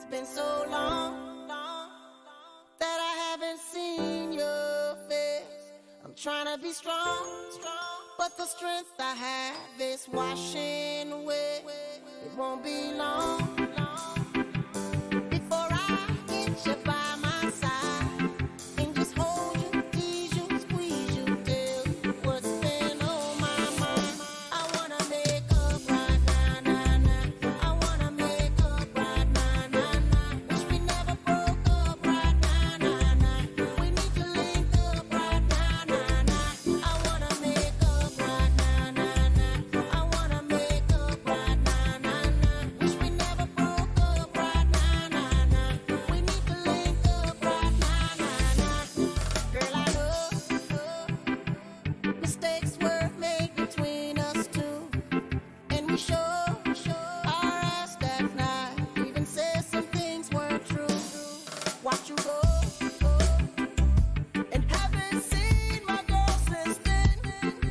been so long that I haven't seen your face. I'm trying to be strong, but the strength I have is washing away. It won't be long before I get you by my side and just hold you, tease you, squeeze you, tell you what's been on my mind. I wanna make up right now, nah, nah. I wanna make up right now, nah, nah. Wish we never broke up right now, nah, nah. We need to link up right now, nah, nah. I wanna make up right now, nah, nah. I wanna make up right now, nah, nah. Wish we never broke up right now, nah, nah. We need to link up right now, nah, nah. Girl, I know mistakes were made between us two, and we sure our ass that night. Even said some things weren't true. Watch you go, and haven't seen my girl since then.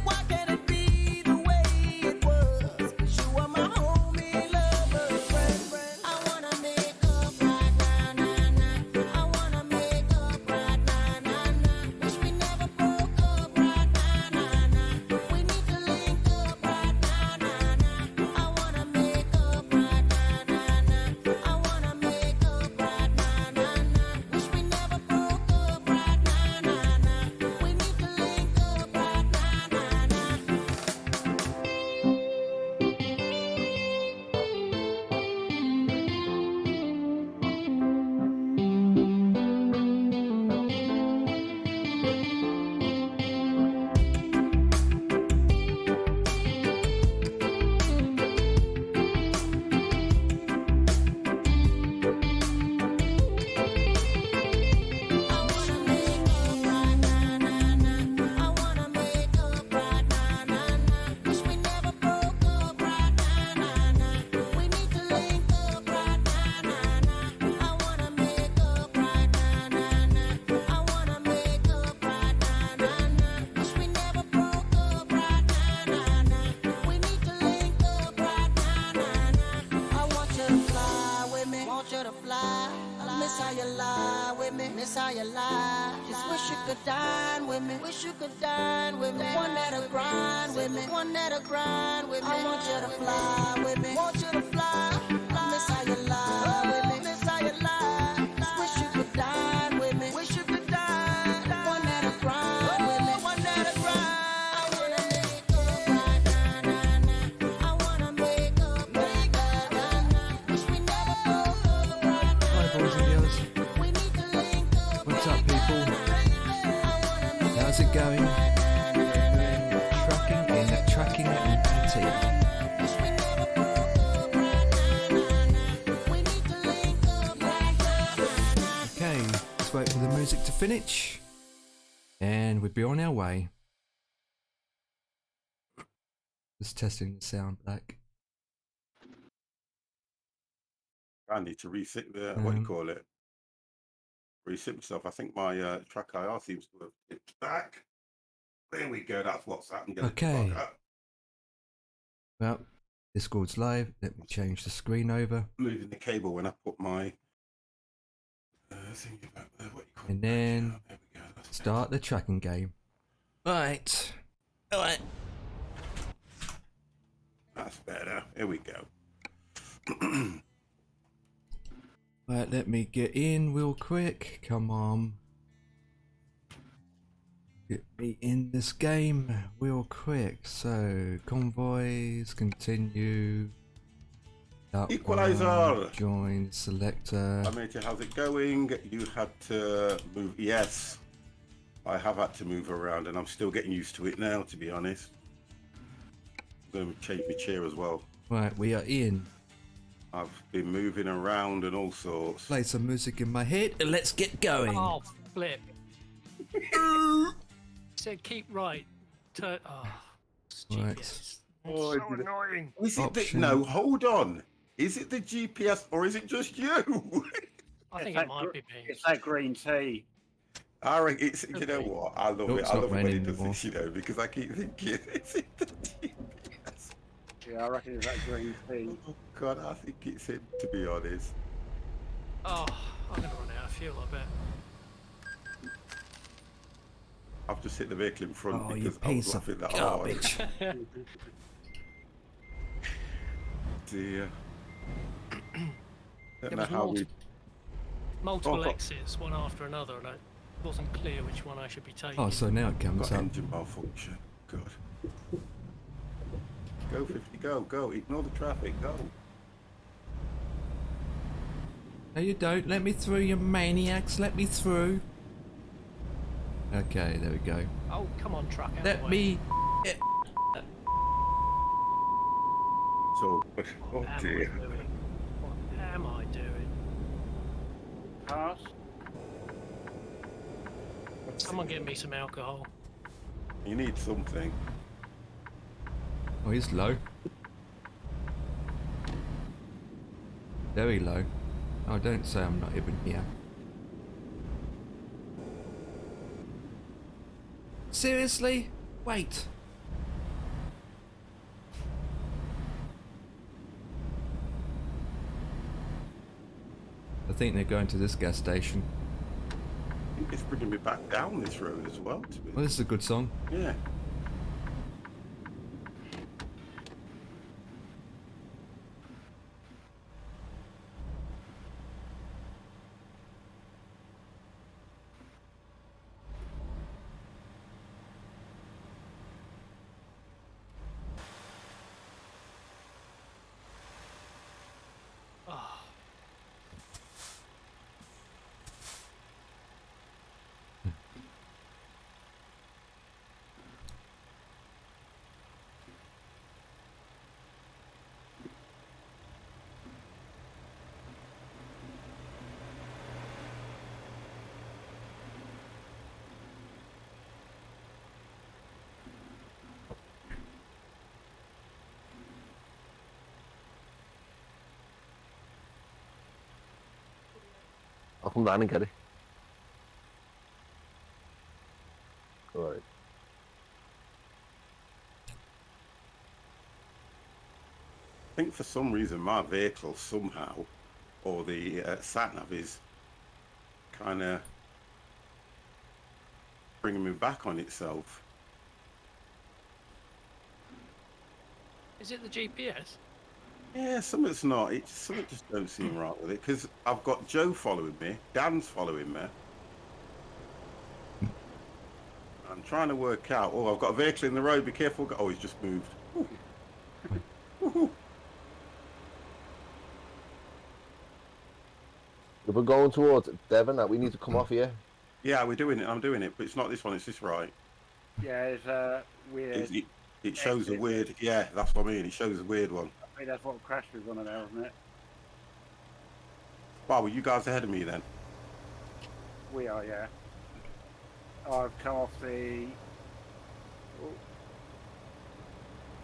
Why can't it be the way it was? 'Cause you were my homie, lover, friend. I wanna make up right now, nah, nah. I wanna make up right now, nah, nah. Wish we never broke up right now, nah, nah. We need to link up right now, nah, nah. I wanna make up right now, nah, nah. I wanna make up right now, nah, nah. Wish we never broke up right now, nah, nah. We need to link up right now, nah, nah. I wanna make up right now, nah, nah. I wanna make up right now, nah, nah. Wish we never broke up right now, nah, nah. We need to link up right now, nah, nah. I wanna make up right now, nah, nah. I wanna make up right now, nah, nah. Wish we never broke up right now, nah, nah. We need to link up right now, nah, nah. I want you to fly with me, want you to fly. I miss how you lie with me, miss how you lie. Just wish you could dine with me, wish you could dine with me. One that'll grind with me, one that'll grind with me. I want you to fly with me, want you to fly. I miss how you lie with me, miss how you lie. Just wish you could dine with me, wish you could dine. One that'll grind with me, one that'll grind. I wanna make up right now, nah, nah. I wanna make up right now, nah, nah. Wish we never broke up right now. Hi boys and girls, We need to link up what's right up people? now, I wanna make How's it going? Tracking and team. Wish we never broke up right now, nah, nah. We need to link up right now, nah, nah. Okay, let's wait for the music to finish, and we'll be on our way. Just testing the sound back. I need to reset the what do you Um, call it? Reset myself. I think my track IR seems to have dipped back. There we go. That's what's happened. Okay. Well, Discord's live. Let me change the screen over, Moving the cable when I put my thing back there. What you call and it? then Yeah, there we go. That's start the tracking game. Right. Alright. That's better. Here we go. Right, let me get in real quick. Come on. Get me in this game real quick. So, convoys, continue. That Equalizer. one, join, selector. Hi, matey, how's it going? You had to move. Yes, I have had to move around, and I'm still getting used to it now, to be honest. I'm going to change my chair as well. Right, we are in. I've been moving around and all sorts. Play some music in my head and let's get going. Oh, flip. Said keep right. Turn. Oh, stupid. Right. It's Oh, so annoying. Is it the, Option. no, hold on. Is it the GPS or is it just you? I think that it might be me. It's that green tea. I reckon it's, you know what? I love Oh, it. it's I not love it when raining it does anymore. this, you know, because I keep thinking, is it the GPS? Yeah, I reckon it's that green tea. Oh, God, I think it's him, to be honest. Oh, I'm gonna run out of fuel, I bet. I've just hit the vehicle in front Oh, you because I was piece of laughing that garbage. hard. Dear. Don't There know was how we. multiple Oh, exits, one after another, and it wasn't clear which one I should be taking. Oh, so now it comes got up. engine malfunction. God. Go 50, go. Ignore the traffic, go. No, you don't. Let me through, you maniacs. Let me through. Okay, there we go. Oh, come on, truck, out of the Let way. me. So, What oh am I dear. doing? What am I doing? Pass. Someone get me some alcohol. You need something. Oh, he's low. Very low. Oh, don't say I'm not even here. Seriously? Wait. I think they're going to this gas station. I think it's bringing me back down this road as well, to be. Well, this is a good song. Yeah. Oh, I'll come down and get it. Alright. I think for some reason my vehicle somehow, or the sat nav is kind of bringing me back on itself. is it the GPS? Yeah, something's not. Something just don't seem right with it because I've got Joe following me, Dan's following me. I'm trying to work out. Oh, I've got a vehicle in the road. Be careful. Oh, he's just moved. Ooh. Ooh. If we're going towards Devon, that we need to come off here. Yeah, we're doing it. I'm doing it, but it's not this one. It's this right. Yeah, it's a weird. It shows a exit. weird. Yeah, that's what I mean. It shows a weird one. I think that's what crashed with one of those, isn't it? Wow, were you guys ahead of me then? We are, yeah. I've come off the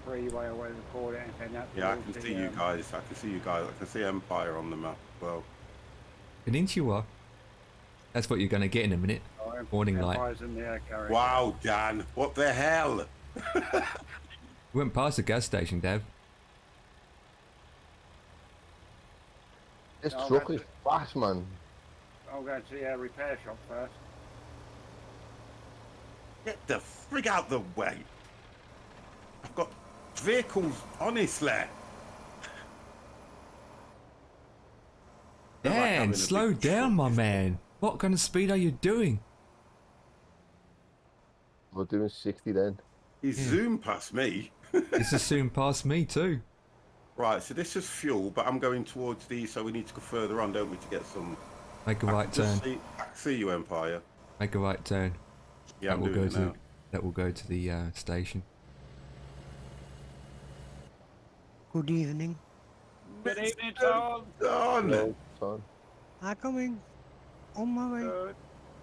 freeway or whatever you call it, and then that's Yeah, I towards can the, see you guys. I can see you guys. I can see Empire on the map as well. Peninsula. That's what you're going to get in a minute. Warning light. Empire's in the air carrier. Wow, Dan, what the hell? We went past the gas station, Dev. This No, truck that's is fast, man. I'll go to the repair shop first. Get the frig out the way. I've got vehicles, honestly. They're like having Dan, a slow big down, truck, my isn't it? man. What kind of speed are you doing? We're doing 60 then. He's zoomed past me. This is soon past me too. Right, so this is fuel, but I'm going towards these, so we need to go further on, don't we, to get some... Make a I right can just turn. I can see you, Empire. Make a right turn. Yeah, I'm will doing go it to now. that will go to the station. Good evening. Good evening, Tom. Done! No, son. I'm coming. On my way. Good.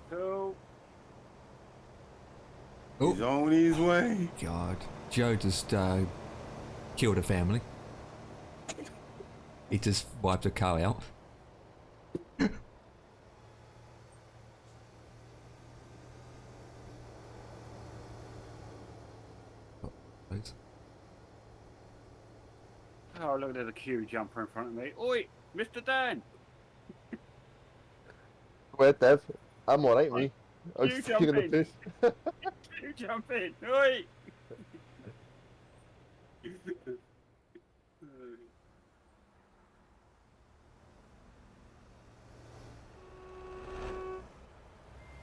Cool. Oh. He's on his way. God, Joe just killed a family. He just wiped a car out. Thanks. Oh, look, there's a queue jumper in front of me. Oi, Mr. Dan. Go ahead, Dev. I'm alright, me. I'm You just jump taking the in. piss. You jump in. Oi!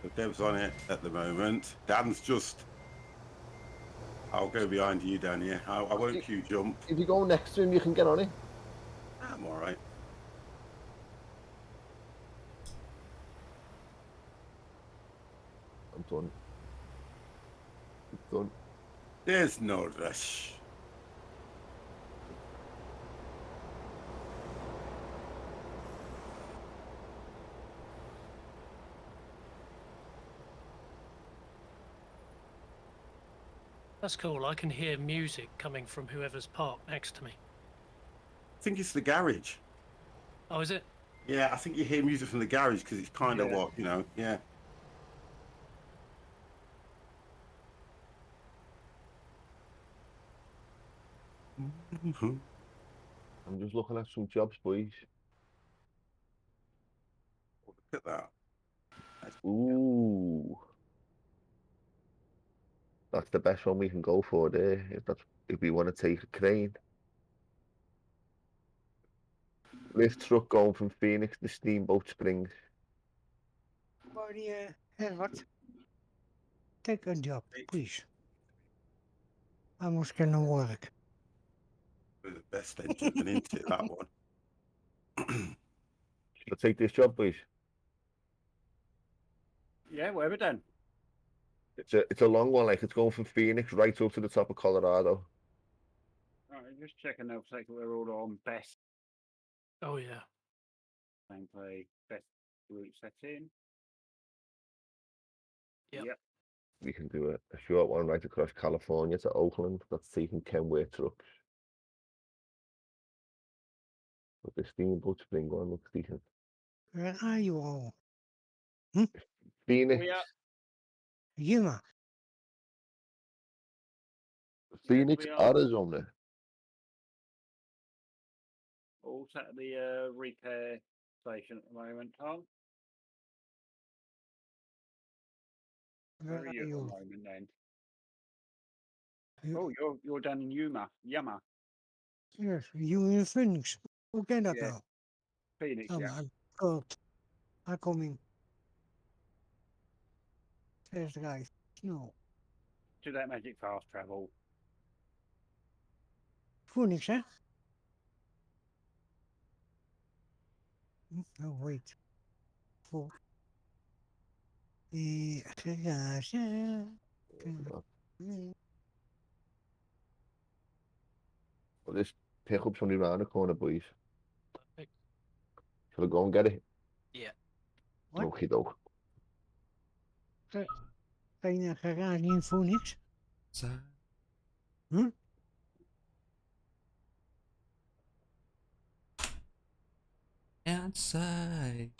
The Dev's on it at the moment. Dan's just. I'll go behind you, Dan. Yeah, I won't queue jump. If you go next to him, you can get on it. I'm all right. I'm done. It's done. There's no rush. That's cool. I can hear music coming from whoever's parked next to me. I think it's the garage. Oh, is it? Yeah, I think you hear music from the garage because it's kind of Yeah. what, you know, yeah. I'm just looking at some jobs, boys. Look at that. Ooh. That's the best one we can go for there. If we want to take a crane. Lift truck going from Phoenix to Steamboat Springs. Buddy, Edward, take a job, please. I must get no work. The best engine been into it, that one. Should I take this job, please? Yeah, whatever then. It's a long one, like it's going from Phoenix right up to the top of Colorado. Alright, just checking now, take we're all on best Oh, yeah. gameplay, best route setting. Yep. Yep. We can do a short one right across California to Oakland. That's taking Kenworth trucks. But the Steamboat Spring one looks decent. Where are you all? Phoenix, We are. Yuma. Phoenix, we are. Arizona. All sat at the repair station at the moment, Tom. Where Where are are you at the you? moment then? You- Oh, you're down in Yuma. Yes, you in Phoenix. Hoe ken dat Yeah. nou? Phoenix, Oh yeah. my god. I'm coming. Test drive. No. To that magic fast travel. Phoenix, hè? Oh, wait. Voor die garage. Well, this pickup's only round the corner, boys. Perfect. Shall I go and get it? Yeah. What? Okie doke. Ga je naar garage in Phoenix? So, Hm? outside.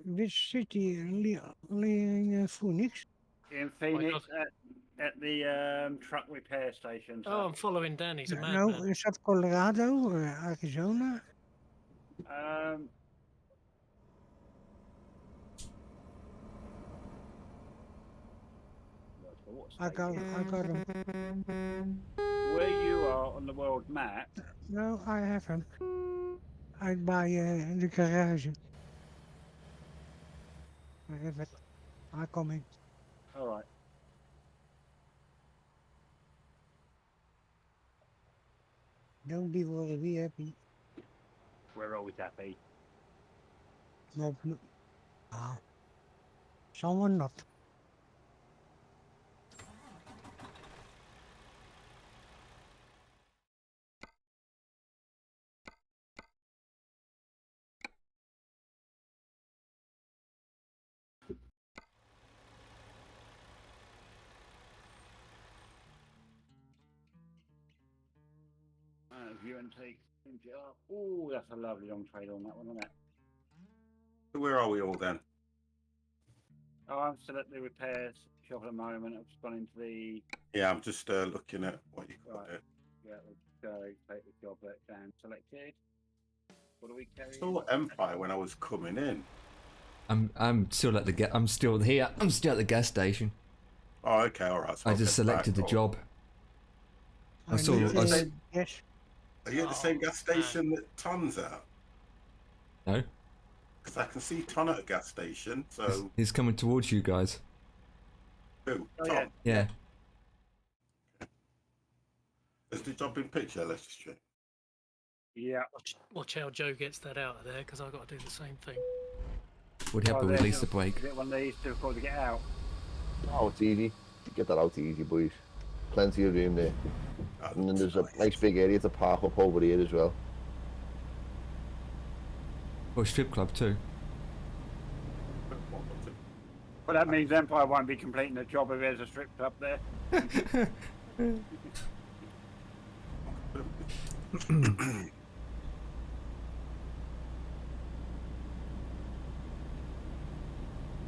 Which city in Phoenix? In my Phoenix at the truck repair station. Oh, So. I'm following Dan. He's a No, madman. is dat Colorado, Arizona? What I state got is it? him. Where you are on the world map. No, I have him. Uit bij de garage. I have it. I'm coming. All right. Don't be worried, be happy. We're always happy. No, no. Ah, someone not. View and take. Oh, that's a lovely long trailer on that one, isn't it? So where are we all then? Oh, I'm still at the repairs shop at the moment. I've just gone into the. Yeah, I'm just looking at what you call Right. it. Yeah, let's go take the job down selected. What do we carry? I saw Empire when I was coming in. I'm still at the I'm still here. I'm still at the gas station. Oh, okay, all right. So I I'll just get back. selected the Oh, job. I I saw. need I s- to, yes, Are you at the same Oh, gas station that Ton's at? no, Because I can see Ton at a gas station. So he's coming towards you guys. who? Oh, Tom. yeah. Yeah. Has the job been picked yet? Let's just check. Yeah. watch how Joe gets that out of there, because I've got to do the same thing. Would help Oh, him there's release the a- brake. Is it one of these difficult to get out? Oh, it's easy. Get that out easy, boys. Plenty of room there. That And then looks there's a nice big area to park up over here as well. Or strip club too. Well, that means Empire won't be completing the job if there's a strip club there.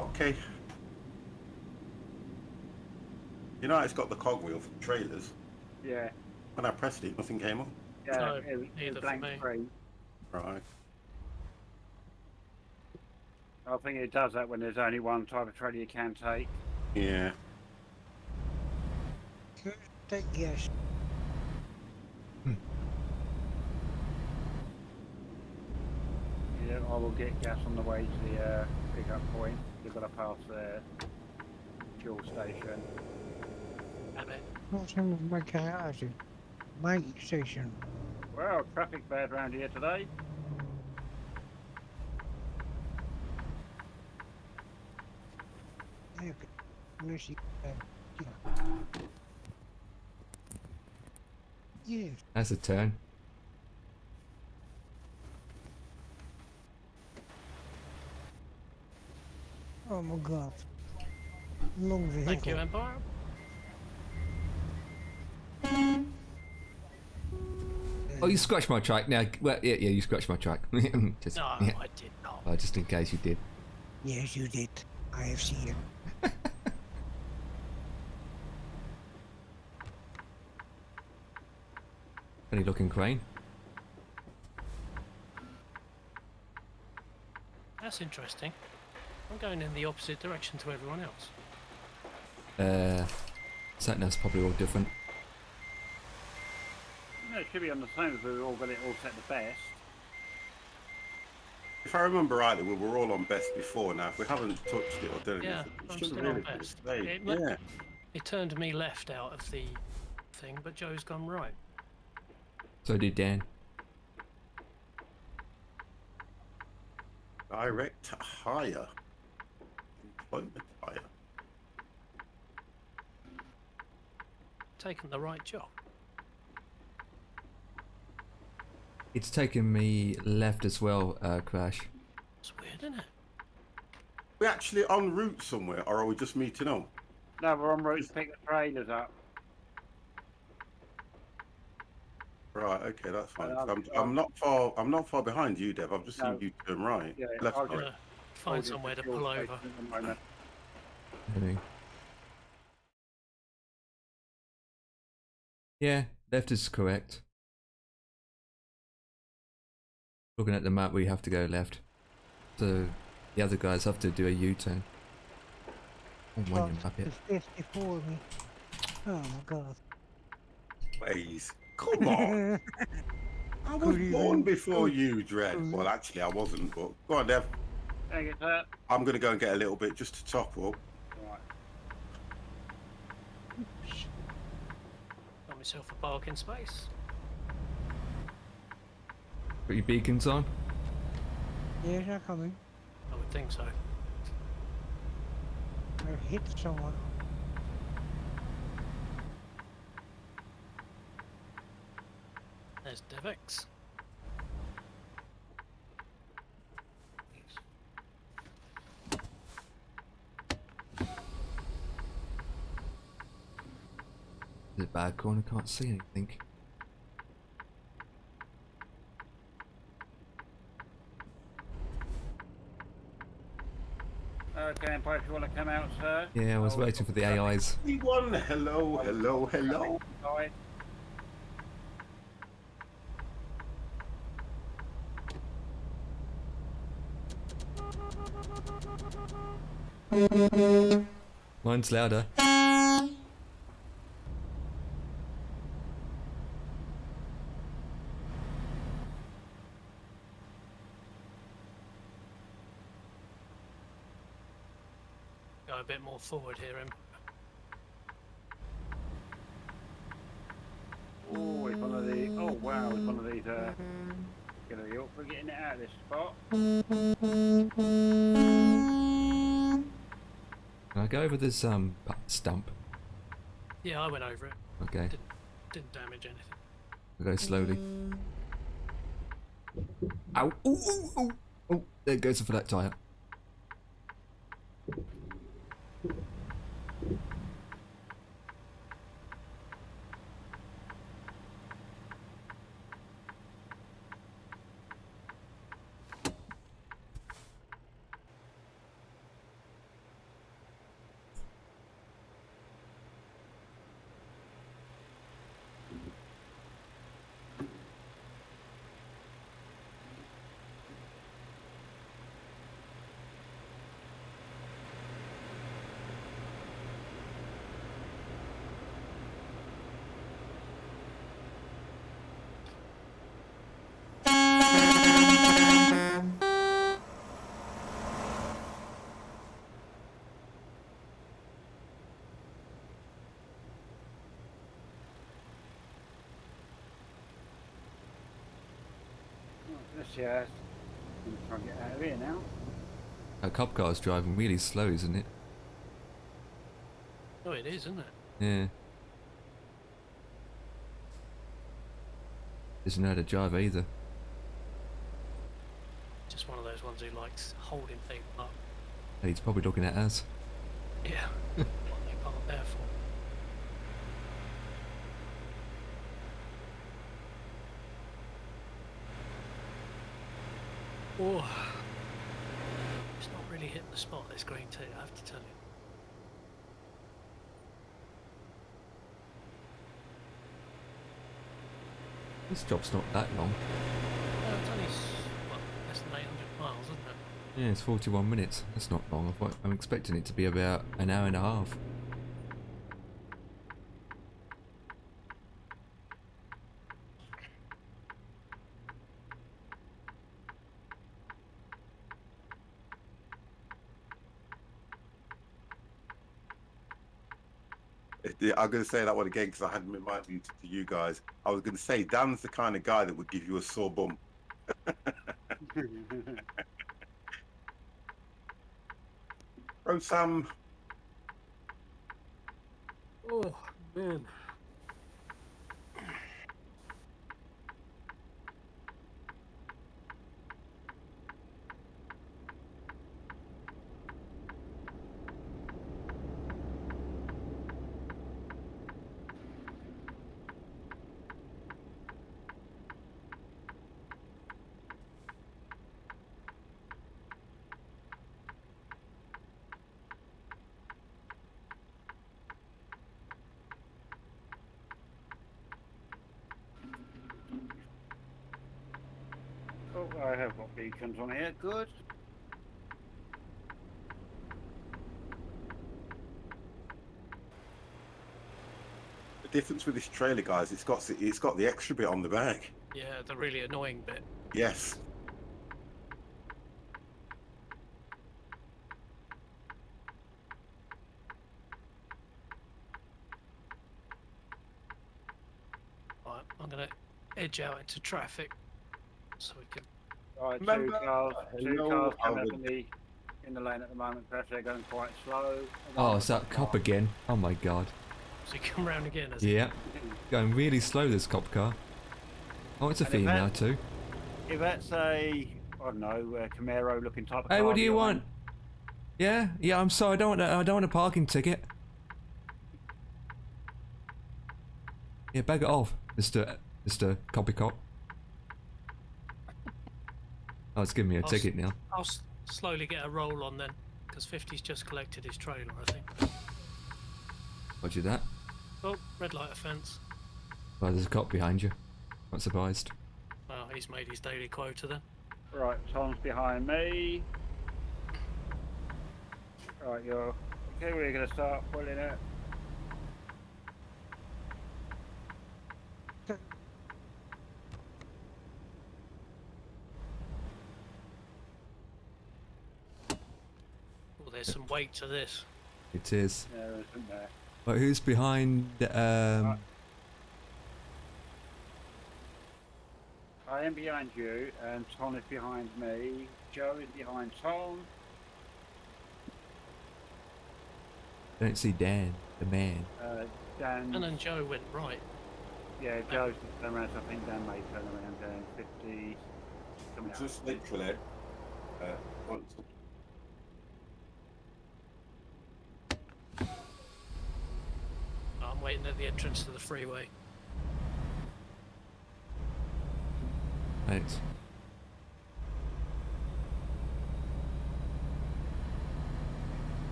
Okay. You know, it's got the cogwheel for the trailers. Yeah. When I pressed it, nothing came up. Yeah. No, it was neither for blank me. screen. Right. I think it does that when there's only one type of trailer you can take. Yeah. take yes. Yeah, I will get gas on the way to the pickup point. You've got to pass the fuel station. Damn it. What's in my garage? My station. Well, traffic bad around here today. Yeah, unless you, yeah. Yes. That's a turn. Oh my god. Long vehicle. Thank you, Empire. Oh, you scratched my track. Now, well, yeah, you scratched my track. Just, No, yeah. I did not. Just in case you did. Yes, you did. I have seen it. Funny looking crane. That's interesting. I'm going in the opposite direction to everyone else. Sat nav's probably all different. No, it should be on the same if we've all got it all set the best. If I remember rightly, we were all on best before. Now, if we haven't touched it or done Yeah, anything, it I'm should still really on be best. today. It- Yeah. It turned me left out of the thing, but Joe's gone right. So did Dan. Direct hire. Employment hire. Taken the right job. It's taken me left as well, Crash. It's weird, isn't it? We actually en route somewhere, or are we just meeting up? No, we're en route to pick the trailers up. Right. Okay, that's fine. I'm- I'm not far. I'm not far behind you, Dev. I've just No. seen you turn right. Yeah, Left, I'll right. Gonna find Hold it somewhere to for fuel pull over. station at the moment. Maybe. Yeah, left is correct. Looking at the map, we have to go left. So the other guys have to do a U-turn. Oh, Oh, one map it. it's 54 me. Oh my god. Ways. Come on. I was Good born evening. before you, Dread. Well, actually, I wasn't. But go on, Dev. Can I get that? I'm gonna go and get a little bit just to top up. Right. Got myself a parking space. Got your beacons on? Yes, they're coming. I would think so. I hit someone. There's Devex. Is it bad corner? Can't see anything. Okay, Empire, if you want to come out, sir. Yeah, I was Oh, waiting for the AIs. Everyone, hello, hello, hello. Inside. Mine's louder. Go a bit more forward here, Em. Oh, it's one of the. Oh wow, it's one of these. Gonna be up for getting it out of this spot. Can I go over this stump? Yeah, I went over it. Okay, Didn't damage anything. I'll go slowly. Ow! Ooh, ooh, ooh! Oh, there goes the flat tire. Let's see. I'm trying to get out of here now. A cop car's driving really slow, isn't it? Oh, it is, isn't it? Yeah. Doesn't know how to drive either. Just one of those ones who likes holding people up. He's probably looking at us. Yeah. What they aren't there for. Oh. It's not really hitting the spot, this green tea, I have to tell you. This job's not that long. It's only, what, less than 800 miles, isn't it? Yeah, it's 41 minutes. That's not long. I'm expecting it to be about an hour and a half. I'm going to say that one again because I hadn't reminded you to you guys. I was going to say Dan's the kind of guy that would give you a sore bum. Oh, Sam. Oh, man. Oh, I have got beacons on here. Good. The difference with this trailer, guys, it's got the extra bit on the back. Yeah, the really annoying bit. Yes. Right, I'm going to edge out into traffic so we can... Right, Remember- two cars Hello, coming up Alvin. in the lane at the moment. Perhaps they're going quite slow. Oh, it's that cop again. Oh my god. So you come round again, as it? Yeah. Going really slow, this cop car. Oh, it's a And if female that- too. If that's a, I don't know, a Camaro looking type of car. Hey, what do you you're want? Yeah? Yeah, I'm sorry, I don't want a parking ticket. Yeah, bag it off, Mr. Copycat. Oh, it's giving me a I'll ticket now. I'll slowly get a roll on then, because 50's just collected his trailer, I think. Roger that. Oh, red light offence. Well, there's a cop behind you. Not surprised. Well, he's made his daily quota then. Right, Tom's behind me. Right, you're... Okay, we're going to start pulling it. Oh, there's some weight to this. It is. There isn't there. But who's behind? I am behind you, and Tom is behind me. Joe is behind Tom. Don't see Dan, the man. Dan... And then Joe went right. Yeah, Joe's just turned around, so I think Dan may turn around down 50. Coming out. Just literally. Once. I'm waiting at the entrance to the freeway. Thanks.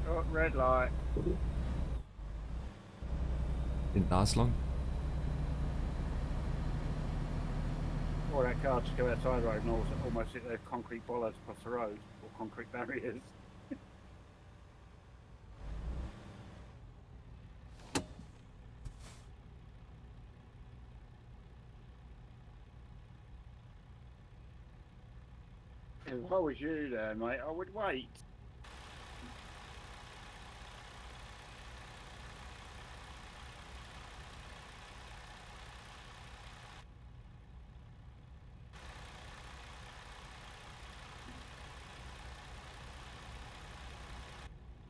Oh, red light. Didn't last long. Or that car just go outside the road and almost hit the concrete bollards across the road, or concrete barriers. If I was you there, mate, I would wait.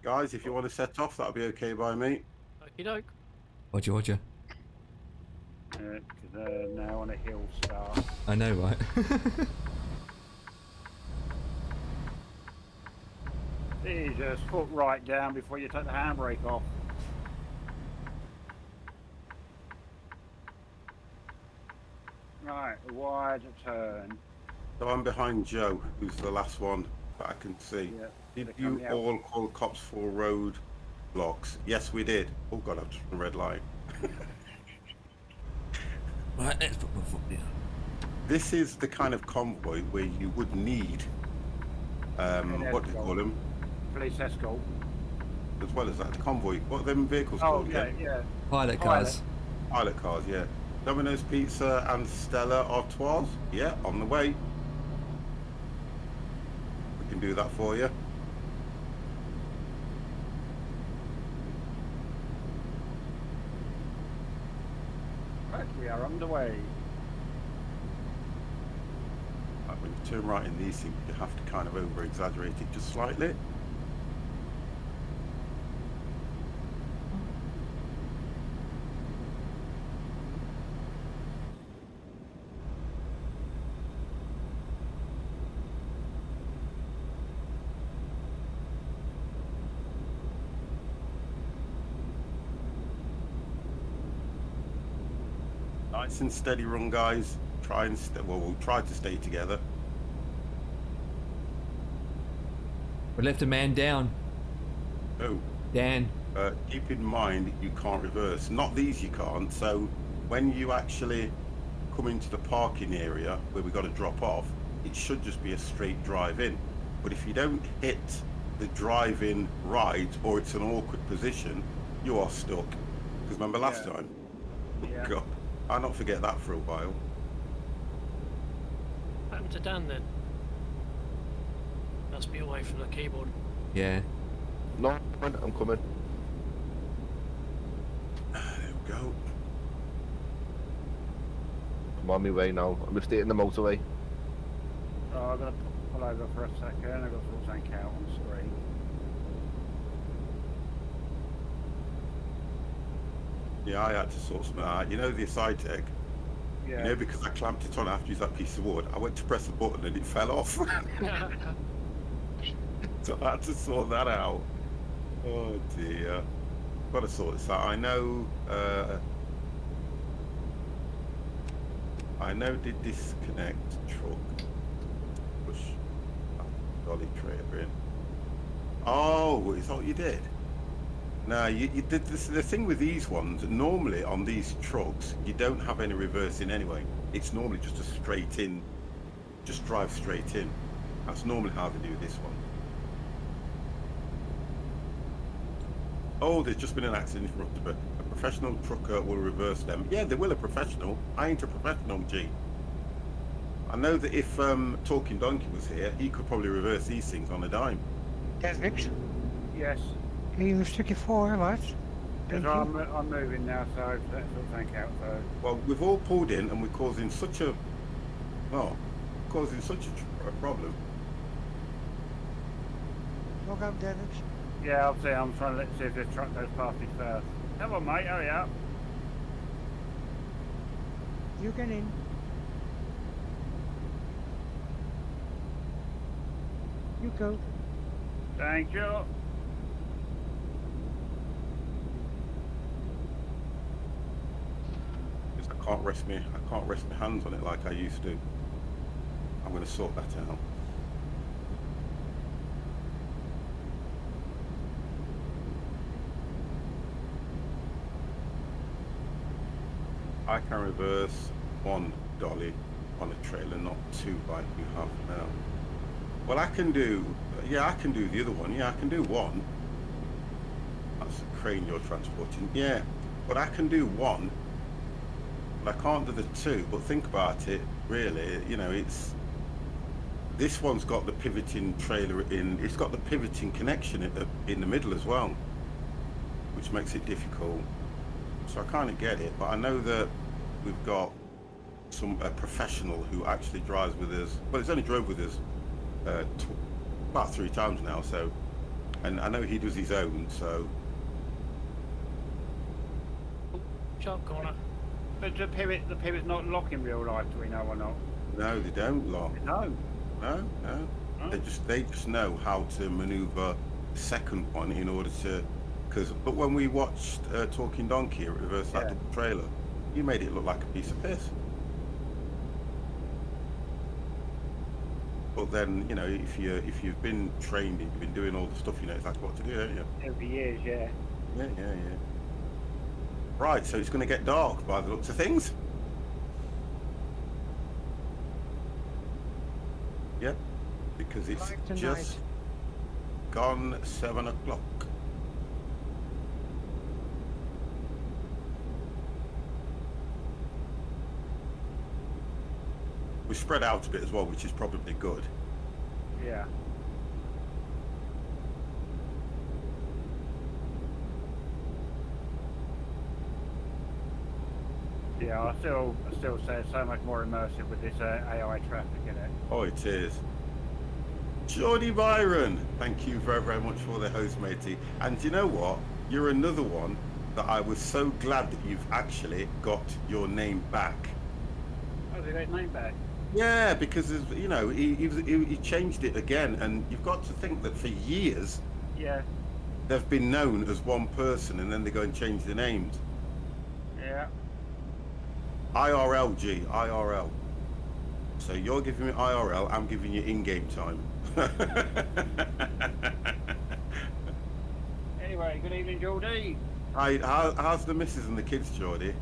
Guys, if you want to set off, that'll be okay by me. Okie doke. Roger, Roger. Because they're now on a hill start. I know, right? Jesus, foot right down before you take the handbrake off. Right, a wide turn. So I'm behind Joe, who's the last one that I can see. Yeah. Did They're you coming out. all call cops for road blocks? Yes, we did. Oh God, I've just run a red light. Right, let's put my foot down. This is the kind of convoy where you would need, what do you call them? Police escort. As well as that, the convoy. What are them vehicles Oh, called? yeah. Pilot cars. Pilot cars, yeah. Domino's Pizza and Stella Artois. Yeah, on the way. We can do that for you. Right, we are underway. Like when you turn right in these things, you have to kind of over-exaggerate it just slightly. Nice and steady run, guys. Try and we'll try to stay together. We left a man down. Oh, Dan. keep in mind you can't reverse. Not these you can't. So when you actually come into the parking area where we got to drop off, it should just be a straight drive in. But if you don't hit the drive in right, or it's an awkward position, you are stuck. Because remember last time? Yeah. God, I'll not forget that for a while. What happened to Dan then? Must be away from the keyboard. Yeah. No, I'm coming. There we go. I'm on my way now. I'm just hitting the motorway. Oh, I've got to pull over for a second. I've got to sort something out on the screen. Yeah, I had to sort something out. You know the side tech? Yeah. You know, because I clamped it on after I used that piece of wood, I went to press the button and it fell off. So I had to sort that out. Oh dear. Got to sort this out. I know the disconnect truck. Push. dolly trailer in. Oh, is that what you did? No, you did this. The thing with these ones, normally on these trucks, you don't have any reversing anyway. It's normally just a straight in, just drive straight in. That's normally how they do this one. Oh, there's just been an accident in front of it. A professional trucker will reverse them. Yeah, they will, a professional. I ain't a professional, G. I know that if Talking Donkey was here, he could probably reverse these things on a dime. Derek, Yes. even een stukje voorwaarts. Because Thank you. I'm moving now, so that's all tank out. So Well, we've all pulled in and we're causing such a, well, causing such a problem. Nog aan Derek. yeah, I'll see. I'm trying to see if this truck goes past me first. Come on, mate, hurry up. You can in. You go. Thank you. Because I can't rest my hands on it like I used to. I'm going to sort that out. I can reverse one dolly on a trailer, not two like you have now. Well, I can do, yeah, I can do the other one. Yeah, I can do one. That's a crane you're transporting. Yeah, but I can do one. But I can't do the two. But think about it, really, you know, it's, this one's got the pivoting trailer in, it's got the pivoting connection in the middle as well, which makes it difficult. So I kind of get it, but I know that we've got a professional who actually drives with us. Well, he's only drove with us about 3 times now, so, and I know he does his own, so. Sharp corner. But the pivot's not lock in real life, do we know or not? No, they don't lock. No. No. Oh. They just know how to maneuver the second one in order to, but when we watched Talking Donkey reverse that double trailer, you made it look like a piece of piss. But then, you know, if you've been trained and you've been doing all the stuff, you know exactly what to do, don't you? Over years, yeah. Yeah. Right, so it's going to get dark by the looks of things. Yep, because it's Like tonight. just gone 7 o'clock. We spread out a bit as well, which is probably good. Yeah. Yeah, I still say it's so much more immersive with this AI traffic in it. Oh, it is. Geordie Byron, thank you very, very much for the host, matey. And you know what? You're another one that I was so glad that you've actually got your name back. Oh, they got name back. Yeah, because you know he changed it again, and you've got to think that for years Yeah. they've been known as one person, and then they go and change the names. Yeah. IRL, G, IRL. So you're giving me IRL, I'm giving you in-game time. Anyway, good evening, Geordie. Hi, how's the missus and the kids, Geordie?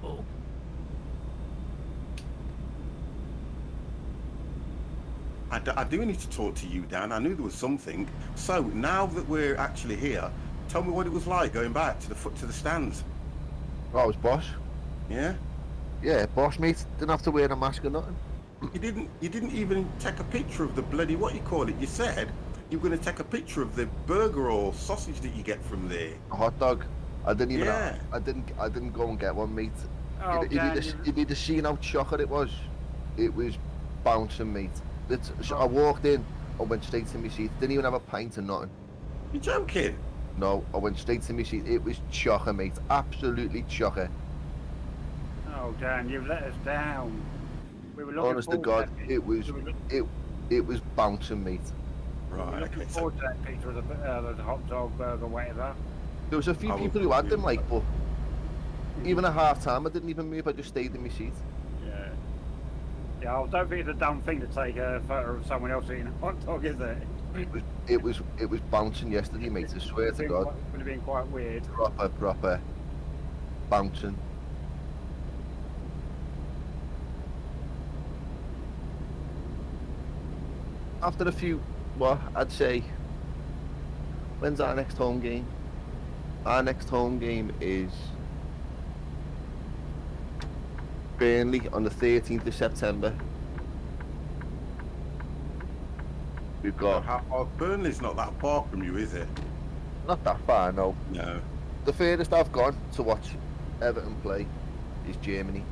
Oh, I do need to talk to you, Dan. I knew there was something. So now that we're actually here, tell me what it was like going back to the stands. Oh, it was Bosch. Yeah. Yeah, Bosch, mate. Didn't have to wear a mask or nothing. You didn't even take a picture of the bloody, what you call it. You said you were going to take a picture of the burger or sausage that you get from there. A hot dog. I didn't even. Yeah. I didn't go and get one, mate. Oh, You need to see how chocolate it was. It was bouncing, mate. I walked in. I went straight to my seat. Didn't even have a pint or nothing. You're joking? No, I went straight to my seat. It was chocker, mate. Absolutely chocker. Oh, Dan, you've let us down. We were looking Honest to forward God, that it was we were, it was bouncing, mate. we were Right. looking Okay. So forward to that picture of the hot dog burger, whatever. There was a few I will people who had them, confirm like, but even at half time, I didn't even move. I just stayed in my seat. Yeah. Yeah, I don't think it's a dumb thing to take a photo of someone else eating a hot dog, is it? It was bouncing yesterday, mate. I swear to God, Would have been quite weird. proper bouncing. After a few, what I'd say, when's our next home game? Our next home game is Burnley on the 13th of September. We've got Burnley's not that far from you, is it? not that far, no. No. The furthest I've gone to watch Everton play is Germany.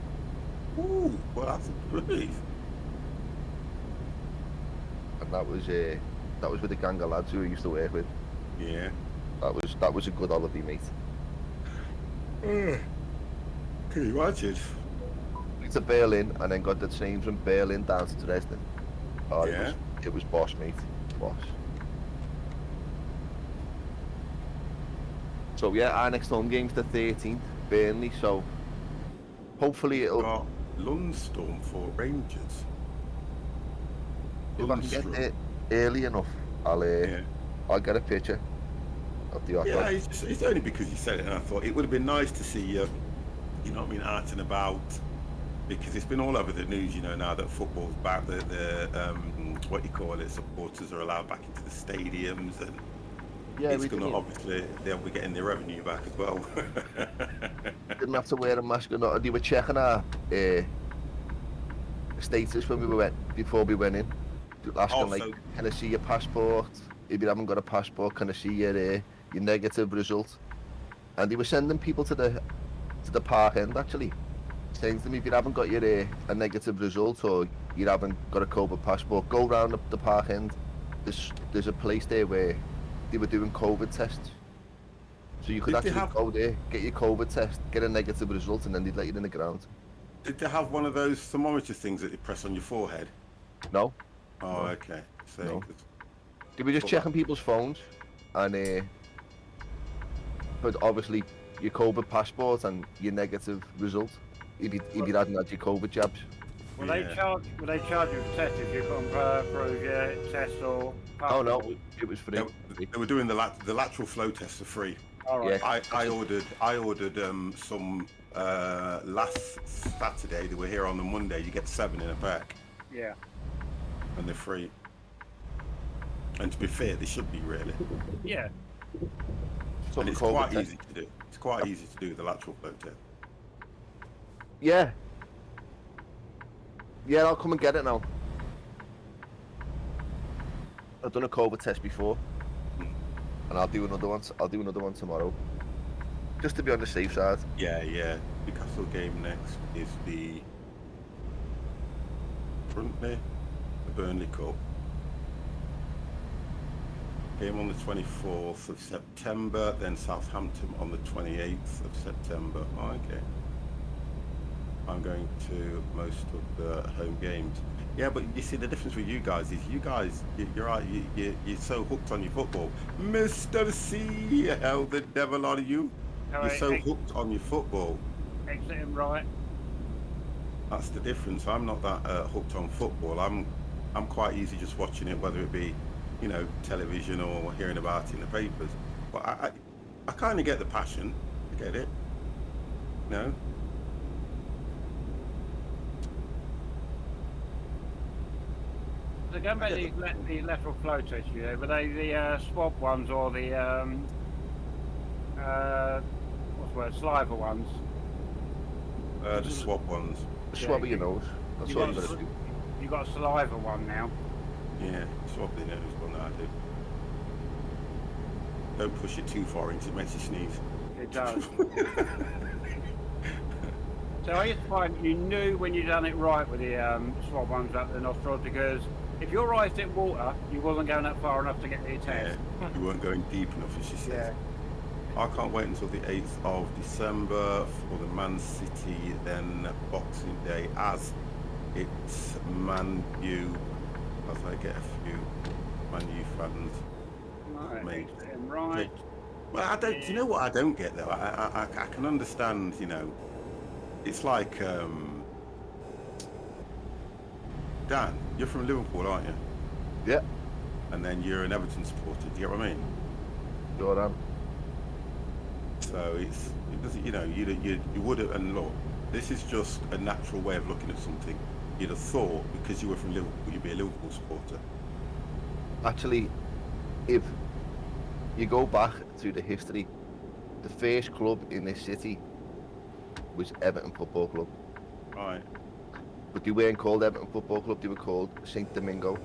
Ooh, well, that's a relief. And that was with a gang of lads who I used to work with. Yeah. That was a good holiday, mate. Can you imagine? To Berlin and then got the train from Berlin down to Dresden. Oh, Yeah. it was boss, mate. Boss. So yeah, our next home game's the 13th, Burnley. So hopefully it'll. Got Lundstorm for Rangers. If I can get Lundstrom. there early enough, Yeah. I'll get a picture of the offer. Yeah, it's only because you said it, and I thought it would have been nice to see you. You know what I mean, out and about, because it's been all over the news. You know, now that football's back, the what you call it, supporters are allowed back into the stadiums, and Yeah, it's we going to didn't, obviously they'll be getting their revenue back as well. didn't have to wear a mask or not. They were checking our status when before we went in. Asking Oh, like, so- can I see your passport? If you haven't got a passport, can I see your negative result? And they were sending people to the park end actually, saying to them, if you haven't got your a negative result or you haven't got a COVID passport, go round the park end. There's a place there where they were doing COVID tests. So you could Did they actually have- go there, get your COVID test, get a negative result, and then they'd let you in the ground. Did they have one of those thermometer things that you press on your forehead? No, Oh, No. okay. So, No. 'cause- they were just Well, checking people's phones, and but obviously your COVID passport and your negative result if you hadn't had your COVID jabs. Will Yeah. they charge you for tests if you can't prove your test or Oh no, passport? it was free. they were doing the lateral flow test for free. All right. Yeah. I ordered some last Saturday. They were here on the Monday. You get 7 in a pack, Yeah. and they're free. And to be fair, they should be really. Yeah. So And the it's COVID quite test- easy to do. It's quite easy to do the lateral flow test. Yeah. Yeah, I'll come and get it now. I've done a COVID test before, and I'll do another one. I'll do another one tomorrow, just to be on the safe side. Yeah. Newcastle game next is the Burnley, the Burnley Cup. Game on the 24th of September, then Southampton on the 28th of September. Oh, okay. I'm going to most of the home games. Yeah, but you see the difference with you guys is you're right. You're so hooked on your football, Mr. C. Hell, the devil are you? You're so hooked on your football. Exit him right. That's the difference. I'm not that hooked on football. I'm quite easy just watching it, whether it be, you know, television or hearing about it in the papers. But I kind of get the passion. I get it. No. So going back to the lateral flow tests, were they the swab ones or the what's the word, saliva ones? The swab ones. Swab of your nose. That's You what got, you gotta do. you got a saliva one now. Yeah, swab the nose one that I do. Don't push it too far into it, makes you sneeze. It does. So I used to find you knew when you done it right with the swab ones up the nostrils, because if your eyes hit water, you wasn't going up far enough to get the test. Yeah, you weren't going deep enough, as she says. I can't wait until the 8th of December for the Man City, then Boxing Day, as it's Man U, as I get a few Man U fans. Right, Mate. exit right. Well, I don't. Do you know what I don't get though? I can understand. You know, it's like Dan. You're from Liverpool, aren't you? Yeah, And then you're an Everton supporter. Do you get what I mean? sure am. So it doesn't. You know, you would have. And look, this is just a natural way of looking at something. You'd have thought because you were from Liverpool, you'd be a Liverpool supporter. Actually, if you go back to the history, the first club in this city was Everton Football Club. Right. But they weren't called Everton Football Club, they were called St Domingo.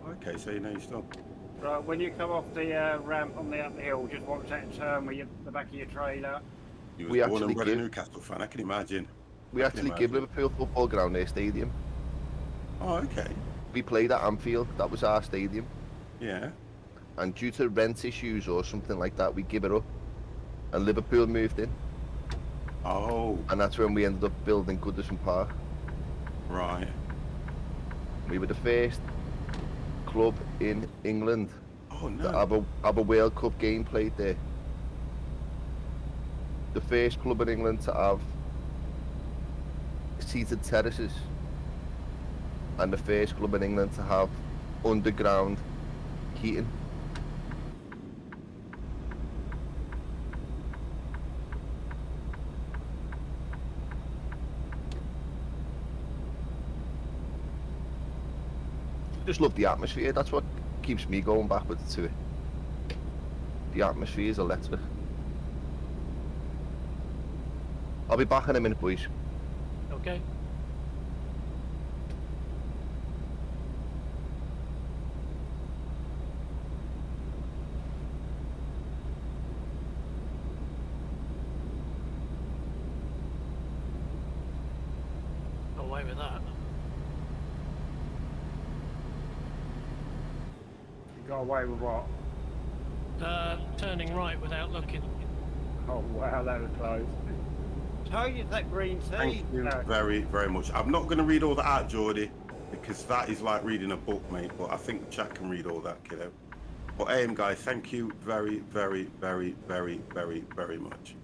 Okay. So you know your stuff. Right, when you come off the ramp on the up the hill, just watch that turn with the back of your trailer. You We was born actually and bred a give- Newcastle fan. I can imagine. We I can actually give imagine. Liverpool Football Ground their stadium. Oh, okay. We played at Anfield, that was our stadium. Yeah. And due to rent issues or something like that, we give it up. And Liverpool moved in. Oh, And that's when we ended up building Goodison Park. right. We were the first club in England Oh to no. have a World Cup game played there. The first club in England to have seated terraces. And the first club in England to have underground heating. Just love the atmosphere. That's what keeps me going backwards to it. The atmosphere is electric. I'll be back in a minute, boys. Okay. Away with that. You got away with what? Turning right without looking. Oh wow, that was close. Tell you that green tea. Thank you No, very, very much. I'm not going to read all that out, Geordie, because that is like reading a book, mate. But I think Jack can read all that, kiddo. But AM guy, thank you very, very, very, very, very, very much.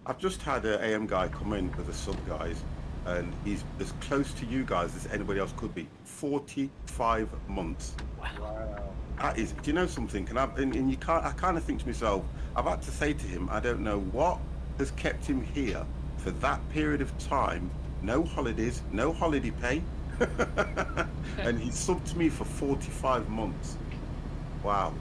I've just had an AM guy come in with a sub, guys, and he's as close to you guys as anybody else could be. 45 months. wow. That is, do you know something? And you can't. I kind of think to myself, I've had to say to him, I don't know what has kept him here for that period of time. No holidays, no holiday pay, and he subbed to me for 45 months. Wow,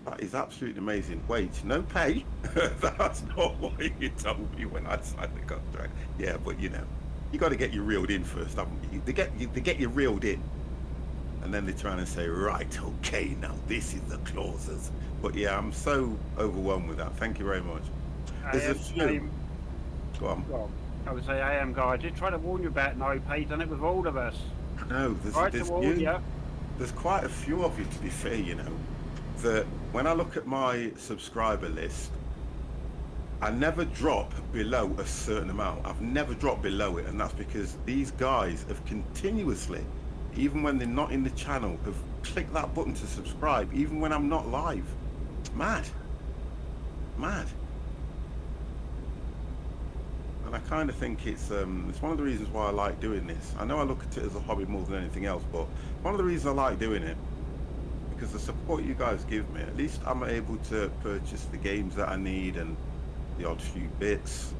that is absolutely amazing. Wait, no pay? That's not what you told me when I signed the contract. Yeah, but you know, you got to get you reeled in first, haven't you? They get you reeled in. And then they try and say, right, okay, now this is the clauses. But yeah, I'm so overwhelmed with that. Thank you very much. There's a few. Go on. Well, I would say AM guy, I did try to warn you about no pay, done it with all of us. No, Tried to warn you. there's quite a few of you, to be fair, you know, that when I look at my subscriber list, I never drop below a certain amount. I've never dropped below it, and that's because these guys have continuously, even when they're not in the channel, have clicked that button to subscribe, even when I'm not live. It's mad. Mad. And I kind of think it's one of the reasons why I like doing this. I know I look at it as a hobby more than anything else, but one of the reasons I like doing it, because the support you guys give me, at least I'm able to purchase the games that I need and the odd few bits.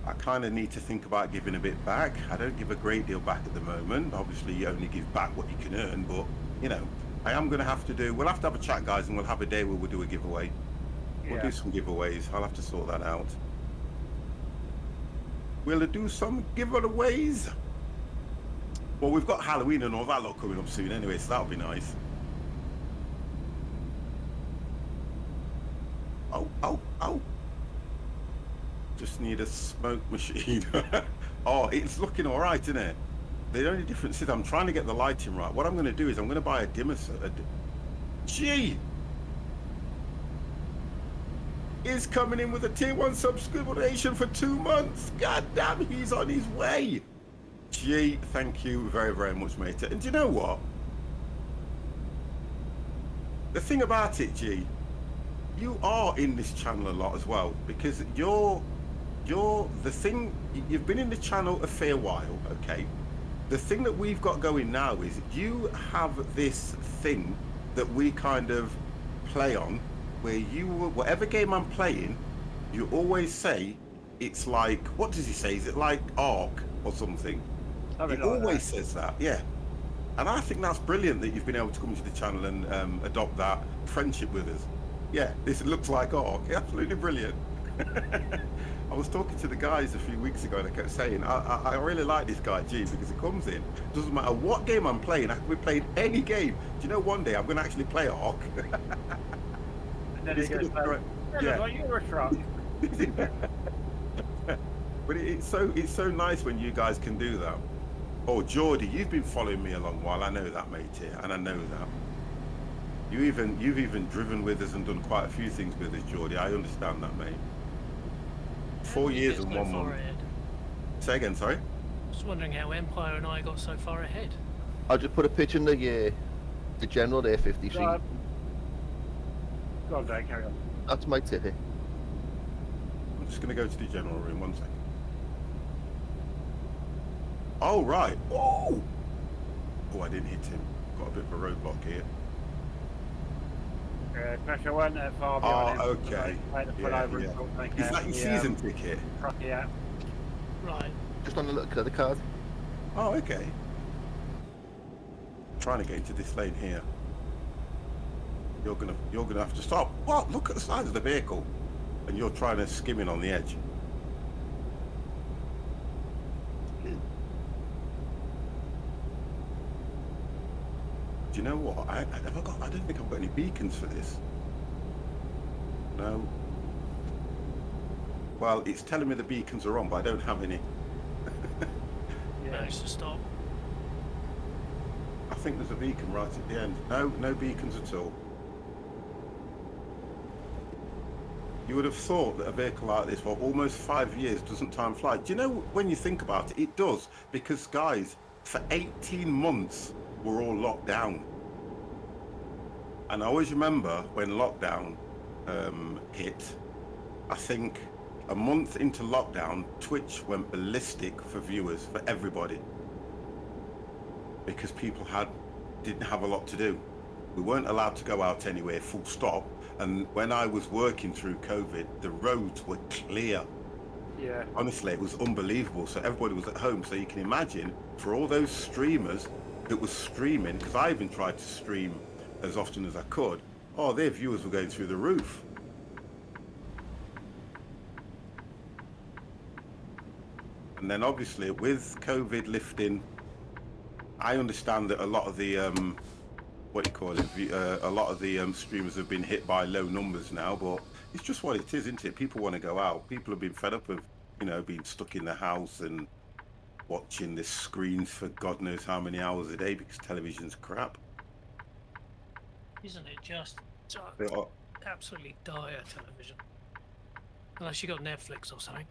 I kind of need to think about giving a bit back. I don't give a great deal back at the moment. Obviously, you only give back what you can earn, but you know, I am going to have to do. We'll have to have a chat, guys, and we'll have a day where we'll do a giveaway. We'll Yeah. do some giveaways. I'll have to sort that out. We'll do some giveaways. Well, we've got Halloween and all that lot coming up soon anyway, so that'll be nice. Oh, oh, oh. Just need a smoke machine. Oh, it's looking all right, isn't it? The only difference is I'm trying to get the lighting right. What I'm going to do is I'm going to buy a dimmer. Gee! is coming in with a tier 1 subscription for 2 months. God damn, he's on his way. G, thank you very, very much, mate. And do you know what? The thing about it, G, you are in this channel a lot as well, because you're the thing. You've been in the channel a fair while, okay? The thing that we've got going now is you have this thing that we kind of play on, where whatever game I'm playing, you always say it's like, what does he say? Is it like Ark or something? Something He like always that. says that, yeah. And I think that's brilliant that you've been able to come to the channel and adopt that friendship with us. Yeah, this looks like Ark. Absolutely brilliant. I was talking to the guys a few weeks ago and I kept saying, I really like this guy, G, because he comes in, doesn't matter what game I'm playing, I can be playing any game. Do you know one day I'm going to actually play Ark? And then He's he goes, gonna throw it- yeah, like you're a truck. But it's so nice when you guys can do that. Oh, Geordie, you've been following me a long while. I know that, mate, here, and I know that. You've even driven with us and done quite a few things with us, Geordie. I understand that, mate. How 4 did we years get and so 1 far month. ahead? Say again, sorry. Just wondering how Empire and I got so far ahead. I'll just put a picture in the general there, 50 sheet. Go on, Dan, carry on. That's my ticket. I'm just going to go to the general room, 1 second. Oh, right. Oh! Oh, I didn't hit him. Got a bit of a roadblock here. Pressure went that far behind Oh, him. okay. I had to pull Yeah, over yeah. and sort of take Is out that your the, season ticket? truck, yeah. Right. Just on a little credit card. Oh, okay. Trying to get into this lane here. You're gonna have to stop. What? Look at the size of the vehicle, and you're trying to skim in on the edge. Do you know what? I don't think I've got any beacons for this. No. Well, it's telling me the beacons are on, but I don't have any. Yeah. Managed to stop. I think there's a beacon right at the end. No beacons at all. You would have thought that a vehicle like this for almost 5 years doesn't time fly. Do you know, when you think about it, it does. Because, guys, for 18 months, we're all locked down. And I always remember when lockdown hit, I think a month into lockdown, Twitch went ballistic for viewers, for everybody. Because people didn't have a lot to do. We weren't allowed to go out anywhere, full stop. And when I was working through COVID, the roads were clear. Yeah. Honestly, it was unbelievable. So everybody was at home. So you can imagine, for all those streamers that were streaming, because I even tried to stream as often as I could, oh, their viewers were going through the roof. And then obviously with COVID lifting, I understand that a lot of the what you call it, a lot of the streamers have been hit by low numbers now, but it's just what it is, isn't it? People want to go out. People have been fed up of, being stuck in the house and watching the screens for God knows how many hours a day because television's crap. Isn't it just They are- absolutely dire television? Unless you got Netflix or something.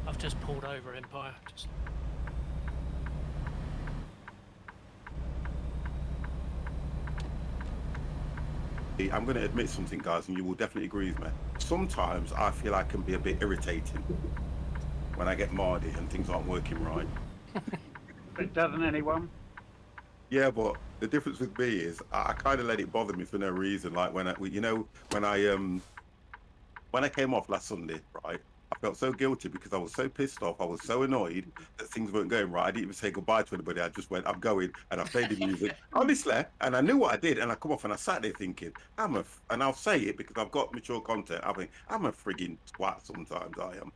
I've just pulled over Empire. Just I'm going to admit something, guys, and you will definitely agree with me. Sometimes I feel I can be a bit irritating when I get mardy and things aren't working right. But doesn't anyone? Yeah, but the difference with me is I kind of let it bother me for no reason. Like when I came off last Sunday, right? I felt so guilty because I was so pissed off. I was so annoyed that things weren't going right. I didn't even say goodbye to anybody. I just went, I'm going, and I played the music. Honestly, and I knew what I did, and I come off and I sat there thinking, and I'll say it because I've got mature content. I think I'm a frigging twat sometimes. I am,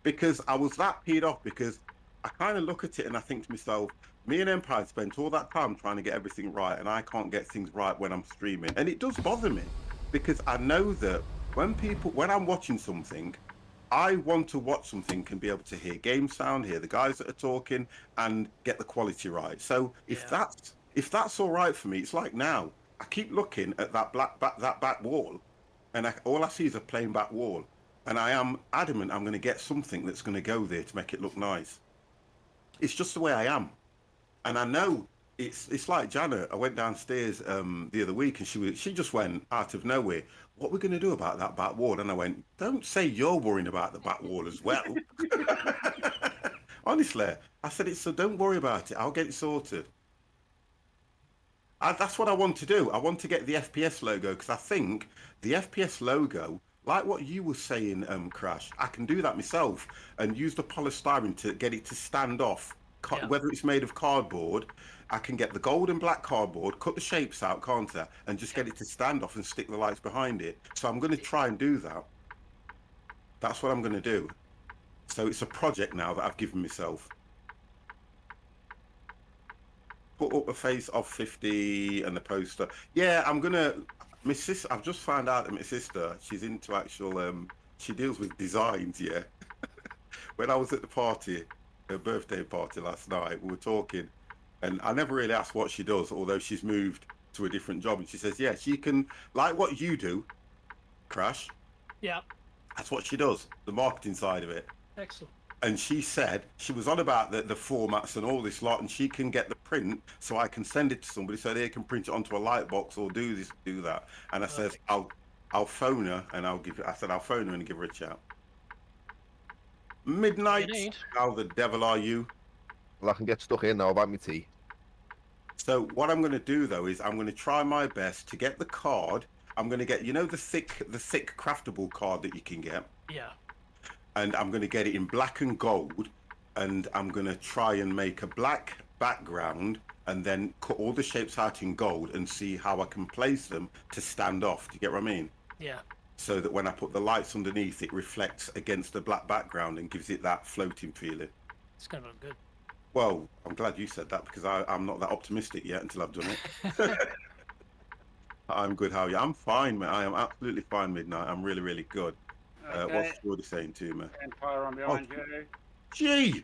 because I was that peed off because I kind of look at it and I think to myself, me and Empire spent all that time trying to get everything right, and I can't get things right when I'm streaming, and it does bother me because I know that when I'm watching something, I want to watch something and be able to hear game sound, hear the guys that are talking, and get the quality right. So if Yeah. that's if that's all right for me, it's like now. I keep looking at that back wall, and all I see is a plain back wall, and I am adamant I'm going to get something that's going to go there to make it look nice. It's just the way I am, and I know it's like Janet. I went downstairs the other week, and she just went out of nowhere. What we're going to do about that back wall? And I went, don't say you're worrying about the back wall as well. Honestly, I said it. So don't worry about it. I'll get it sorted. That's what I want to do. I want to get the FPS logo because I think the FPS logo, like what you were saying, Crash, I can do that myself and use the polystyrene to get it to stand off. Yeah. Whether it's made of cardboard, I can get the gold and black cardboard, cut the shapes out, can't I? And just get it to stand off and stick the lights behind it. So I'm going to try and do that. That's what I'm going to do. So it's a project now that I've given myself. Put up a face of 50 and the poster. Yeah, I'm gonna. My sister. I've just found out that my sister. She's into actual. She deals with designs. Yeah. When I was at the party, her birthday party last night, we were talking, and I never really asked what she does, although she's moved to a different job, and she says, yeah, she can like what you do, Crash. Yeah. That's what she does. The marketing side of it. Excellent. And she said she was on about the formats and all this lot, and she can get the print so I can send it to somebody so they can print it onto a light box or do this, do that. And I said, I'll phone her and I'll give. I said I'll phone her and give her a shout. Midnight. Indeed. How the devil are you? Well, I can get stuck in now about my tea. So what I'm going to do though is I'm going to try my best to get the card. I'm going to get the thick craftable card that you can get. Yeah. And I'm going to get it in black and gold, and I'm going to try and make a black background and then cut all the shapes out in gold and see how I can place them to stand off. Do you get what I mean? Yeah. So that when I put the lights underneath, it reflects against the black background and gives it that floating feeling. It's going to look good. Well, I'm glad you said that because I'm not that optimistic yet until I've done it. I'm good, how are you? I'm fine, mate. I am absolutely fine, Midnight. I'm really, really good. What's Jordy saying to me? Empire on behind you.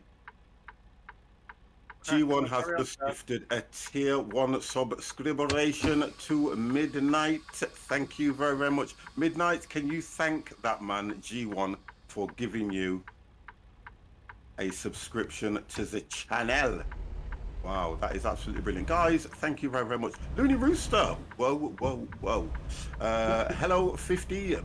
G1 has just gifted a tier 1 subscription to Midnight. Thank you very, very much. Midnight, can you thank that man, G1, for giving you a subscription to the channel? Wow, that is absolutely brilliant. Guys, thank you very, very much. Looney Rooster. Whoa, whoa, whoa. Hello, 50.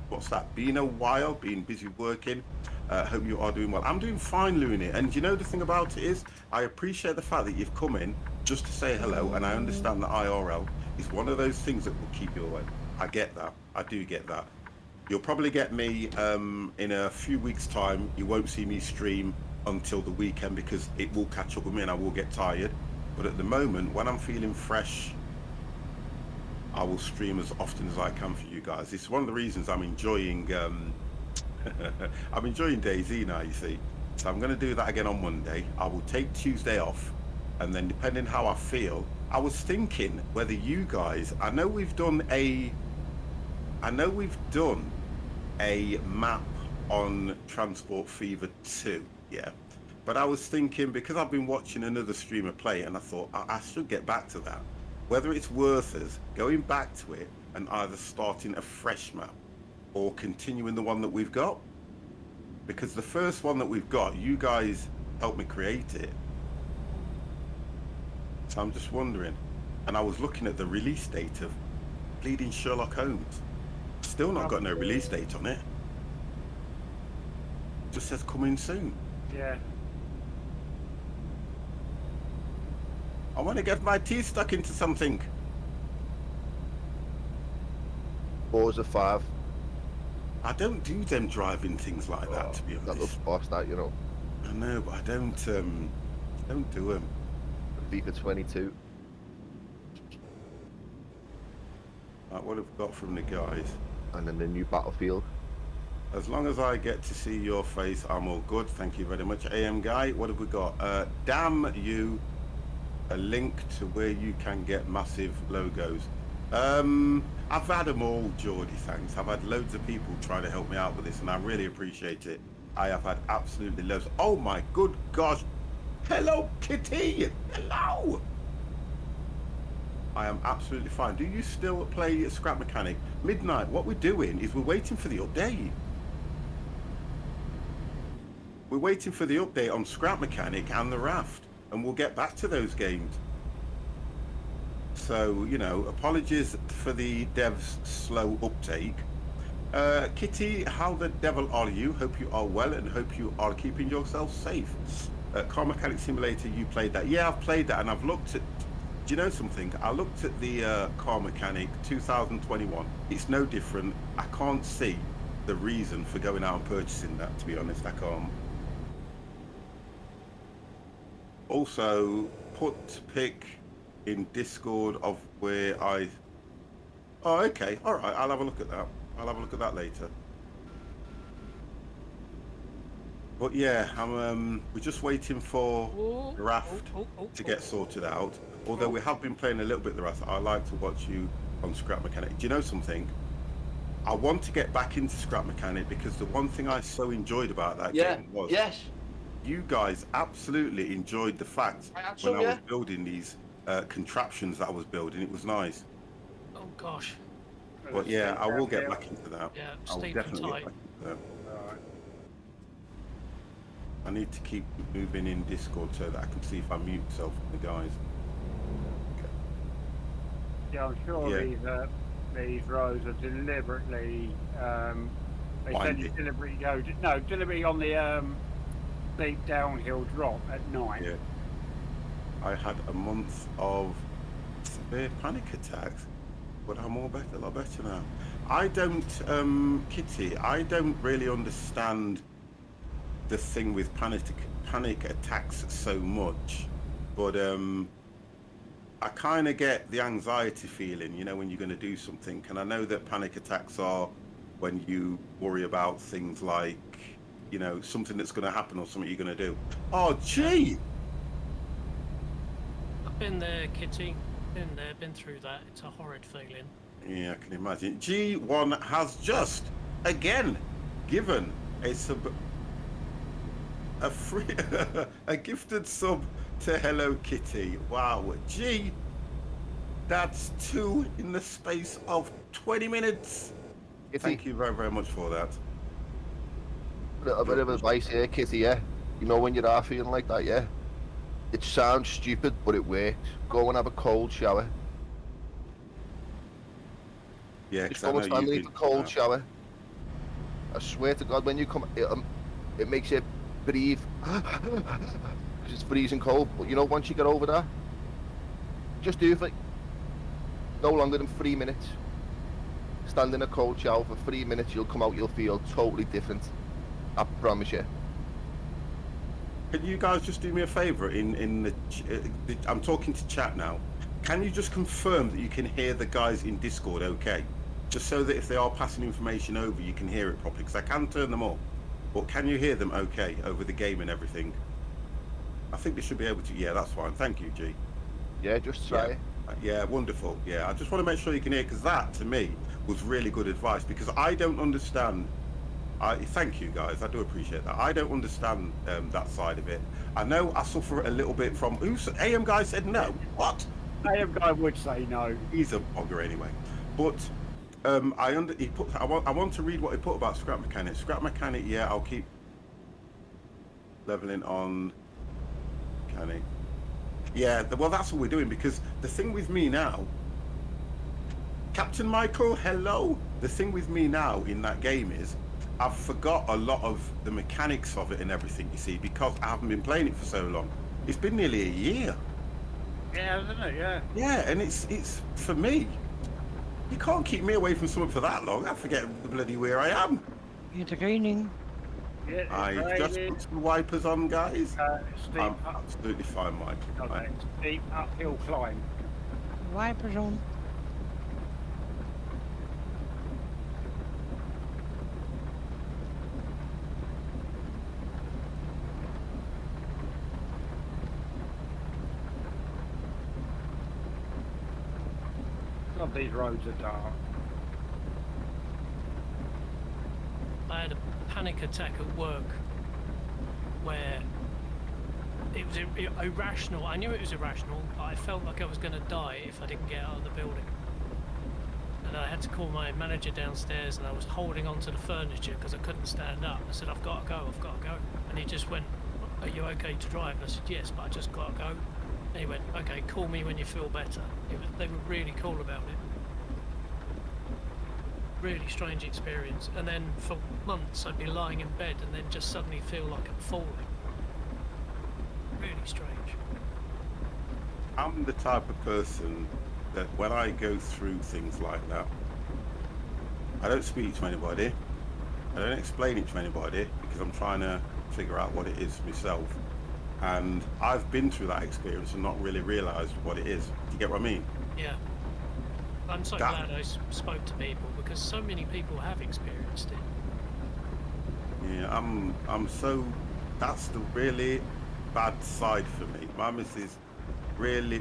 What's that? Been a while, been busy working. Hope you are doing well. I'm doing fine, Looney. And you know the thing about it is, I appreciate the fact that you've come in just to say hello, and I understand that IRL is one of those things that will keep you away. I get that. I do get that. You'll probably get me in a few weeks' time. You won't see me stream until the weekend because it will catch up with me and I will get tired. But at the moment, when I'm feeling fresh, I will stream as often as I can for you guys. It's one of the reasons I'm enjoying I'm enjoying DayZ now, you see. So I'm going to do that again on Monday. I will take Tuesday off, and then depending how I feel, I was thinking whether you guys, I know we've done a map on Transport Fever 2, yeah. But I was thinking, because I've been watching another streamer play, and I thought I should get back to that. Whether it's worth us going back to it and either starting a fresh map or continuing the one that we've got. Because the first one that we've got, you guys helped me create it. So I'm just wondering. And I was looking at the release date of Bleeding Sherlock Holmes. Still not got no release date on it. Just says coming soon. Yeah. I want to get my teeth stuck into something. Forza 5. I don't do them driving things like that, to be honest. That looks boss, that, you know. I know, but I don't do them. FIFA 22. Like what I've got from the guys. And then the new Battlefield. As long as I get to see your face, I'm all good. Thank you very much. AM Guy, what have we got? Damn you. A link to where you can get massive logos. I've had them all, Geordie, thanks. I've had loads of people trying to help me out with this, and I really appreciate it. I have had absolutely loads. Oh my good gosh. Hello, Kitty. Hello. I am absolutely fine. Do you still play Scrap Mechanic? Midnight, what we're doing is we're waiting for the update. We're waiting for the update on Scrap Mechanic and the Raft, and we'll get back to those games. So, you know, apologies for the devs' slow uptake. Kitty, how the devil are you? Hope you are well and hope you are keeping yourself safe. Car Mechanic Simulator, you played that? Yeah, I've played that, and I've looked at... Do you know something? I looked at the Car Mechanic 2021. It's no different. I can't see the reason for going out and purchasing that, to be honest. I can't. Also, put pic in Discord of where I... Oh, okay. All right. I'll have a look at that. I'll have a look at that later. But yeah, we're just waiting for the Raft to get sorted out. Although we have been playing a little bit of the Raft. I like to watch you on Scrap Mechanic. Do you know something? I want to get back into Scrap Mechanic because the one thing I so enjoyed about that game was you guys absolutely enjoyed the fact when I was building these contraptions that I was building. It was nice. Oh gosh. But yeah, I will get back into that. Yeah, I will steep and definitely tight. get back into that. I need to keep moving in Discord so that I can see if I mute myself from the guys. Okay. Yeah, I'm sure Yeah. these roads are deliberately they send you Windy. deliberately on the steep downhill drop at night. Yeah. I had a month of severe panic attacks, but I'm a lot better now. I don't, Kitty, I don't really understand the thing with panic attacks so much, but I kind of get the anxiety feeling, you know, when you're going to do something. And I know that panic attacks are when you worry about things like, you know, something that's going to happen or something you're going to do. Oh, gee! I've been there, Kitty. Been there, been through that. It's a horrid feeling. Yeah, I can imagine. G1 has just, again, given a free, a gifted sub to Hello Kitty. Wow, G, that's 2 in the space of 20 minutes. Kitty, Thank you very, very much for that. a bit of advice here, Kitty, yeah? You know when you are feeling like that, yeah? It sounds stupid, but it works. Go and have a cold shower. Yeah, Just 'cause I go and know stand you've in a been cold shower. I swear to God, when you come, it makes you breathe. Because it's freezing cold. But you know, once you get over that, just do it for no longer than 3 minutes. Stand in a cold shower for 3 minutes, you'll come out, you'll feel totally different. I promise you. Can you guys just do me a favour? I'm talking to chat now. Can you just confirm that you can hear the guys in Discord okay? Just so that if they are passing information over, you can hear it properly. Because I can turn them up. But can you hear them okay over the game and everything? I think they should be able to. Yeah, that's fine. Thank you, G. Yeah, just try it. Yeah, wonderful. Yeah, I just want to make sure you can hear, because that, to me, was really good advice. Because I don't understand. Thank you, guys. I do appreciate that. I don't understand that side of it. I know I suffer a little bit from... AM guy said no. What? AM guy would say no. He's a bugger anyway. But I want to read what he put about Scrap Mechanic. Scrap Mechanic, yeah, I'll keep leveling on Mechanic. Yeah, well, that's what we're doing, because the thing with me now... Captain Michael, hello? The thing with me now in that game is I've forgot a lot of the mechanics of it and everything, you see, because I haven't been playing it for so long. It's been nearly a year. Yeah, isn't it? Yeah. Yeah, and it's for me. You can't keep me away from something for that long. I forget bloody where I am. It's raining. Yeah, it's I just raining. put some wipers on, guys. Steep I'm up, absolutely fine, Mike. okay, steep uphill climb. Wipers on. Some of these roads are dark. I had a panic attack at work where it was irrational. I knew it was irrational, but I felt like I was going to die if I didn't get out of the building. And I had to call my manager downstairs, and I was holding onto the furniture because I couldn't stand up. I said, I've got to go, I've got to go. And he just went, are you okay to drive? And I said, yes, but I just got to go. And he went, okay, call me when you feel better. They were really cool about it. Really strange experience. And then for months I'd be lying in bed and then just suddenly feel like I'm falling. Really strange. I'm the type of person that when I go through things like that, I don't speak to anybody. I don't explain it to anybody because I'm trying to figure out what it is myself. And I've been through that experience and not really realised what it is. Do you get what I mean? Yeah. I'm so glad I spoke to people because so many people have experienced it. Yeah, I'm so, that's the really bad side for me. My missus really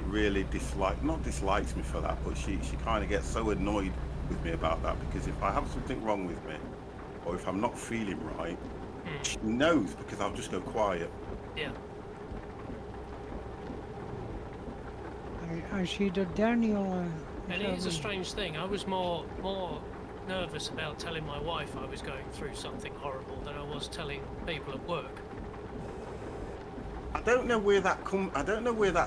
not dislikes me for that, but she kind of gets so annoyed with me about that because if I have something wrong with me or if I'm not feeling right, she knows because I'll just go quiet. Yeah. I see that Daniel. And it is a strange thing. I was more nervous about telling my wife I was going through something horrible than I was telling people at work. I don't know where that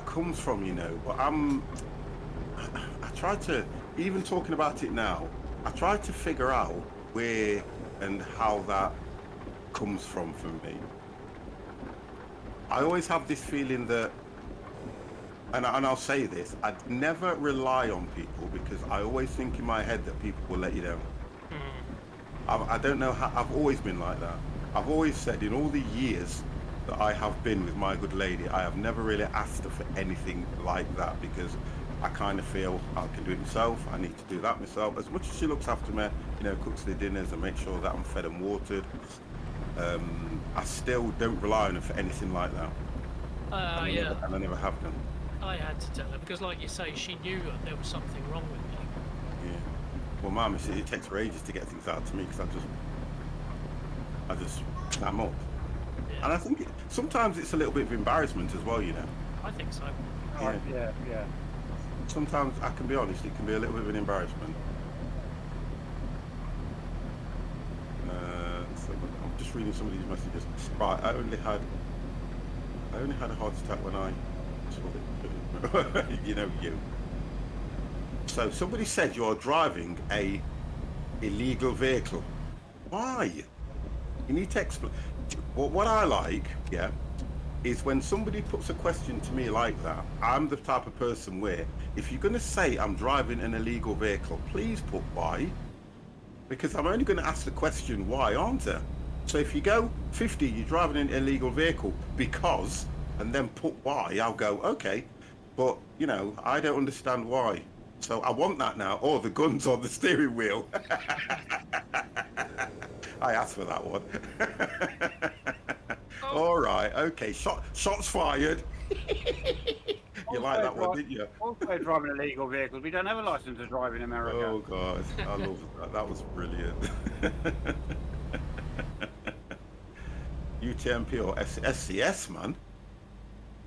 comes from, you know, but I try to, even talking about it now, I try to figure out where and how that comes from for me. I always have this feeling that, and I'll say this, I'd never rely on people because I always think in my head that people will let you down. I don't know how, I've always been like that. I've always said in all the years that I have been with my good lady, I have never really asked her for anything like that because I kind of feel I can do it myself. I need to do that myself. As much as she looks after me, you know, cooks the dinners and makes sure that I'm fed and watered, I still don't rely on her for anything like that. Yeah. And I never have done. I had to tell her because, like you say, she knew that there was something wrong with me. Yeah. Well, Mum, it takes her ages to get things out to me because I just clam up. Yeah. And I think sometimes it's a little bit of embarrassment as well, you know. I think so. Yeah. Sometimes, I can be honest, it can be a little bit of an embarrassment. So I'm just reading some of these messages. Right, I only had a heart attack when I saw it. You know, you. So somebody said you're driving a illegal vehicle. Why? You need to explain. What I like, yeah, is when somebody puts a question to me like that, I'm the type of person where if you're going to say I'm driving an illegal vehicle, please put why. Because I'm only going to ask the question why, aren't I? So if you go 50, you're driving an illegal vehicle because, and then put why, I'll go, okay. But, you know, I don't understand why. So I want that now. Oh, the gun's on the steering wheel. I asked for that one. All right, okay. Shots fired. You like that one, didn't you? Also driving illegal vehicles. We don't have a license to drive in America. Oh God, I love that. That was brilliant. UTMP or SCS, man.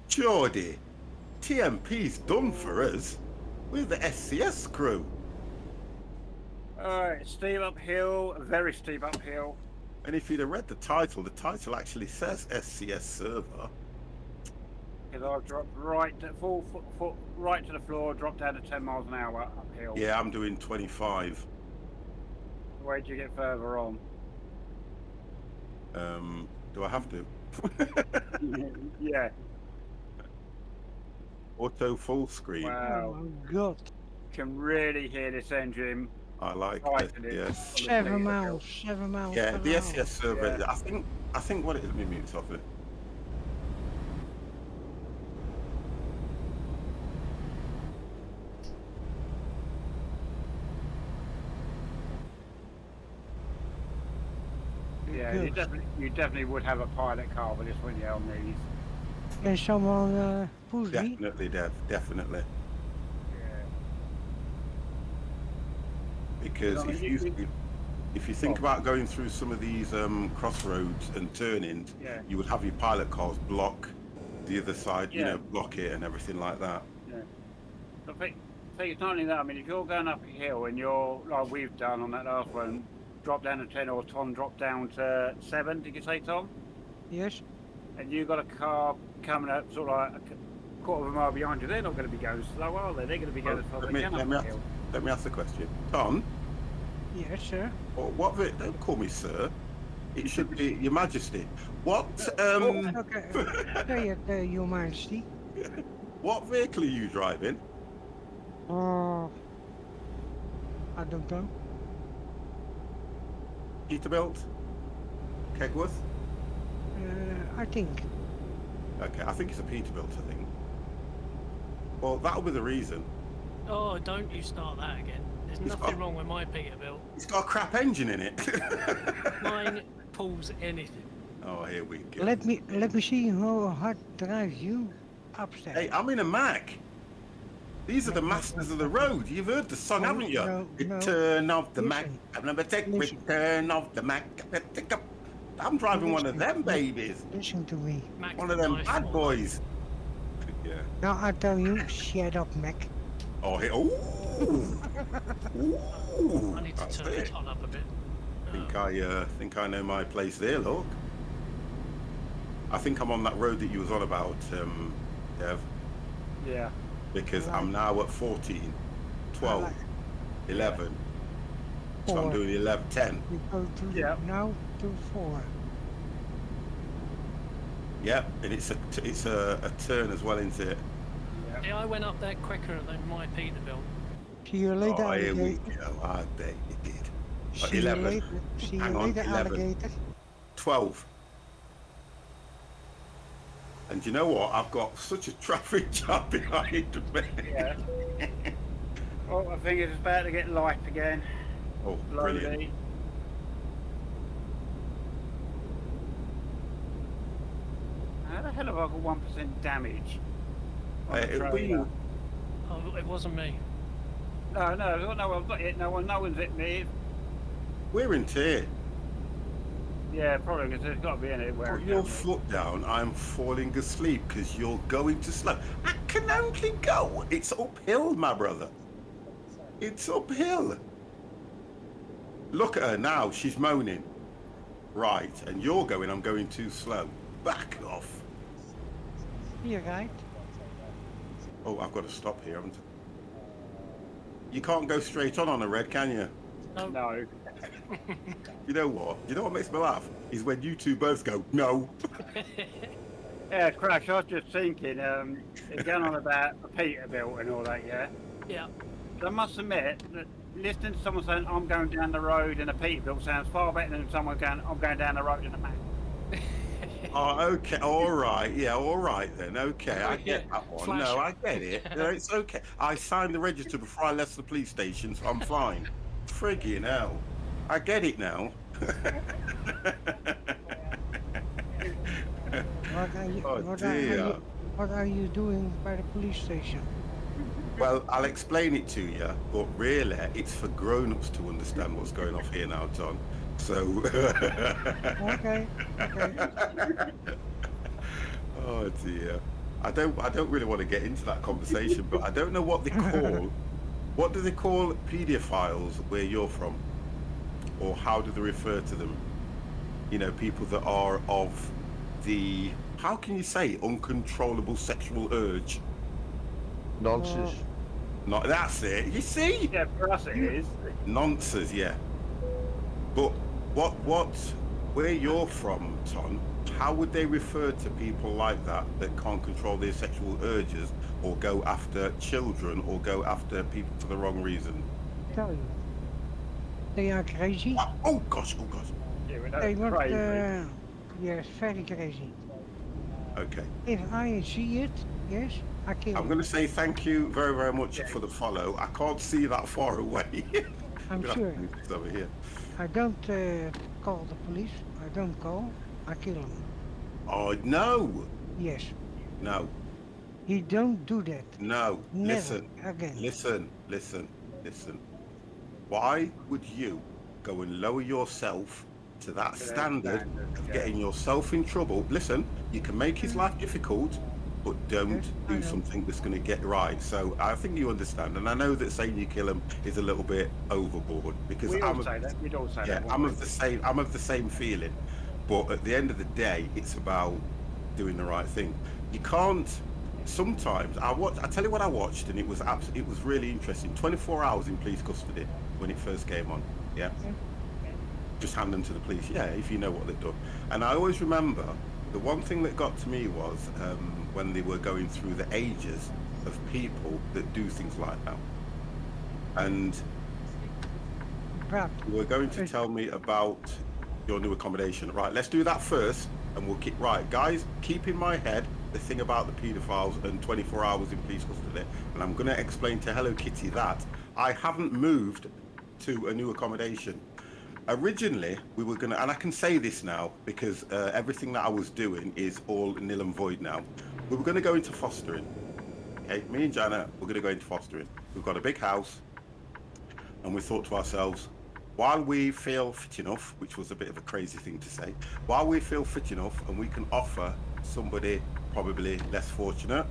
Geordie, TMP's done for us. We're the SCS crew. Alright, steep uphill, very steep uphill. And if you'd have read the title actually says SCS server. Because I've dropped right to foot right to the floor, dropped down to 10 miles an hour uphill. Yeah, I'm doing 25. Where'd you get further on? Do I have to? Yeah. Auto full screen. Wow. Oh my God. Can really hear this engine. I like Fighting it. it. Yes. 7 miles. 7 miles. Yeah, per the hour. SCS server. Yeah. I think what it is. Let me mute off it. Yeah, you definitely would have a pilot car with this, wouldn't you, on these? Can someone push me? Definitely, definitely. Yeah. Because No, if you think about going through some of these crossroads and turnings, Yeah. you would have your pilot cars block the other side, you Yeah. know, block it and everything like that. I think it's not only that. I mean, if you're going up a hill and you're like we've done on that last one, drop down to 10, or Tom dropped down to 7. Did you say, Tom? Yes. And you got a car coming up sort of like a quarter of a mile behind you. They're not going to be going slow, are they? They're going to be going as fast as they can up the hill. Let me ask the question. Tom, Yes, sir. don't call me sir. It should be Your Majesty. What Okay. Say it, Your Majesty. what vehicle are you driving? Oh, I don't know. Peterbilt? Kegworth? I think. Okay, I think it's a Peterbilt, I think. Well, that'll be the reason. Oh, don't you start that again. There's It's nothing got- wrong with my Peterbilt. It's got a crap engine in it. Mine pulls anything. Oh, here we go. Let me see how hard drive you upstairs. Hey, I'm in a Mac. These are the masters of the road. You've heard the song, No, haven't you? no, no. Return of the Mac. Listen. I'm number 10. Listen. Return of the Mac. I'm driving one of them babies. Listen to me. Mac's One of the them nice bad one. boys. Yeah. Now I tell you, shut up, Mac. Oh, here. Ooh. Ooh. I need to That's turn it. it on up a bit. Think I know my place there, look. I think I'm on that road that you was on about, Dev, Yeah. because Right. I'm now at 14, 12, Right. 11. So I'm Four. doing 11, 10. We go to Yeah. now to 4. Yep, and it's a turn as well, isn't it? Yeah, I went up there quicker than my Peterbilt. See you later, Oh, here we alligator. go. I bet you did. See you 11. later. See Hang you on, later, 11. alligator. 12. And you know what? I've got such a traffic jam behind me. Yeah. Oh, I think it's about to get light again. Oh, brilliant. Slowly. How the hell have I got 1% damage? On the It'll be- trailer? Oh, it wasn't me. No, I've not hit no one. No one's hit me. We're in tier. Yeah, probably because there's got to be in it where Put it's your down. foot down. I'm falling asleep because you're going too slow. I can only go. It's uphill, my brother. It's uphill. Look at her now. She's moaning. Right, and you're going. I'm going too slow. Back off. You're right. Oh, I've got to stop here, haven't I? You can't go straight on a red, can you? No. You know what? You know what makes me laugh? Is when you two both go, no. Yeah, Crash, I was just thinking, it's going on about a Peterbilt and all that, yeah? Yeah. So I must admit that listening to someone saying, I'm going down the road in a Peterbilt sounds far better than someone going, I'm going down the road in a Mac. Oh, okay. All right. Yeah, all right then. Okay, I get that one. Flash No, it. I get it. No, it's okay. I signed the register before I left the police station, so I'm fine. Friggin' hell. I get it now. What are you, Oh, what, are dear. you, what are you doing by the police station? Well, I'll explain it to you, but really, it's for grown-ups to understand what's going off here now, John. So. Okay, okay. Oh dear. I don't really want to get into that conversation, but I don't know what they call. What do they call paedophiles where you're from, or how do they refer to them? You know, people that are of the, how can you say, uncontrollable sexual urge? Nonsense. Not that's it. You see. Yeah, for us it is. Nonsense, yeah. But where you're from, Ton, how would they refer to people like that can't control their sexual urges or go after children or go after people for the wrong reason? Tell you. They are crazy. Oh gosh. Yeah, we know They it's want, crazy. yes, very crazy. Okay. If I see it, yes, I kill I'm it. going to say thank you very, very much for the follow. I can't see that far away. I'm We'll have to sure. move this over here. I don't call the police. I don't call. I kill him. Oh, no. Yes. No. He don't do that. No. Never Listen. again. Listen. Why would you go and lower yourself to that To that standard standard, of yeah. getting yourself in trouble? Listen, you can make his life difficult, but don't Yes, I do know. something that's going to get right. So I think you understand, and I know that saying you kill them is a little bit overboard because We all say that. We'd all say yeah, that. I'm wouldn't of the same. I'm of the same feeling, but at the end of the day, it's about doing the right thing. You can't. Sometimes I tell you what I watched, and it was it was really interesting. 24 hours in police custody when it first came on. Yeah, just hand them to the police. Yeah, if you know what they've done. And I always remember the one thing that got to me was when they were going through the ages of people that do things like that, and Crap. you were going to It's- tell me about your new accommodation. Right, let's do that first, and we'll keep right, guys. Keep in my head the thing about the paedophiles and 24 hours in police custody, and I'm going to explain to Hello Kitty that I haven't moved to a new accommodation. Originally, we were going to, and I can say this now because everything that I was doing is all nil and void now. We were going to go into fostering. Okay, me and Janet, we're going to go into fostering. We've got a big house. And we thought to ourselves, while we feel fit enough, which was a bit of a crazy thing to say, while we feel fit enough and we can offer somebody probably less fortunate,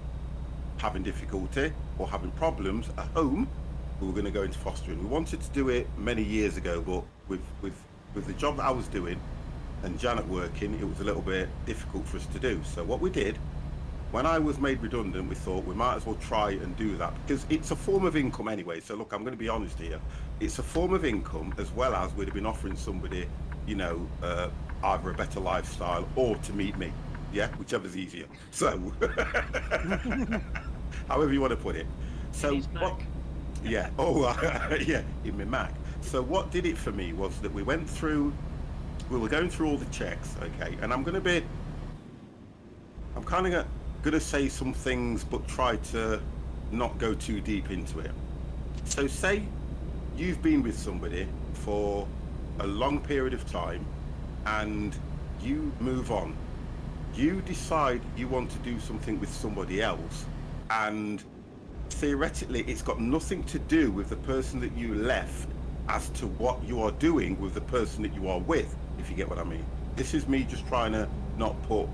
having difficulty or having problems at home, we were going to go into fostering. We wanted to do it many years ago, but with the job that I was doing and Janet working, it was a little bit difficult for us to do. So what we did, when I was made redundant, we thought we might as well try and do that because it's a form of income anyway. So look, I'm going to be honest here. It's a form of income as well as we'd have been offering somebody, you know, either a better lifestyle or to meet me. Yeah, whichever's easier. So, however you want to put it. So his what? Mac. Yeah. Oh, yeah, in my Mac. So what did it for me was that we went through. We were going through all the checks, okay, and I'm kind of going to say some things, but try to not go too deep into it. So say you've been with somebody for a long period of time and you move on. You decide you want to do something with somebody else, and theoretically it's got nothing to do with the person that you left as to what you are doing with the person that you are with, if you get what I mean. This is me just trying to not put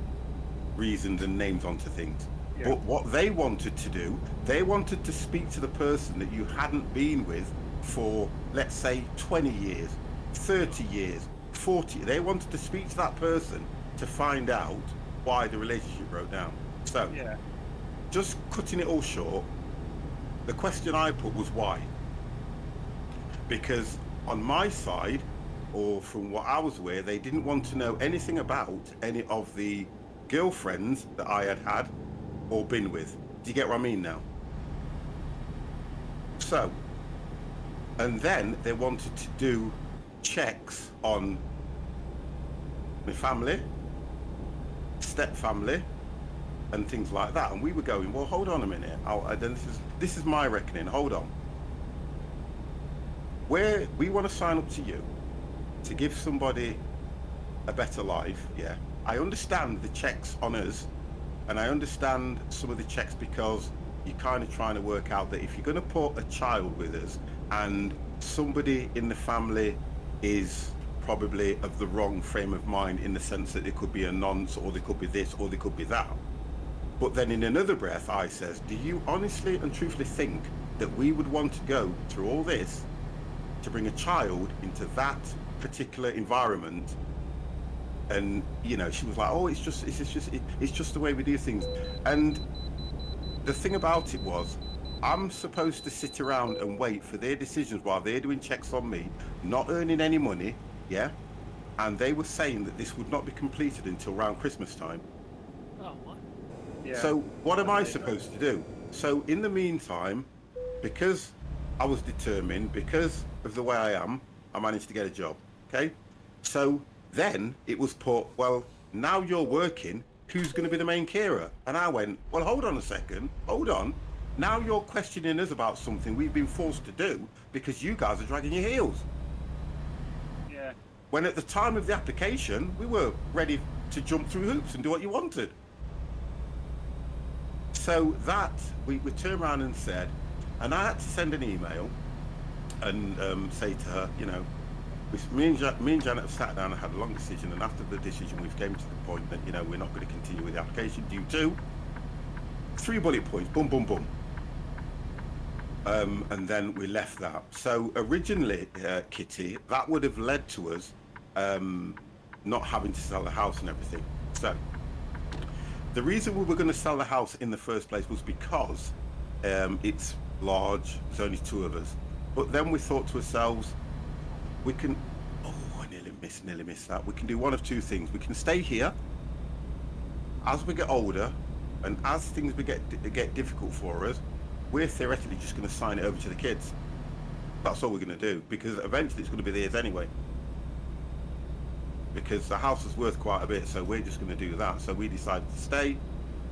reasons and names onto things. Yeah. But what they wanted to do, they wanted to speak to the person that you hadn't been with for, let's say, 20 years, 30 years, 40. They wanted to speak to that person to find out why the relationship broke down. So, Yeah. just cutting it all short, the question I put was why? Because on my side, or from what I was aware, they didn't want to know anything about any of the girlfriends that I had had or been with. Do you get what I mean now? So, and then they wanted to do checks on my family, step family, and things like that. And we were going, well, hold on a minute. Then this is my reckoning. Hold on. Where we want to sign up to you to give somebody a better life, yeah. I understand the checks on us, and I understand some of the checks because you're kind of trying to work out that if you're going to put a child with us and somebody in the family is probably of the wrong frame of mind in the sense that they could be a nonce or they could be this or they could be that. But then in another breath, I says, do you honestly and truthfully think that we would want to go through all this to bring a child into that particular environment? And you know, she was like, oh, it's just the way we do things. And the thing about it was, I'm supposed to sit around and wait for their decisions while they're doing checks on me, not earning any money, yeah. And they were saying that this would not be completed until around Christmas time. Oh, what? Yeah. So what am I supposed to do? So in the meantime, because I was determined, because of the way I am, I managed to get a job. Okay. So then it was put, well, now you're working, who's going to be the main carer? And I went, well, hold on a second, hold on. Now you're questioning us about something we've been forced to do because you guys are dragging your heels. Yeah. When at the time of the application, we were ready to jump through hoops and do what you wanted. So that, we turned around and said, and I had to send an email and say to her, you know, me and Janet have sat down and had a long decision, and after the decision we've came to the point that, you know, we're not going to continue with the application due to 3 bullet points, boom, boom, boom. And then we left that. So originally, Kitty, that would have led to us not having to sell the house and everything. So the reason we were going to sell the house in the first place was because it's large, there's only 2 of us. But then we thought to ourselves, we can, oh, I nearly missed that. We can do one of 2 things. We can stay here as we get older, and as things get difficult for us, we're theoretically just going to sign it over to the kids. That's all we're going to do, because eventually it's going to be theirs anyway. Because the house is worth quite a bit, so we're just going to do that. So we decided to stay.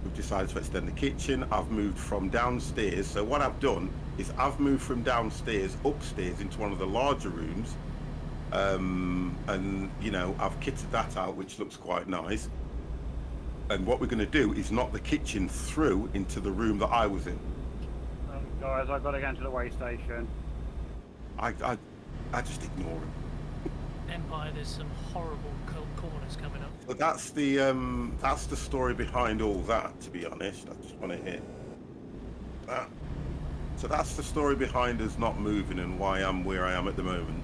We've decided to extend the kitchen. I've moved from downstairs. So what I've done is I've moved from downstairs upstairs into one of the larger rooms. And, you know, I've kitted that out, which looks quite nice. And what we're going to do is knock the kitchen through into the room that I was in. Guys, I've got to go into the way station. I just ignore him. Empire, there's some horrible corners coming up. But that's the story behind all that, to be honest. I just want to hear that. So that's the story behind us not moving and why I'm where I am at the moment.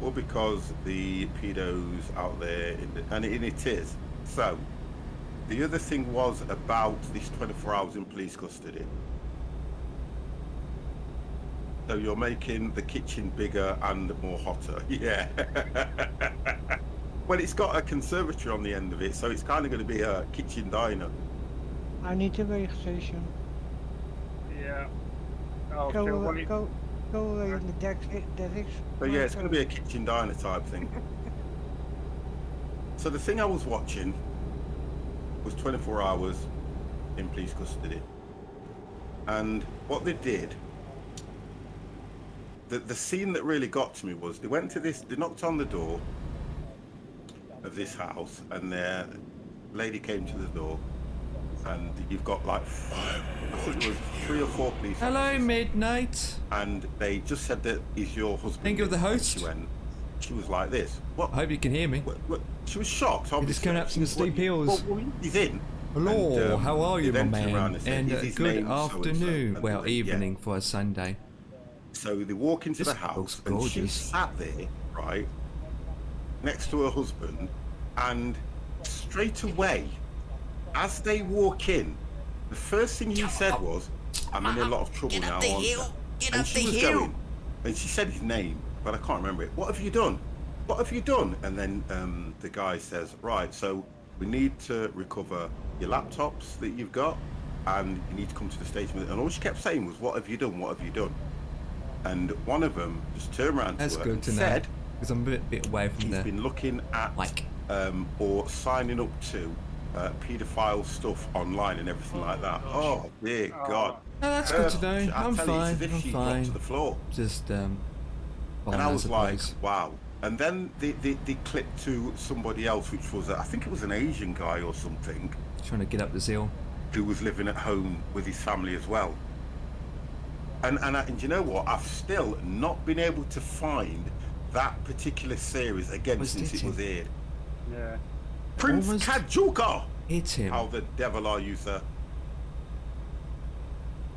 Well, because the pedos out there, and it is. So the other thing was about this 24 hours in police custody. So you're making the kitchen bigger and more hotter. Yeah. Well, it's got a conservatory on the end of it, so it's kind of going to be a kitchen diner. I need the way station. Yeah. Oh, Go so away in the deck. So yeah, it's going to be a kitchen diner type thing. So the thing I was watching was 24 hours in police custody. And what they did, the scene that really got to me was they knocked on the door of this house, and the lady came to the door, and you've got like I think it was 3 or 4 police Hello, officers, Midnight. and they just said that is your husband. Think of the And host. she was like this. What? I hope you can hear me. What? She was shocked. You're just going up some steep hills. Well, he's in. Hello, And, how are you, my they then turned around man? said, And "Is his good name so-and-so?" afternoon. And Well, they went, "Yeah." evening for a Sunday. So they walk into This the house, looks and she gorgeous. sat there, right, next to her husband, and straight away, as they walk in, the first thing he said was, "I'm in a lot of trouble now, aren't I?" And she was going, and she said his name, but I can't remember it. "What have you done? What have you done?" And then the guy says, "Right, so we need to recover your laptops that you've got, and you need to come to the station." And all she kept saying was, "What have you done? What have you done?" And one of them just turned around That's to her good and to know. said, Because I'm a bit away from he's there. been looking at Like. or signing up to paedophile stuff online and everything like that. Oh dear God! Oh, that's good to know. I I'm tell you, fine. it's as if I'm she dropped fine. to the floor. Just And I was like, wow. And then they clipped to somebody else, which was I think it was an Asian guy or something, trying to get up the zeal. who was living at home with his family as well. And you know what? I've still not been able to find that particular series again Was since it it was aired. Yeah. Prince Almost Kajuka! hit him. How the devil are you, sir?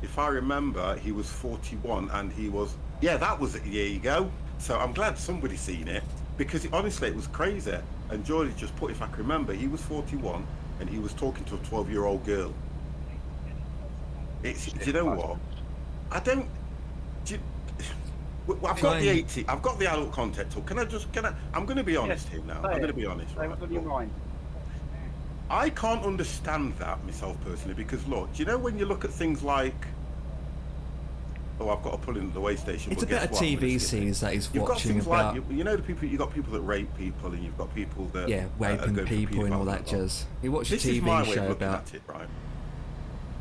If I remember, he was 41 and he was... Yeah, that was it. There you go. So I'm glad somebody's seen it, because honestly, it was crazy. And Geordie just put, if I can remember, he was 41 and he was talking to a 12-year-old girl. Do you know what? I don't... I've got the 80. I've got the adult content talk. I'm going to be honest here now. I'm going to be honest. Say Right? what's on your mind. I can't understand that myself personally, because look, do you know when you look at things like, oh, I've got to pull into the way station. It's a but bit guess of what? I'm gonna TV skip it. series that he's You've got watching things about. like you know the people. You got people that rape people, and you've got people that Yeah, are raping going for people and all paedophile that and all. jazz. He watched a This is my TV way show of looking about at it, right?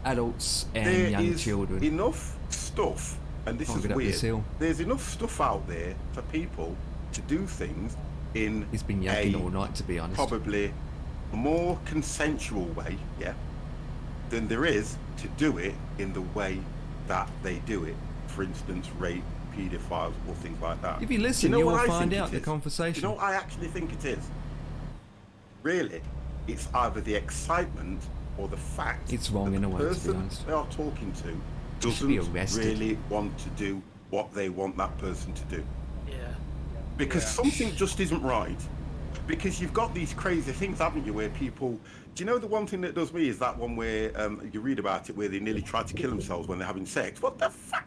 adults and There young is children. enough stuff, and this Can't is get up this weird. hill. There's enough stuff out there for people to do things in He's been yakking all night, to be honest. probably a more consensual way, yeah, than there is to do it in the way that they do it. For instance, rape, paedophiles, or things like that. If you listen, Do you know you what will I find think out it the is? conversation. Do you know what I actually think it is? Really, it's either the excitement or the fact It's wrong that in the a way, to be person honest. they are talking to They should be doesn't arrested. really want to do what they want that person to do. Yeah. Because Yeah. something just isn't right. Because you've got these crazy things, haven't you, where people... Do you know the one thing that does me is that one where you read about it, where they nearly try to kill themselves when they're having sex? What the fuck?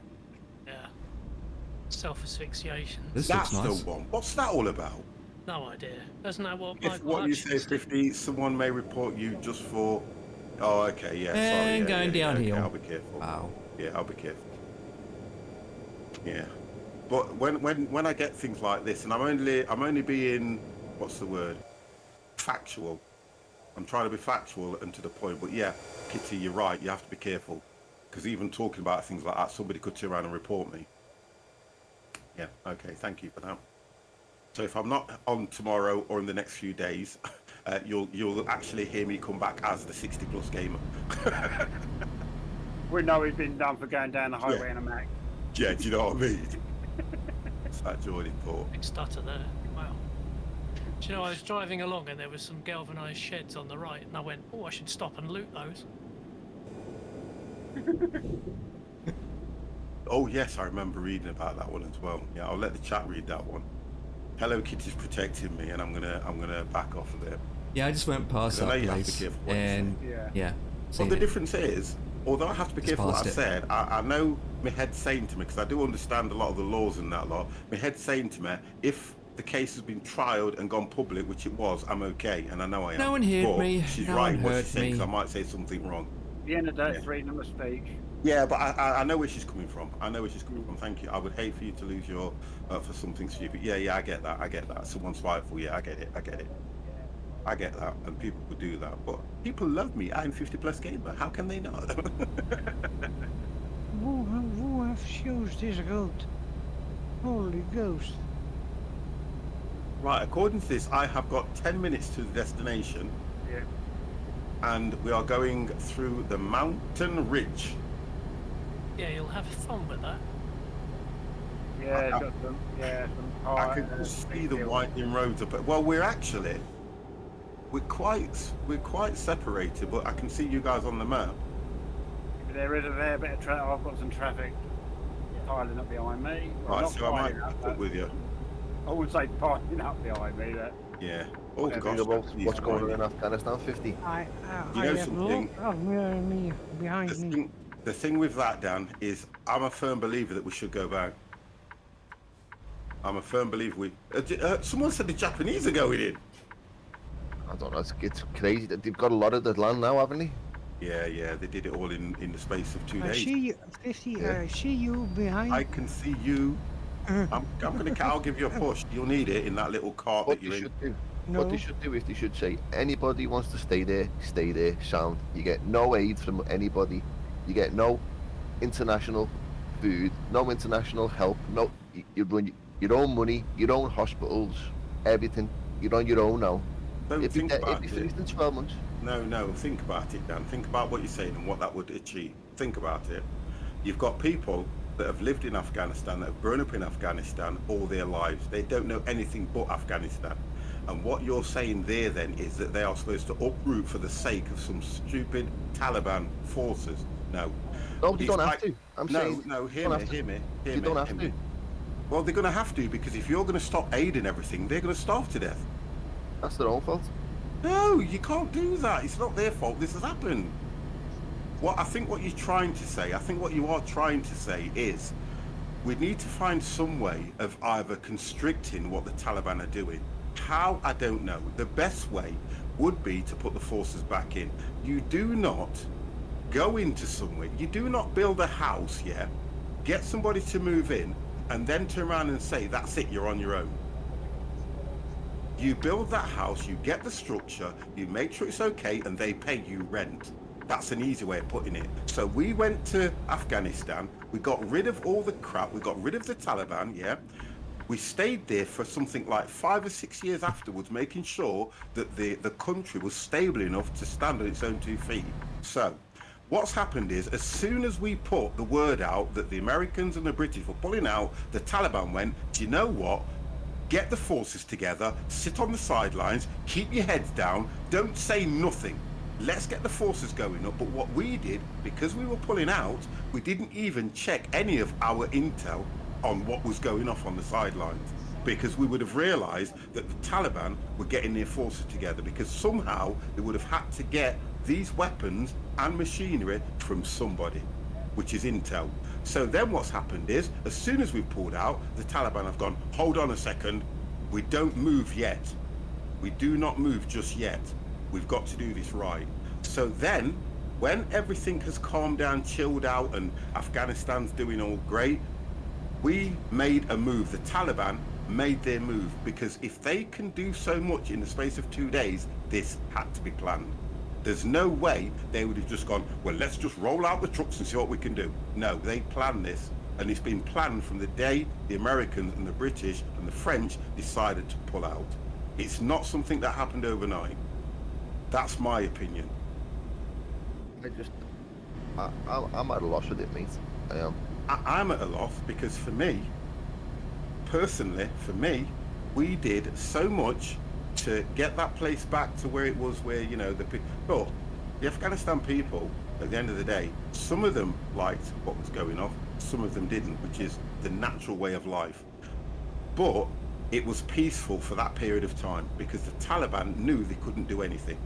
Yeah. Self-asphyxiation. This That's looks nice. the one. What's that all about? No idea. Isn't that what If Michael what you Hutchins say, did? 50, someone may report you just for... Oh, okay, yeah, sorry. And Yeah, going yeah, downhill. Okay, I'll be careful. Wow. Yeah, I'll be careful. Yeah. But when I get things like this, and I'm only being, what's the word? Factual. I'm trying to be factual and to the point, but yeah, Kitty, you're right. You have to be careful, because even talking about things like that, somebody could turn around and report me. Yeah. Okay. Thank you for that. So if I'm not on tomorrow or in the next few days, you'll actually hear me come back as the 60+ gamer. We know he's been done for going down the highway Yeah. in a Mac. Yeah. Do you know what I mean? It's that Jordan thought. Big stutter there. Wow. Do you know, I was driving along and there was some galvanised sheds on the right, and I went, oh, I should stop and loot those. Oh yes, I remember reading about that one as well. Yeah, I'll let the chat read that one. Hello Kitty's protecting me, and I'm gonna back off of it. Yeah, I just went past I know that you have to be place, careful what you say. and Yeah. yeah. Well, seen the it. difference is, although I have to be careful what past I it. said, I know my head's saying to me, because I do understand a lot of the laws and that lot. My head's saying to me, if the case has been trialed and gone public, which it was, I'm okay, and I know I am. No one heard But me, She's no right one in what heard she's saying, me. 'cause I might say something wrong. At the end of the day, it's freedom of speech. Yeah, but I know where she's coming from. I know where she's coming from. Thank you. I would hate for you to lose your for something stupid. Yeah, I get that. I get that. Someone's spiteful. Yeah, I get it. I get that. And people would do that. But people love me. I'm 50+ gamer. How can they not? Who have chose this road? Holy Ghost. Right, according to this, I have got 10 minutes to the destination, Yeah. and we are going through the mountain ridge. Yeah, you'll have fun with that. Yeah, it's got some. Yeah, some. I can just see the winding roads up. Well, we're quite separated, but I can see you guys on the map. There is a fair bit of traffic. I've got some traffic piling up behind me. Well, Right, not so I might piling up, catch but up with you. I would say piling up behind me. That. Yeah. Oh Whatever. gosh. About that's what's going on easy. in Afghanistan, 50. You I know have something? lots of me behind me. The thing with that, Dan, is I'm a firm believer that we should go back. I'm a firm believer someone said the Japanese are going in. I don't know, it's crazy. They've got a lot of the land now, haven't they? Yeah, they did it all in the space of 2 I days. see you, 50, Yeah. I see you behind. I can see you. I'll give you a push. You'll need it in that little cart What that they you're in. should do, No. what they should do is they should say, anybody wants to stay there, sound. You get no aid from anybody. You get no international food, no international help. No, you run your own money, your own hospitals, everything. You're on your own now. Don't If you think about it. finished in 12 months, No, think about it, Dan. Think about what you're saying and what that would achieve. Think about it. You've got people that have lived in Afghanistan, that have grown up in Afghanistan all their lives. They don't know anything but Afghanistan. And what you're saying there then is that they are supposed to uproot for the sake of some stupid Taliban forces. No. no, you It's don't have like- to. I'm No, saying, hear don't me, have to. hear me. you don't have hear to. me. Well, they're going to have to, because if you're going to stop aiding everything, they're going to starve to death. That's their own fault. No, you can't do that. It's not their fault. This has happened. I think what you are trying to say is we need to find some way of either constricting what the Taliban are doing. How, I don't know. The best way would be to put the forces back in. You do not go into somewhere. You do not build a house, yeah? Get somebody to move in and then turn around and say, that's it, you're on your own. You build that house, you get the structure, you make sure it's okay, and they pay you rent. That's an easy way of putting it. So we went to Afghanistan, we got rid of all the crap, we got rid of the Taliban, yeah? We stayed there for something like 5 or 6 years afterwards, making sure that the country was stable enough to stand on its own 2 feet. So what's happened is, as soon as we put the word out that the Americans and the British were pulling out, the Taliban went, do you know what? Get the forces together, sit on the sidelines, keep your heads down, don't say nothing. let's get the forces going up. But what we did, because we were pulling out, we didn't even check any of our intel on what was going off on the sidelines, because we would have realized that the Taliban were getting their forces together, because somehow they would have had to get these weapons and machinery from somebody, which is intel. So then what's happened is, as soon as we've pulled out, the Taliban have gone, hold on a second, we don't move yet. We do not move just yet. We've got to do this right. So then, when everything has calmed down, chilled out, and Afghanistan's doing all great, we made a move. The Taliban made their move, because if they can do so much in the space of 2 days, this had to be planned. There's no way they would have just gone, well, let's just roll out the trucks and see what we can do. No, they planned this, and it's been planned from the day the Americans and the British and the French decided to pull out. It's not something that happened overnight. That's my opinion. I'm at a loss with it, mate. I am. I'm at a loss, because for me, personally, we did so much to get that place back to where it was, where, you know, but the Afghanistan people, at the end of the day, some of them liked what was going on, some of them didn't, which is the natural way of life. But it was peaceful for that period of time, because the Taliban knew they couldn't do anything.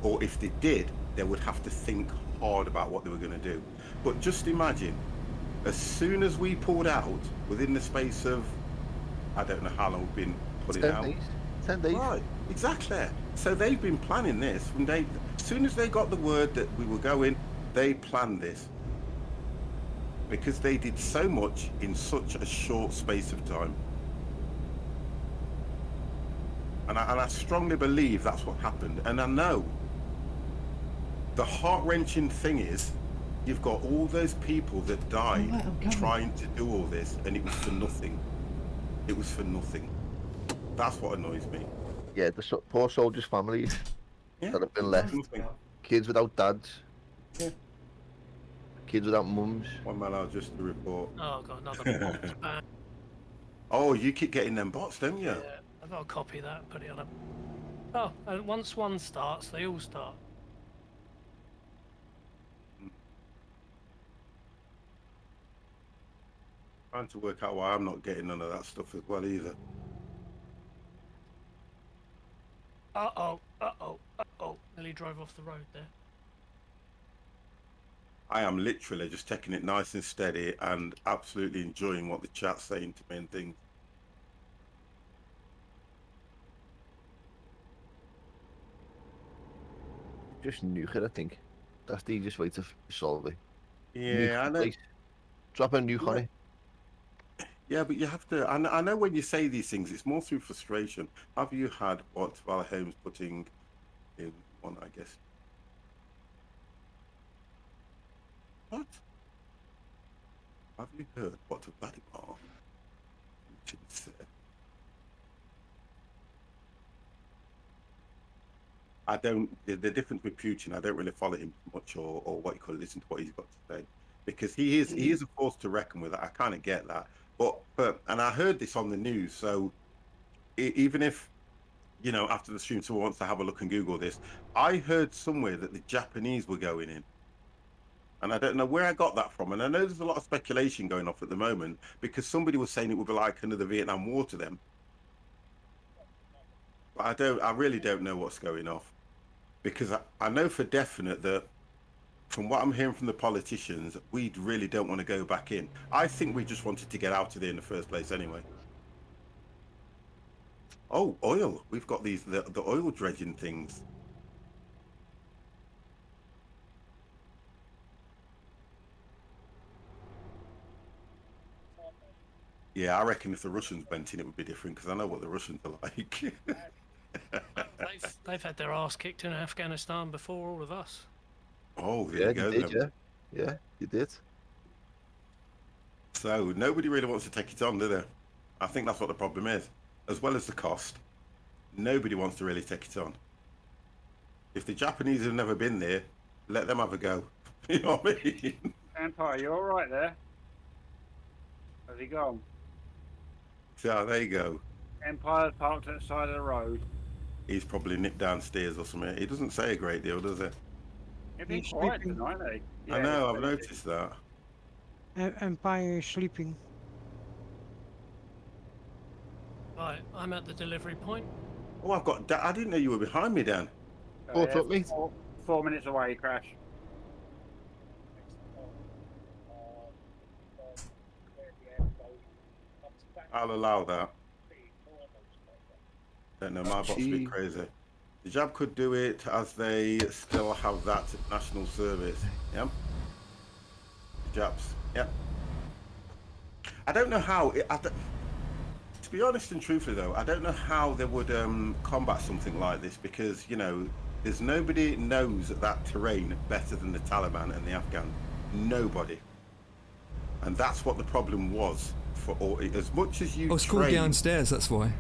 Or if they did, they would have to think hard about what they were going to do. But just imagine, as soon as we pulled out, within the space of, I don't know how long we've been putting 10 out. days. 10 days. Right, exactly. So they've been planning this from day. As soon as they got the word that we were going, they planned this, because they did so much in such a short space of time. And I strongly believe that's what happened. And I know the heart-wrenching thing is, you've got all those people that died trying to do all this, and it was for nothing. It was for nothing. That's what annoys me. Yeah, the poor soldiers' families Yeah, that have been it was left. for nothing. Kids without dads. Yeah. Kids without mums. One man, I'll just report. Oh, I've got another bot ban. Oh, you keep getting them bots, don't you? Yeah, I've got to copy that and put it on a... Oh, and once one starts, they all start. Trying to work out why I'm not getting none of that stuff as well either. Uh-oh, uh-oh, uh-oh. Nearly drove off the road there. I am literally just taking it nice and steady and absolutely enjoying what the chat's saying to me and things. Just nuke it, I think. That's the easiest way to solve it. Yeah, Nuke I the know. place. Drop a nuke on it. Yeah, but you have to. I know when you say these things, it's more through frustration. Have you had what Valheim's putting in one? I guess. What? Have you heard what Vladimir Putin said? I don't. The difference with Putin, I don't really follow him much, or what you call it, listen to what he's got to say, because he is a force to reckon with. I kind of get that, but and I heard this on the news. So even if, you know, after the stream, someone wants to have a look and Google this, I heard somewhere that the Japanese were going in, and I don't know where I got that from. And I know there's a lot of speculation going off at the moment, because somebody was saying it would be like another Vietnam War to them. But I really don't know what's going off. Because I know for definite that, from what I'm hearing from the politicians, we really don't want to go back in. I think we just wanted to get out of there in the first place anyway. Oh, oil. We've got the oil dredging things. Yeah, I reckon if the Russians went in, it would be different, because I know what the Russians are like. They've had their ass kicked in Afghanistan before all of us. Oh, there Yeah, you go. you did, then. yeah. Yeah, you did. So nobody really wants to take it on, do they? I think that's what the problem is. As well as the cost, nobody wants to really take it on. If the Japanese have never been there, let them have a go. You know what I mean? Empire, you all right there? Has he gone? So there you go. Empire's parked at the side of the road. He's probably nipped downstairs or something. He doesn't say a great deal, does he? You've been He's quiet sleeping. tonight, eh? I know, I've it's- noticed that. Empire is sleeping. Right, I'm at the delivery point. Oh, I didn't know you were behind me, Dan. Four truck, mate. 4 minutes away, crash. I'll allow that. Don't know, my bot's a Gee. bit crazy. The Jab could do it as they still have that national service. Yep. The Jabs. Yep. I don't know how. To be honest and truthfully, though, I don't know how they would combat something like this because, you know, there's nobody knows that terrain better than the Taliban and the Afghans. Nobody. And that's what the problem was for all. As much as you Oh, it's called train, downstairs, that's why.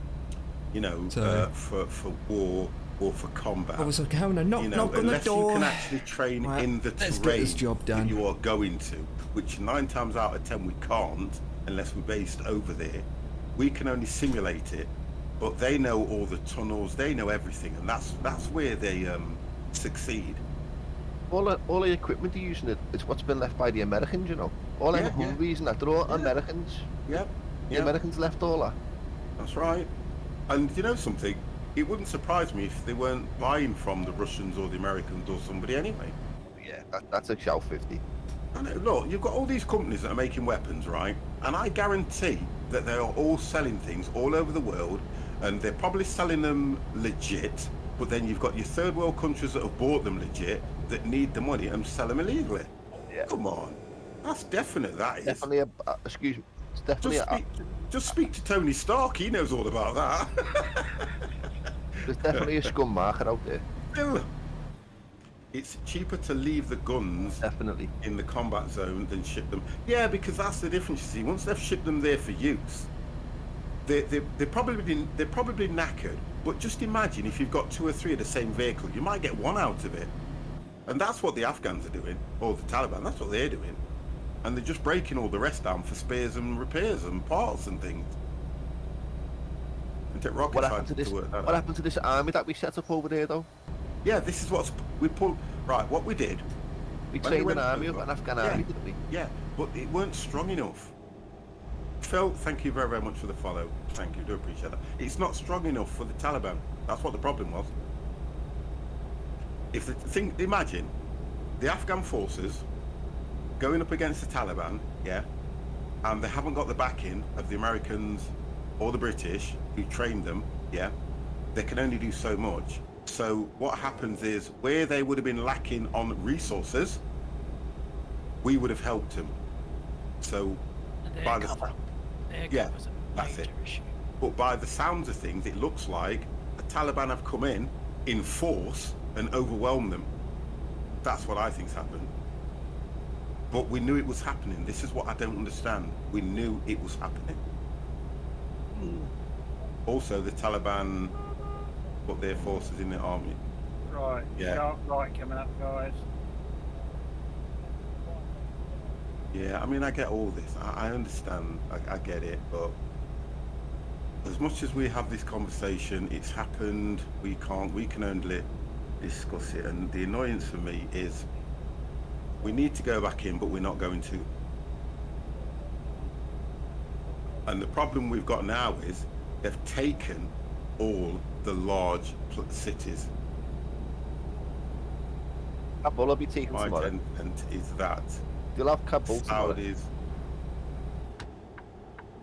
you know, So- for war or for combat. I was like, how no, knock You know, on the unless you door. can actually train Right, in the let's get terrain this job done. that you are going to, which 9 times out of 10 we can't unless we're based over there. We can only simulate it, but they know all the tunnels, they know everything, and that's where they succeed. All the equipment they're using it's what's been left by the Americans, you know. All them Yeah, yeah. Humvees and that, they're all Yeah. Americans. Yep. The Yep. Americans left all that. That's right. And you know something? It wouldn't surprise me if they weren't buying from the Russians or the Americans or somebody anyway. Yeah, that's a shout 50. I know, look, you've got all these companies that are making weapons, right? And I guarantee that they are all selling things all over the world, and they're probably selling them legit. But then you've got your third world countries that have bought them legit, that need the money and sell them illegally. Yeah. Come on, that's definite. That is. Definitely excuse me. It's definitely Just speak to Tony Stark. He knows all about that. there's definitely a scum market out there. Still, it's cheaper to leave the guns Definitely. in the combat zone than ship them. Yeah, because that's the difference. You see, once they've shipped them there for use, they're probably knackered. But just imagine if you've got 2 or 3 of the same vehicle, you might get one out of it. And that's what the Afghans are doing, or the Taliban. That's what they're doing, and they're just breaking all the rest down for spares and repairs and parts and things. And take rocket What happened to scientists this? work that What out. happened to this army that we set up over there, though? Yeah, this is what we pulled. Right, what we did. We When they trained went an army, over- an Afghan Yeah. army, didn't we? Yeah, but it weren't strong enough. Phil, thank you very, very much for the follow. Thank you, do appreciate that. It's not strong enough for the Taliban. That's what the problem was. If the thing, imagine the Afghan forces going up against the Taliban, yeah, and they haven't got the backing of the Americans or the British who trained them, yeah, they can only do so much. So what happens is where they would have been lacking on resources, we would have helped them. So And their by the cover. Their yeah, cover's a that's major it. issue. But by the sounds of things, it looks like the Taliban have come in force and overwhelmed them. That's what I think's happened. But we knew it was happening. This is what I don't understand. We knew it was happening. Also, the Taliban put their forces in the army. Right, Yeah. sharp right coming up, guys. Yeah, I mean, I get all this. I understand. I get it. But as much as we have this conversation, it's happened. We can only discuss it. And the annoyance for me is we need to go back in, but we're not going to. And the problem we've got now is they've taken all the large cities. Kabul will be taken My tomorrow. intent is that You'll have Kabul tomorrow. Saudis.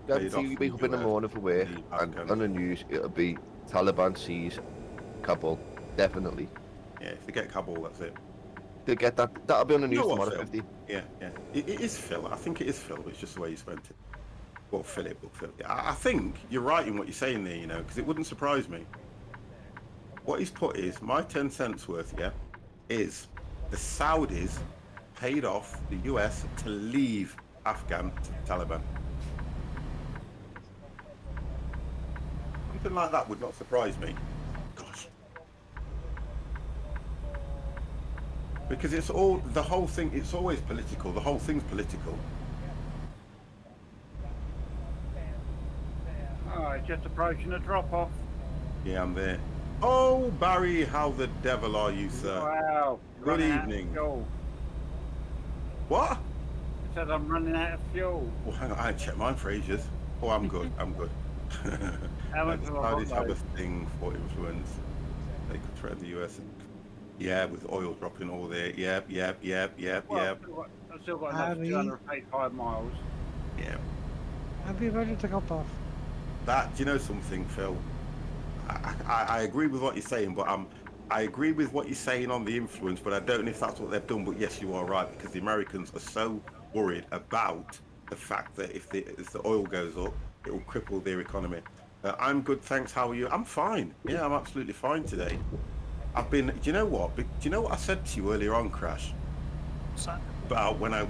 Guarantee off you wake from up in the US, morning for work, the and Afghans. on the news it'll be Taliban seize Kabul. Definitely. Yeah, if they get Kabul, that's it. They'll get that. That'll be on the You news know what, tomorrow. Phil? 50. Yeah, yeah. It is Phil. I think it is Phil. It's just the way you spent it. Well, Philip, but Phil. Yeah, I think you're right in what you're saying there, you know, because it wouldn't surprise me. What he's put is, my 10 cents worth, yeah, is the Saudis paid off the US to leave Afghan to the Taliban. Something like that would not surprise me. Gosh. Because it's all, the whole thing, it's always political. The whole thing's political. Alright, just approaching a drop off. Yeah, I'm there. Oh, Barry, how the devil are you, sir? Wow. Good Running out of evening. fuel. What? It says I'm running out of fuel. Oh, hang on, I ain't checked mine for ages. Oh, I'm good. I'm good. How much The have I got Saudis have a though? thing for influence. They could threaten the US. Yeah, with oil dropping all there. Yep. Well, I've still got another Harry, 285 miles. Yeah. I'll be ready to drop off. That, do you know something, Phil? I agree with what you're saying, but I agree with what you're saying on the influence, but I don't know if that's what they've done. But yes, you are right, because the Americans are so worried about the fact that if the oil goes up, it will cripple their economy. I'm good, thanks. How are you? I'm fine. Yeah, I'm absolutely fine today. I've been. Do you know what? Do you know what I said to you earlier on, Crash? So, About when I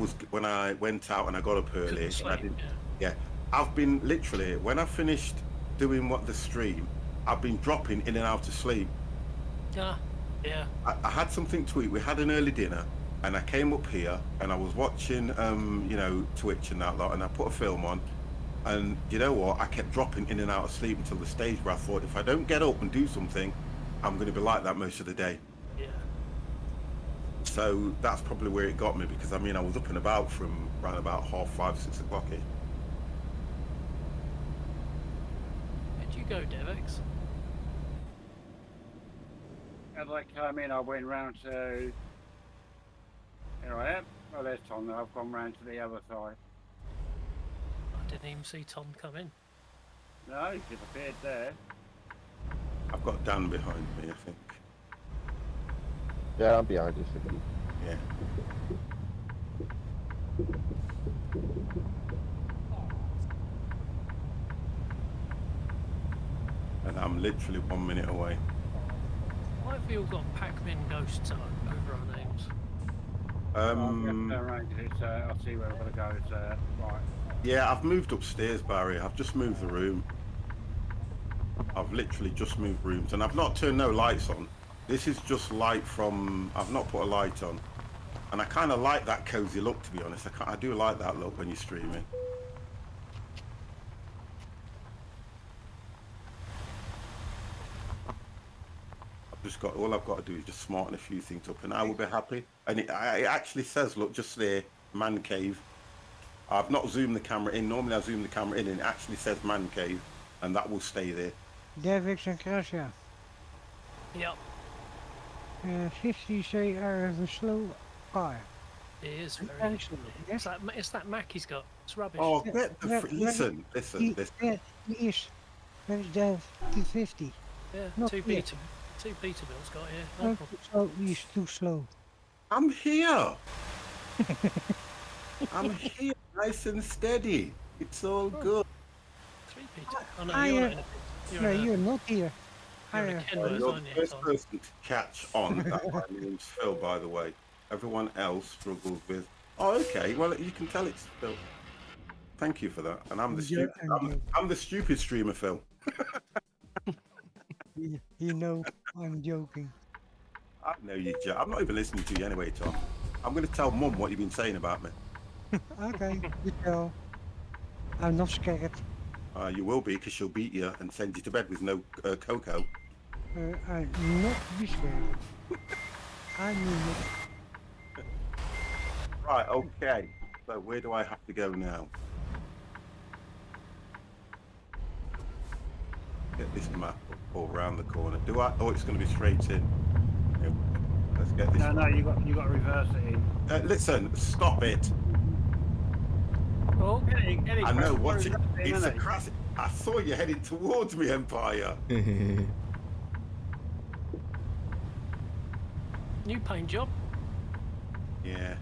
went out and I got up early couldn't and I sleep. didn't. Yeah. Yeah, I've been literally when I finished doing what the stream, I've been dropping in and out of sleep. Yeah. Yeah. I had something to eat. We had an early dinner, and I came up here and I was watching, Twitch and that lot, and I put a film on. And you know what? I kept dropping in and out of sleep until the stage where I thought, if I don't get up and do something, I'm going to be like that most of the day. Yeah. So that's probably where it got me, because I mean, I was up and about from around about 5:30, 6 o'clock. Where'd you go, Devex? As I came in, I went round to. Here I am. Oh, there's Tom. Now I've gone round to the other side. I didn't even see Tom come in. No, he disappeared there. I've got Dan behind me, I think. Yeah, I'm behind you, Sicky. Yeah. And I'm literally 1 minute away. Why have we all got Pac-Man ghosts over our names? I'll turn around 'cause it's, I'll see where I've got to go. It's right. Yeah, I've moved upstairs, Barry. I've just moved the room. I've literally just moved rooms, and I've not turned no lights on. This is just light from. I've not put a light on, and I kind of like that cozy look. To be honest, I do like that look when you're streaming. I've just got all I've got to do is just smarten a few things up, and I will be happy. And it actually says, look, just there, man cave. I've not zoomed the camera in. Normally I zoom the camera in, and it actually says man cave, and that will stay there. Devix en Crash, ja. Yep. 50 say are a slow car. It is Very very. slow, yes. It's that Mac he's got. It's rubbish. Oh, get the listen. Yeah, he is. That is the 250. Yeah. not Two yet. Peterbilt's got here. No No, problem. so he's too slow. I'm here. I'm here, nice and steady. It's all good. Three Peter. Oh no, I, you're uh, not in a. No, in a- you're not here. You're in a I, Kenworth, You're aren't the you, first Tom? person to catch on that my name's Phil, by the way. Everyone else struggles with. Oh, okay. Well, you can tell it's Phil. Thank you for that. And I'm the Yeah, stupid. I'm the stupid streamer, Phil. you know, I'm joking. I know you. I'm not even listening to you anyway, Tom. I'm going to tell Mum what you've been saying about me. Okay, good go. I'm not scared. You will be, because she'll beat you and send you to bed with no cocoa. I'm not be scared. I mean it. Right. Okay. So where do I have to go now? Get this map all round the corner. Do I? Oh, it's going to be straight in. Okay, let's get this. No, you got to reverse it in. Listen, stop it. Oh, I know what it. Reverse in, It's a innit? crash. I saw you heading towards me, Empire. new paint job. Yeah.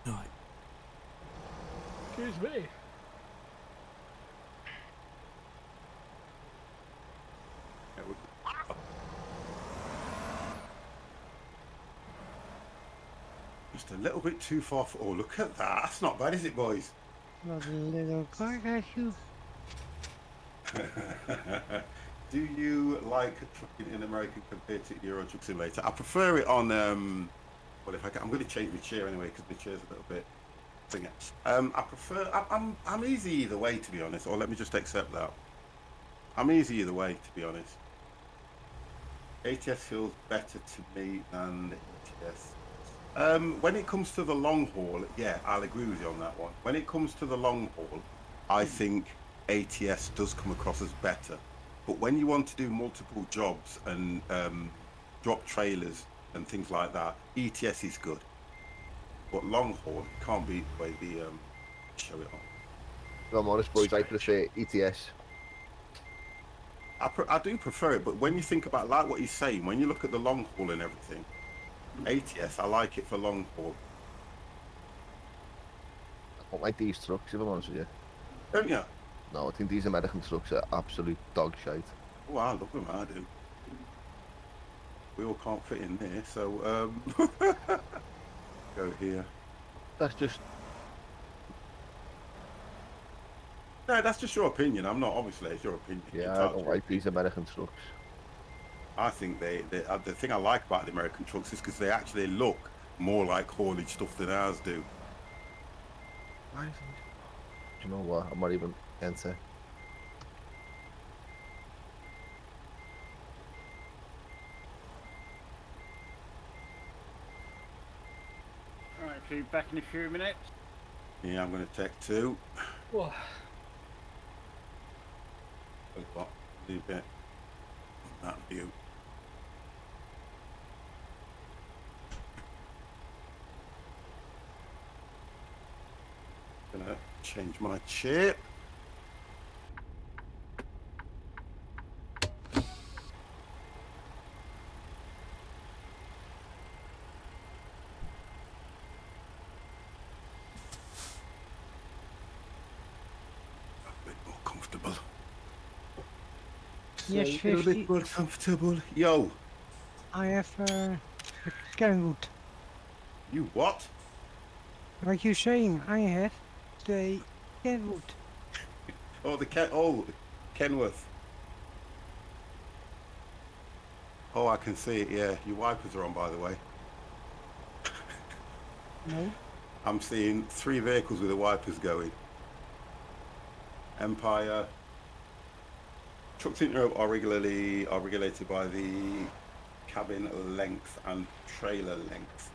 Right. Excuse me. Just a little bit too far for. Oh, look at that. That's not bad, is it, boys? Not a little car, guys, you. Do you like trucking in America compared to Euro Truck Simulator? I prefer it on. Well, if I can, I'm going to change my chair anyway because my chair's a little bit. Thing. I prefer. I'm easy either way, to be honest. Or let me just accept that. I'm easy either way, to be honest. ATS feels better to me than ETS. When it comes to the long haul, yeah, I'll agree with you on that one. When it comes to the long haul, I think ATS does come across as better. But when you want to do multiple jobs and drop trailers and things like that, ETS is good. But long haul, it can't beat the way the show it on. If I'm honest, boys, I prefer ETS. I do prefer it, but when you think about like what he's saying, when you look at the long haul and everything, ATS, I like it for long haul. I don't like these trucks, if I'm honest with you. Don't you? No, I think these American trucks are absolute dog shite. Oh, I love them, I do. We all can't fit in there, so go here. That's just, No, that's just your opinion. I'm not, obviously, it's your opinion. yeah, I Entitled to don't your like these opinion. American trucks. I think the thing I like about the American trucks is because they actually look more like haulage stuff than ours do. Why is it- Do you know what? I'm not even enter. Right, so back in a few minutes. Yeah, I'm going to take two. Whoa. What? Leave it on that view. Gonna change my chair. A bit more comfortable. Yes, A little 50. bit more comfortable. Yo, I have Kenwood. you what? Like you saying, I have the Kenwood. Oh, the Ken. Oh, Kenworth. Oh, I can see it. Yeah, your wipers are on, by the way. No. I'm seeing 3 vehicles with the wipers going. Empire. Trucks in Europe are regulated by the cabin length and trailer length.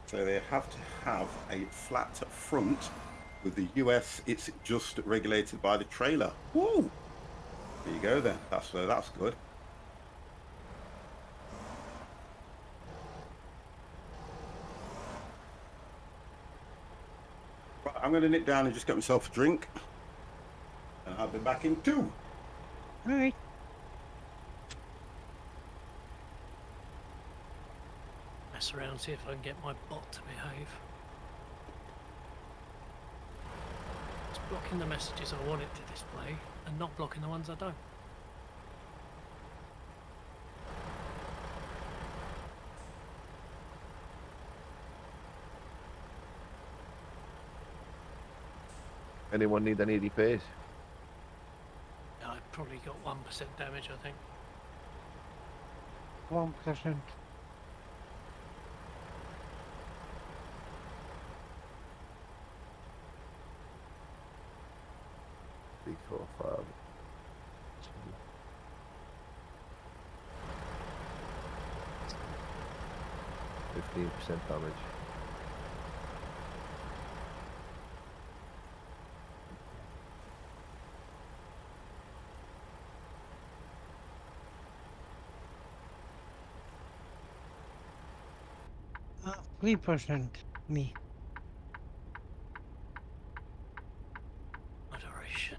So they have to have a flat front. With the US, it's just regulated by the trailer. Woo! There you go then. That's good. Right, I'm going to nip down and just get myself a drink. And I'll be back in 2. Alright. Mess around, see if I can get my bot to behave. It's blocking the messages I want it to display and not blocking the ones I don't. Anyone need any repairs? I've probably got 1% damage, I think. 1%. Three, four, five. 15% damage. Uh, 3%. Me. Moderation.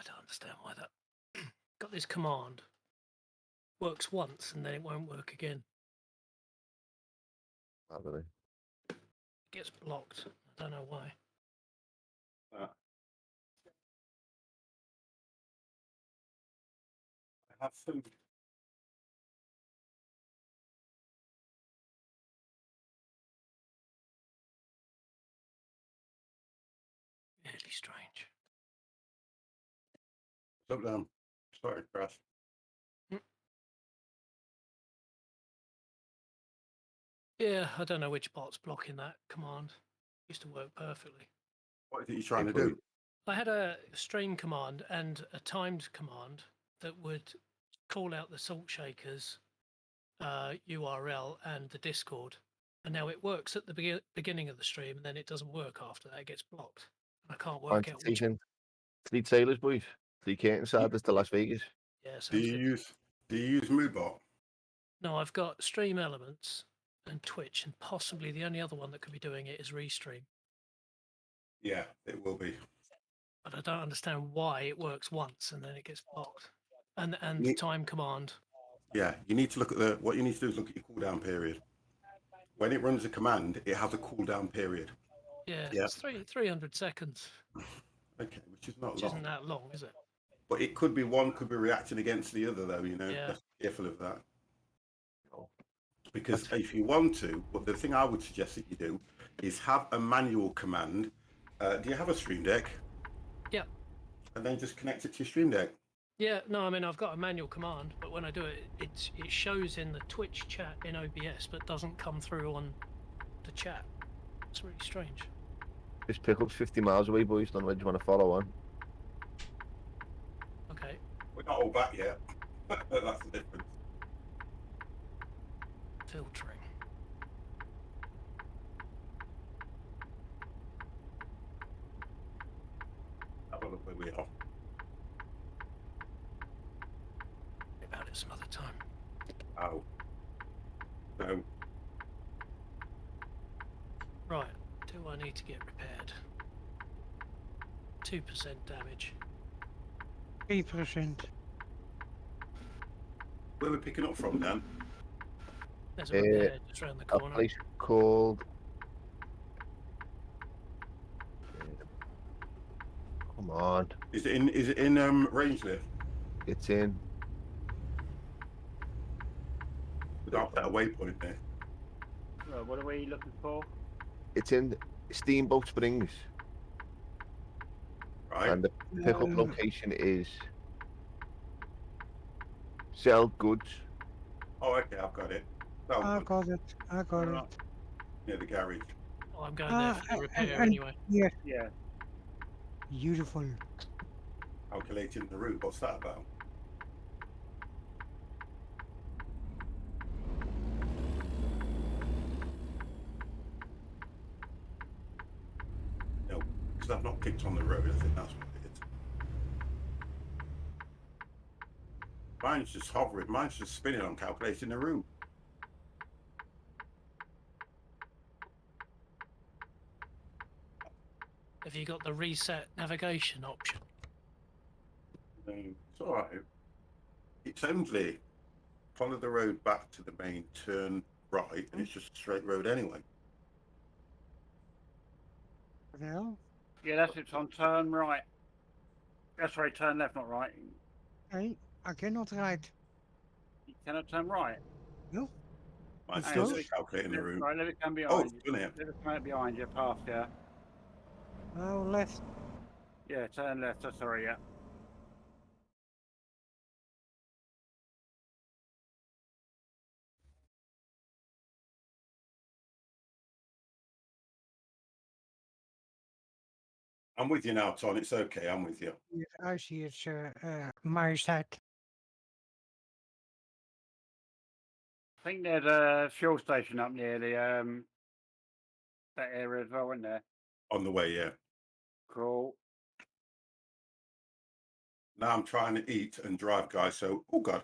don't understand why that. Got this command. Works once and then it won't work again. I don't know. It gets blocked. I don't know why. I have some. Really strange. Slow down. Sorry, crash. Yeah, I don't know which bot's blocking that command. Used to work perfectly. What is it you're trying to People- do? I had a stream command and a timed command that would call out the salt shakers URL and the Discord, and now it works at the beginning of the stream, and then it doesn't work after that. It gets blocked, and I can't work out which. Taking 3 sailors, boys. 3 Caton Sabbaths to Las Vegas. Yeah, Do sounds you good. use Moobot? No, I've got Stream Elements and Twitch, and possibly the only other one that could be doing it is Restream. Yeah, it will be. But I don't understand why it works once and then it gets blocked. And Ye- the time command. Yeah, you need to look at what you need to do is look at your cooldown period. When it runs a command, it has a cooldown period. Yeah, Yeah. it's 300 seconds, Okay, which is not which long. isn't that long, is it? But it could be one could be reacting against the other, though. You know, Yeah. Let's be careful of that. Oh. Because if you want to, but the thing I would suggest that you do is have a manual command. Do you have a Stream Deck? Yeah. And then just connect it to your Stream Deck. Yeah, no, I mean, I've got a manual command, but when I do it, it shows in the Twitch chat in OBS, but doesn't come through on the chat. It's really strange. This pickup's 50 miles away, boys. Don't know whether you want to follow on. Okay. We're not all back yet. That's the difference. Filtering. Have a look where we are. About it some other time. Oh. No. Right. Do I need to get repaired? 2% damage. 3%. Where are we picking up from, Dan? There's a repair just around the A corner. place called. Come on. Is it in Rangeley? It's in. I'll put a waypoint there. Well, what are we looking for? It's in Steamboat Springs. Right. And the pickup Um, location is. Sell goods. Oh, okay, I've got it. Oh, I got it. I got Right. it. near the garage. Oh, I'm going there for the repair and- anyway. Yeah, Yeah. beautiful. Calculating the route. What's that about? No, because I've not picked on the road. I think that's what it is. Mine's just hovering. Mine's just spinning on calculating the route. Have you got the reset navigation option? It's all right. It's only follow the road back to the main, turn right, and it's just a straight road anyway. What the hell? Yeah, that's it. On turn right. That's right. Turn left, not right. Hey, I cannot ride. You cannot turn right. No? Mine's It still does? calculating the route. Right, let it come Oh, behind it's you. done it. Let it come behind you, past you. Oh, left. Yeah, turn left. Oh, sorry, yeah. I'm with you now, Ton. It's okay. I'm with you. Yes, I see it's my side. I think there's a fuel station up near the that area as well, isn't there? On the way, yeah. Cool. Now I'm trying to eat and drive, guys. So, oh God.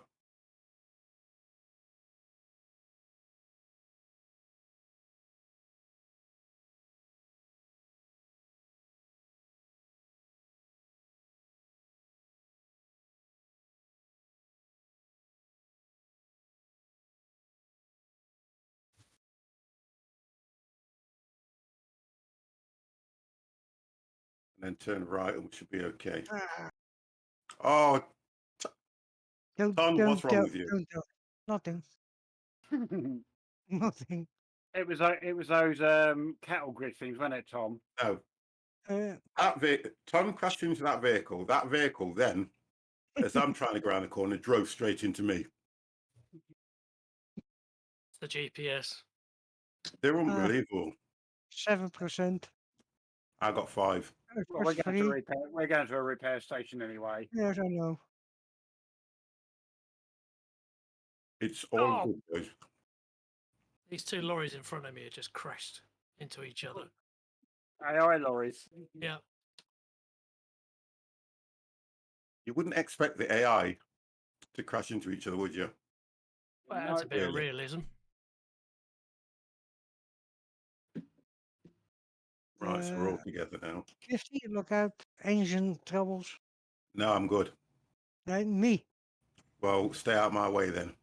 then turn right and we should be okay. Ah, Oh, don't, Tom, what's don't, wrong don't, with you? don't, don't. Nothing. Nothing. It was those cattle grid things, wasn't it, Tom? No, Uh, Tom crashed into that vehicle. That vehicle then, as I'm trying to go around the corner, drove straight into me. It's the GPS. They're unbelievable. 7%. I got 5. Well, Plus 3. we're going to a repair station anyway. Yes, I know. It's all Oh. good, boys. These two lorries in front of me are just crashed into each other. AI lorries. Yeah. You wouldn't expect the AI to crash into each other, would you? Well, that's a bit of really. realism. Right, so we're all together now. 50, look out. Engine troubles. No, I'm good. Me. Well, stay out of my way then.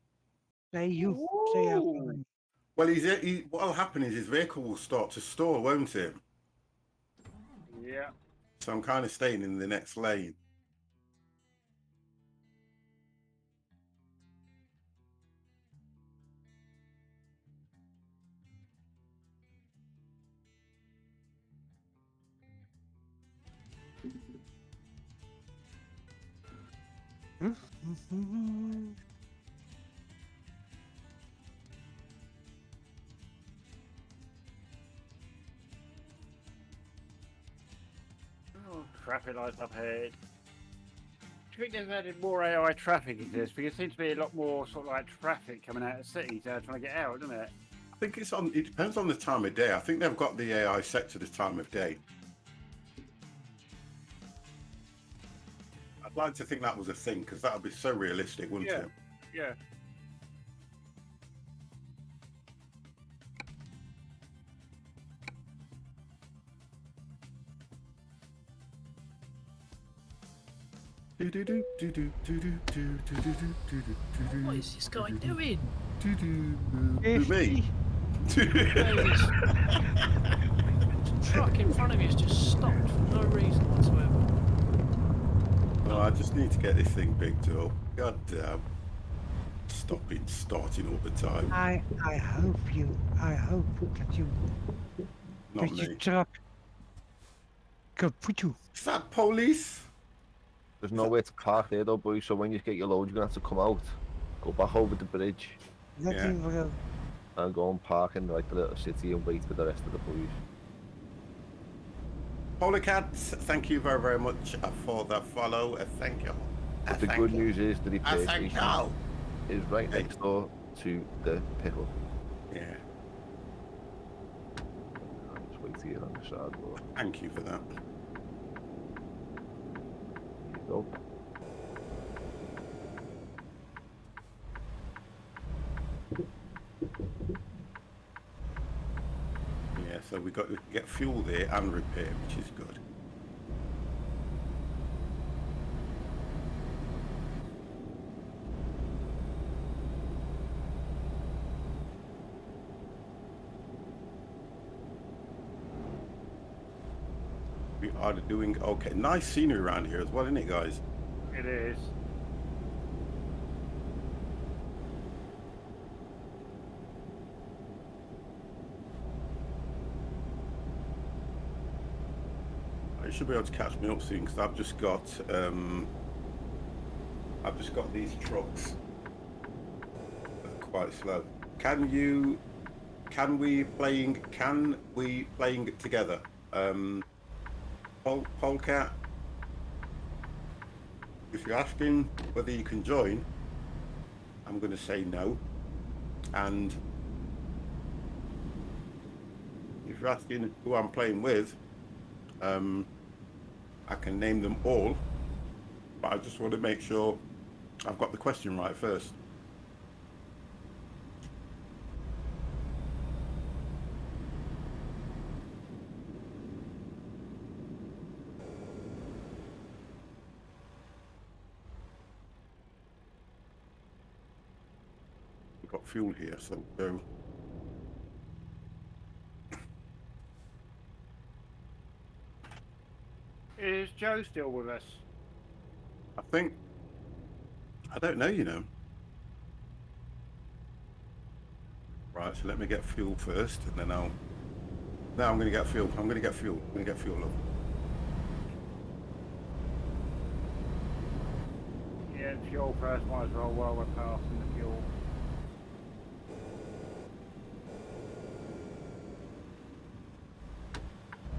Say you. Stay out. Ooh. Well, what'll happen is his vehicle will start to stall, won't it? Yeah. So I'm kind of staying in the next lane. Oh, traffic lights up ahead. Do you think they've added more AI traffic into this? Because there seems to be a lot more sort of like traffic coming out of cities trying to get out, doesn't it? I think it depends on the time of day. I think they've got the AI set to the time of day. I'd like to think that was a thing because that would be so realistic, wouldn't Yeah. it? Yeah. What is this guy doing? Who, me? This truck in front of me has just stopped for no reason whatsoever. Oh, I just need to get this thing picked up. God damn. Starting all the time. I hope that you Not that your me. truck could put you. Is that police? There's nowhere to park there though, boys. So when you get your load, you're gonna have to come out, go back over the bridge, Nothing will. and go and park in like the little city and wait for the rest of the boys. Polycat, thank you very, very much for the follow. Thank you. But the good news is the repair Thank station you. is right Hey. next door to the pickup. Yeah, I'll just wait here on the side door. thank you for that. There you go. Yeah, so we can get fuel there and repair, which is good. We are doing okay. Nice scenery around here as well, isn't it, guys? It is. You should be able to catch me up soon because I've just got these trucks that are quite slow. Can we playing together? Polecat, if you're asking whether you can join, I'm going to say no. And if you're asking who I'm playing with, I can name them all, but I just want to make sure I've got the question right first. We've got fuel here, so go. Is Joe still with us? I think. I don't know, you know. Right, so let me get fuel first, and then I'll. No, I'm going to get fuel. I'm going to get fuel. I'm going to get fuel up. Yeah, fuel first, might as well while we're passing the fuel.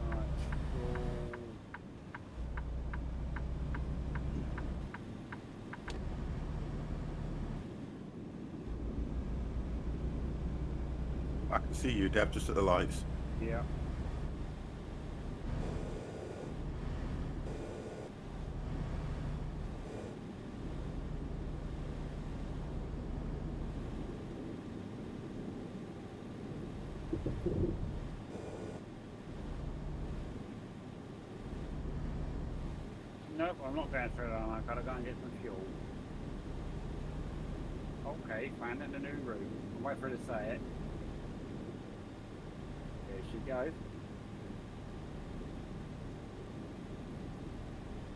Right, fuel. I can see you, Deb, just at the lights. Yeah. Nope, I'm not going through that. I've got to go and get some fuel. Okay, finding a new route. I'll wait for her to say it. There she goes.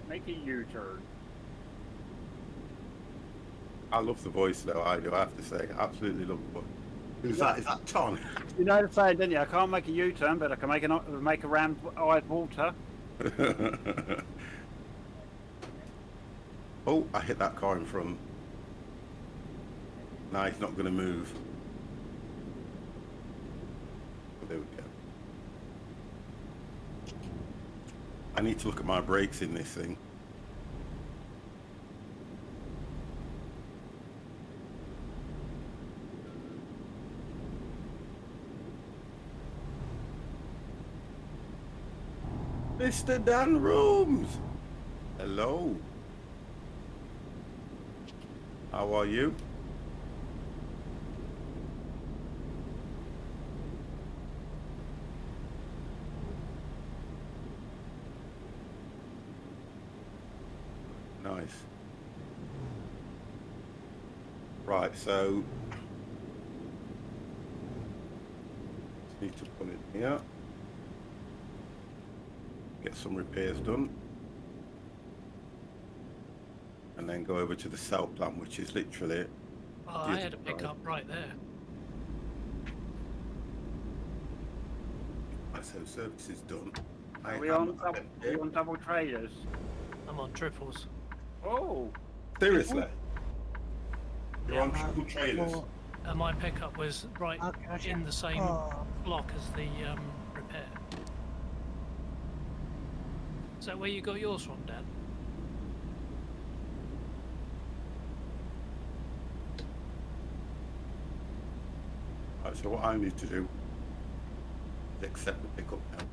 Make a U-turn. I love the voice, though. I do. I have to say, absolutely love the voice. Who's that? Is that Ton? You know the saying, didn't you? I can't make a U-turn, but I can make a round eyed water. Oh, I hit that car in front. Now he's not going to move. Oh, there we go. I need to look at my brakes in this thing. Mr. Dan Rooms! Hello. How are you? Nice. Right, so need to put it here. Get some repairs done. And then go over to the cell plant, which is literally... Oh, I had a pickup right there. So service is done. Are we on double traders? I'm on triples. Oh! Seriously? You're Yeah. on triple trailers? And my pickup was right Okay. in the same Oh. block as the repair. Is that where you got yours from, Dan? Right, so what I need to do is accept the pickup now.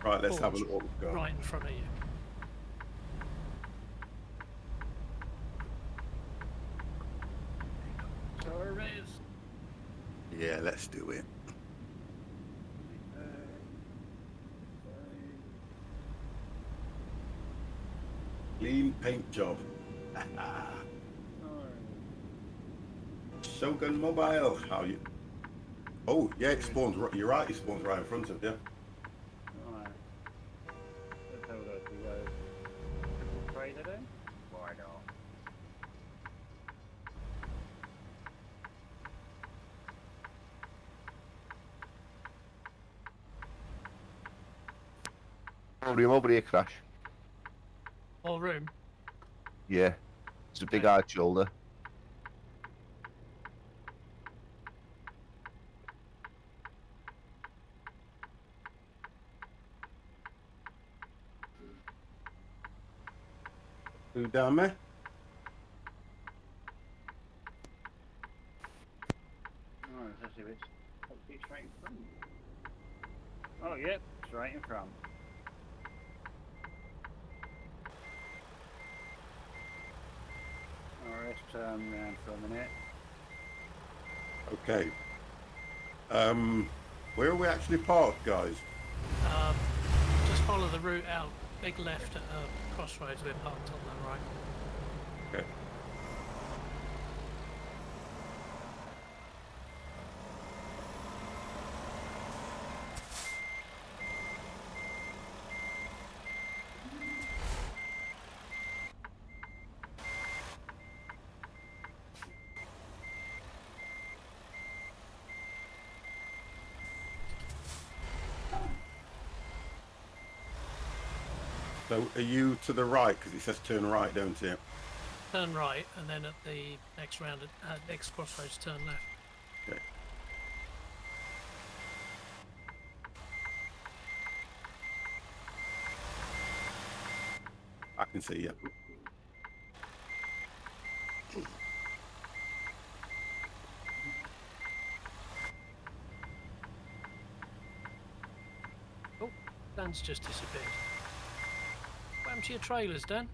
Right, let's have a Forge, look what we've got. right in front of you. Service. Yeah, let's do it. Clean paint job. Shogun Mobile. How you? Oh, yeah, it spawns. You're right. It spawns right in front of you. Alright. Let's have a look. We go triple trader then? Why not? Over here, Crash. More room. Yeah. It's a big hard shoulder. Who down there? Alright, let's see if it's hopefully straight in front. Oh, yep, straight in front. Alright, let's turn around for a minute. Okay. Where are we actually parked, guys? Just follow the route out. Big left at crossroads. We're parked on the right. Okay. So are you to the right? Because it says turn right, don't it? Turn right, and then at the next round, next crossroads, turn left. Okay. I can see you. Oh, Dan's just disappeared. What happened to your trailers, Dan?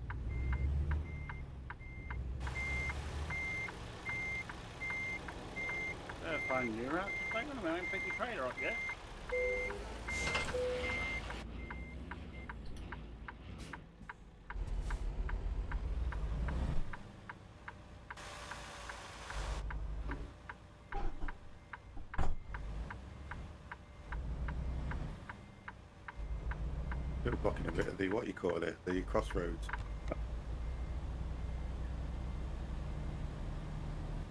Find you out. Just hang on a minute, I haven't picked your trailer up yet. You're blocking a bit of the, what you call it, the crossroads.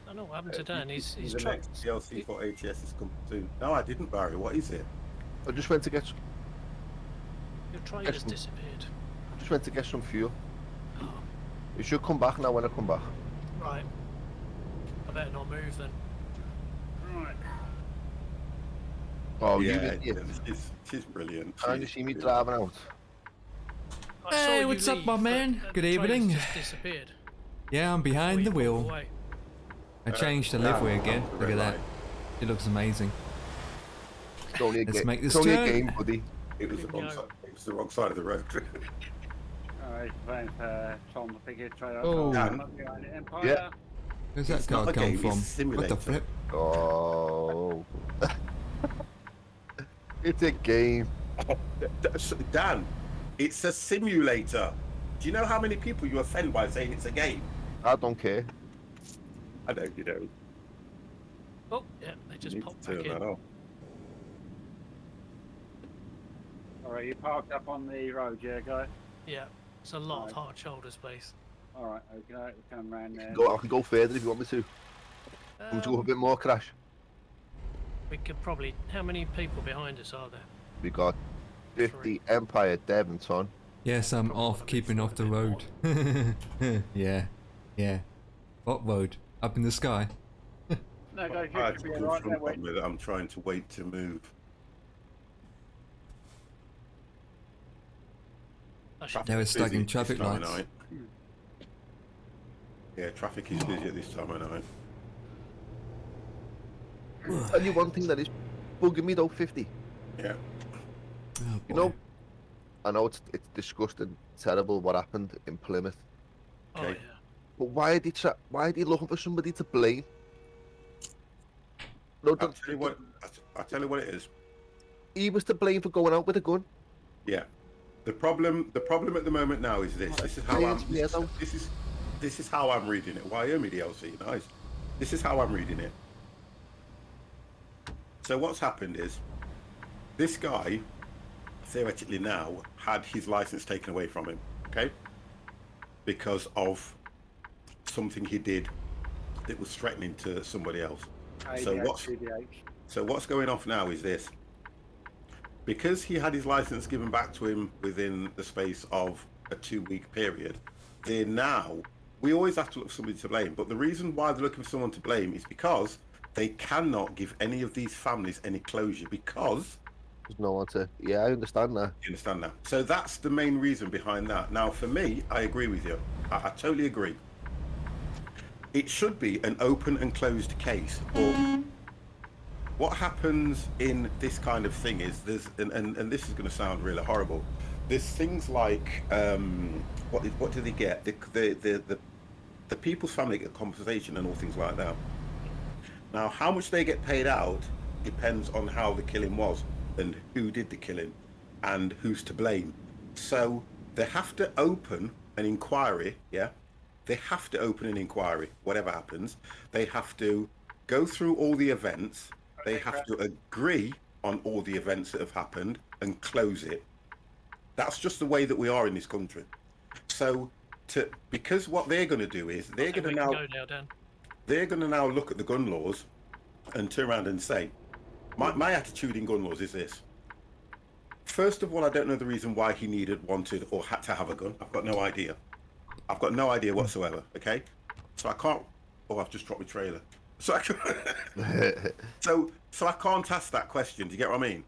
I know what happened to Dan. He's the trapped. next DLC for ATS is coming soon. No, I didn't, Barry. What is it? I just went to get Your trailer's Excellent. disappeared. some fuel. Oh, It should come back now when I come back. right. I better not move then. Right. Oh, Yeah, you she's brilliant. Can't you She's see me brilliant. driving out? I saw Hey, you what's up, leave, my but man? that Good trailer's evening. Just disappeared. Yeah, I'm behind the before you wheel. walked away. I changed the Yeah, livery again. the Look red at that. light. It looks amazing. It's only a Let's game. make this It's only a turn. game, buddy. It was the wrong No. side. It was the wrong side of the road. Alright, waiting for Tom to pick his trailer up. Oh. I'm up behind it, Empire. Yeah. Where's that It's car not a come game, it's a from? What simulator. the flip? Oh. It's a game. Dan, it's a simulator. Do you know how many people you offend by saying it's a game? I don't care. I know you don't. Oh, yeah, they just You need popped to back turn in. that off. Alright, you parked up on the road, yeah, guy? Yeah, it's a lot of Right. hard shoulder space. Alright, okay, we come round there. I can go further if you want me to. Want me to go a bit more, Crash? We could probably. How many people behind us are there? We got 50 Empire, Devon, Ton. Yes, I'm Probably off, wanna keeping move off the forward road. Yeah, yeah. What road? Up in the sky? No, guys, I you had should to be go alright front there. Wait. on with it. I'm trying to wait to move. I should They were Busy stuck in this traffic time of lights. night. Yeah, traffic is busy at this time of night. Tell you one thing that is bugging me though, 50. Yeah. Oh, You boy. know, I know it's disgusting, terrible what happened in Plymouth. Oh Okay. yeah. But why are they looking for somebody to blame? No, I'll tell you what. I'll tell you what it is. he was to blame for going out with a gun. Yeah. The problem at the moment now is this. This is how I'm. Yeah, though. This is how I'm reading it. Why me DLC? Nice. This is how I'm reading it. So what's happened is, this guy, theoretically now, had his license taken away from him. Okay. Because of something he did that was threatening to somebody else. So what's going off now is this. Because he had his license given back to him within the space of a 2-week period, we always have to look for somebody to blame. But the reason why they're looking for someone to blame is because they cannot give any of these families any closure because, There's no one to. Yeah, I understand that. you understand that? So that's the main reason behind that. Now, for me, I agree with you. I totally agree. It should be an open and closed case. But what happens in this kind of thing is and this is going to sound really horrible. There's things like what do they get? The people's family get compensation and all things like that. Now, how much they get paid out depends on how the killing was and who did the killing and who's to blame. So they have to open an inquiry, yeah? They have to open an inquiry, whatever happens. They have to go through all the events. They have to agree on all the events that have happened and close it. That's just the way that we are in this country. So, because what they're going to do is they're going to now Go now, Dan. they're going to now look at the gun laws and turn around and say, my attitude in gun laws is this. First of all, I don't know the reason why he needed, wanted, or had to have a gun. I've got no idea. I've got no idea whatsoever. Okay, so I can't. Oh, I've just dropped my trailer. So I can, so I can't ask that question. Do you get what I mean?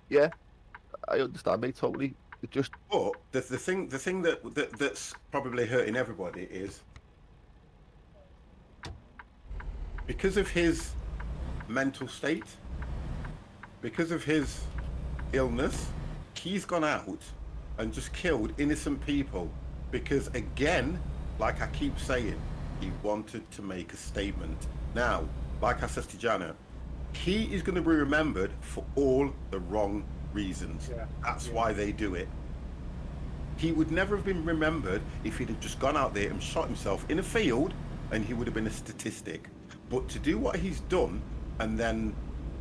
Yeah, I understand, mate. Totally. It just But the thing that's probably hurting everybody is because of his mental state, because of his illness, he's gone out and just killed innocent people because, again, like I keep saying, he wanted to make a statement. Now, like I said to Jana, he is going to be remembered for all the wrong reasons. Yeah. That's why they do it. He would never have been remembered if he'd have just gone out there and shot himself in a field, and he would have been a statistic. But to do what he's done, and then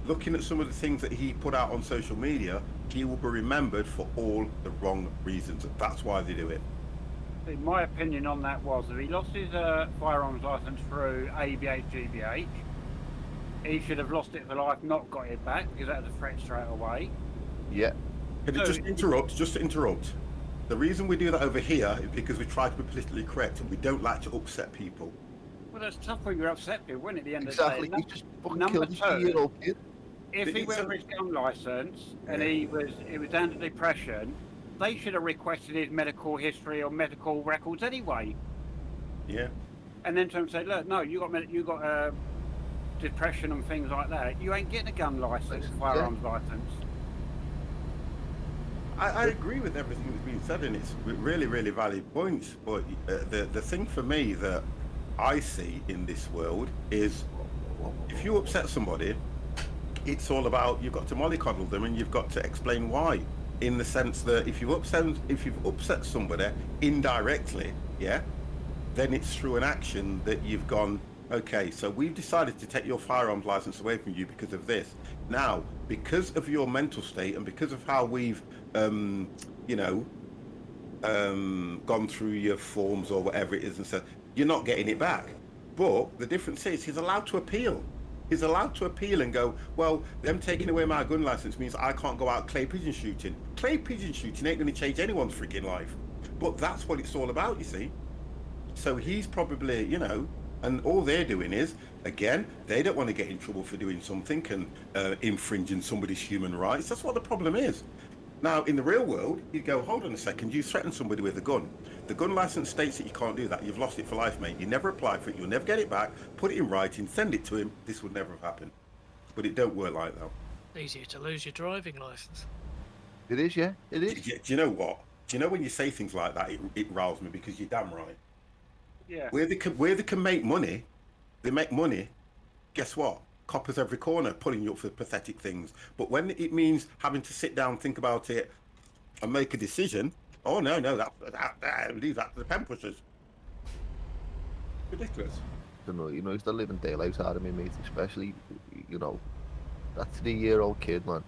looking at some of the things that he put out on social media, he will be remembered for all the wrong reasons. That's why they do it. See, my opinion on that was that he lost his firearms license through ABH GBH. He should have lost it for life, not got it back, because that was a threat straight away. yeah. Can I just interrupt? Just to interrupt. The reason we do that over here is because we try to be politically correct and we don't like to upset people. Well, that's tough when you're upset people, isn't it? At the end Exactly. of the He day. just fucking Number killed his two. 2-year-old kid. If he went for his gun license and it was down to depression, they should have requested his medical history or medical records anyway. Yeah. And then to him say, look, no, you got depression and things like that. You ain't getting a gun license, firearms license. I agree with everything that's been said, and it's really, really valid points. But the thing for me that I see in this world is if you upset somebody, it's all about you've got to mollycoddle them and you've got to explain why. In the sense that if you've upset somebody indirectly, yeah, then it's through an action that you've gone, okay, so we've decided to take your firearms license away from you because of this. Now, because of your mental state and because of how we've gone through your forms or whatever it is and said, you're not getting it back. But the difference is he's allowed to appeal. He's allowed to appeal and go, well, them taking away my gun license means I can't go out clay pigeon shooting. Clay pigeon shooting ain't going to change anyone's freaking life. But that's what it's all about, you see. So he's probably, and all they're doing is, again, they don't want to get in trouble for doing something and infringing somebody's human rights. That's what the problem is. Now, in the real world, you go, hold on a second, you threaten somebody with a gun. The gun license states that you can't do that. You've lost it for life, mate. You never apply for it. You'll never get it back. Put it in writing, send it to him. This would never have happened. But it don't work like that. Easier to lose your driving license. It is, yeah. It is. Do you know what? Do you know when you say things like that, it riles me because you're damn right. Yeah. Where they can make money, they make money. Guess what? Coppers every corner pulling you up for pathetic things. But when it means having to sit down, think about it, and make a decision, oh no, leave that to the pen pushers. Ridiculous. I don't know, he's the living daylight out of me, mate. Especially, that 3-year-old kid, man.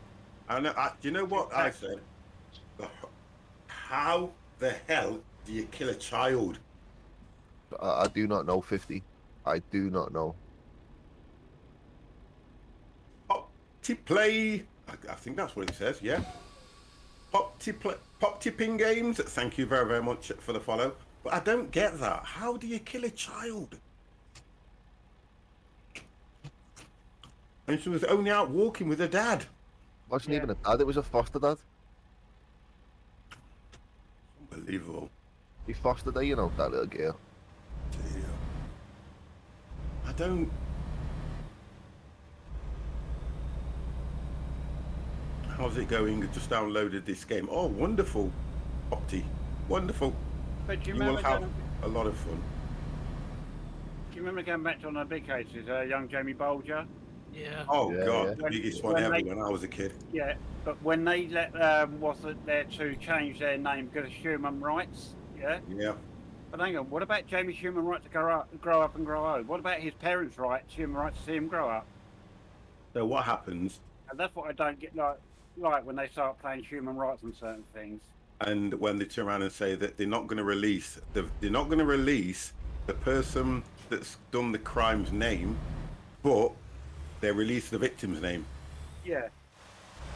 And do you know what I said? How the hell do you kill a child? I do not know, 50. I do not know. Play. I think that's what it says. Yeah. Pop tipping games. Thank you very, very much for the follow. But I don't get that. How do you kill a child? And she was only out walking with her dad. Wasn't even a dad, it was a foster dad. Unbelievable. He fostered her, that little girl. Dear. I don't. How's it going? Just downloaded this game. Oh, wonderful, Opti. Wonderful. But do you You will remember have going, a lot of fun. do you remember going back to one of the big cases, young Jamie Bolger? Yeah. Oh Yeah, God, yeah. the biggest one When ever they- when I was a kid. Yeah, but when they let there to change their name because of human rights, yeah. Yeah. But hang on, what about Jamie's human right to grow up and grow old? What about his parents' rights, human rights to see him grow up? So what happens? And that's what I don't get like when they start playing human rights on certain things. And when they turn around and say that they're not going to release the person that's done the crime's name, but they release the victim's name. Yeah.